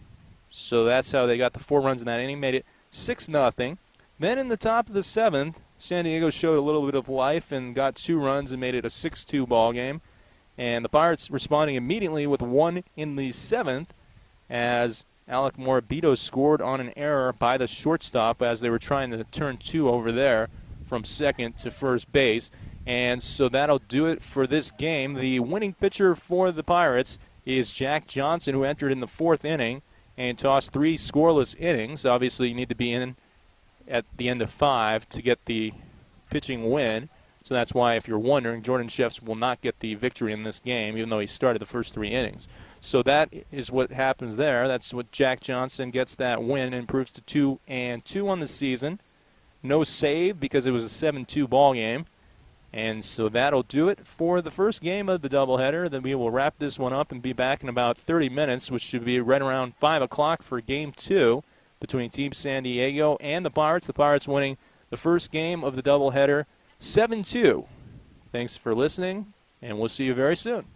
So that's how they got the 4 runs in that inning, made it 6-0. Then in the top of the 7th, San Diego showed a little bit of life and got 2 runs and made it a 6-2 ball game. And the Pirates responding immediately with 1 in the 7th as Alec Morabito scored on an error by the shortstop as they were trying to turn 2 over there from second to first base. And so that'll do it for this game. The winning pitcher for the Pirates is Jack Johnson, who entered in the 4th inning and tossed 3 scoreless innings. Obviously, you need to be in at the end of 5 to get the pitching win. So that's why, if you're wondering, Jordan Shefts will not get the victory in this game, even though he started the first 3 innings. So that is what happens there. That's what Jack Johnson gets that win and improves to 2-2 on the season. No save because it was a 7-2 ball game. And so that'll do it for the first game of the doubleheader. Then we will wrap this one up and be back in about 30 minutes, which should be right around 5 o'clock for Game 2 between Team San Diego and the Pirates. The Pirates winning the first game of the doubleheader 7-2. Thanks for listening, and we'll see you very soon.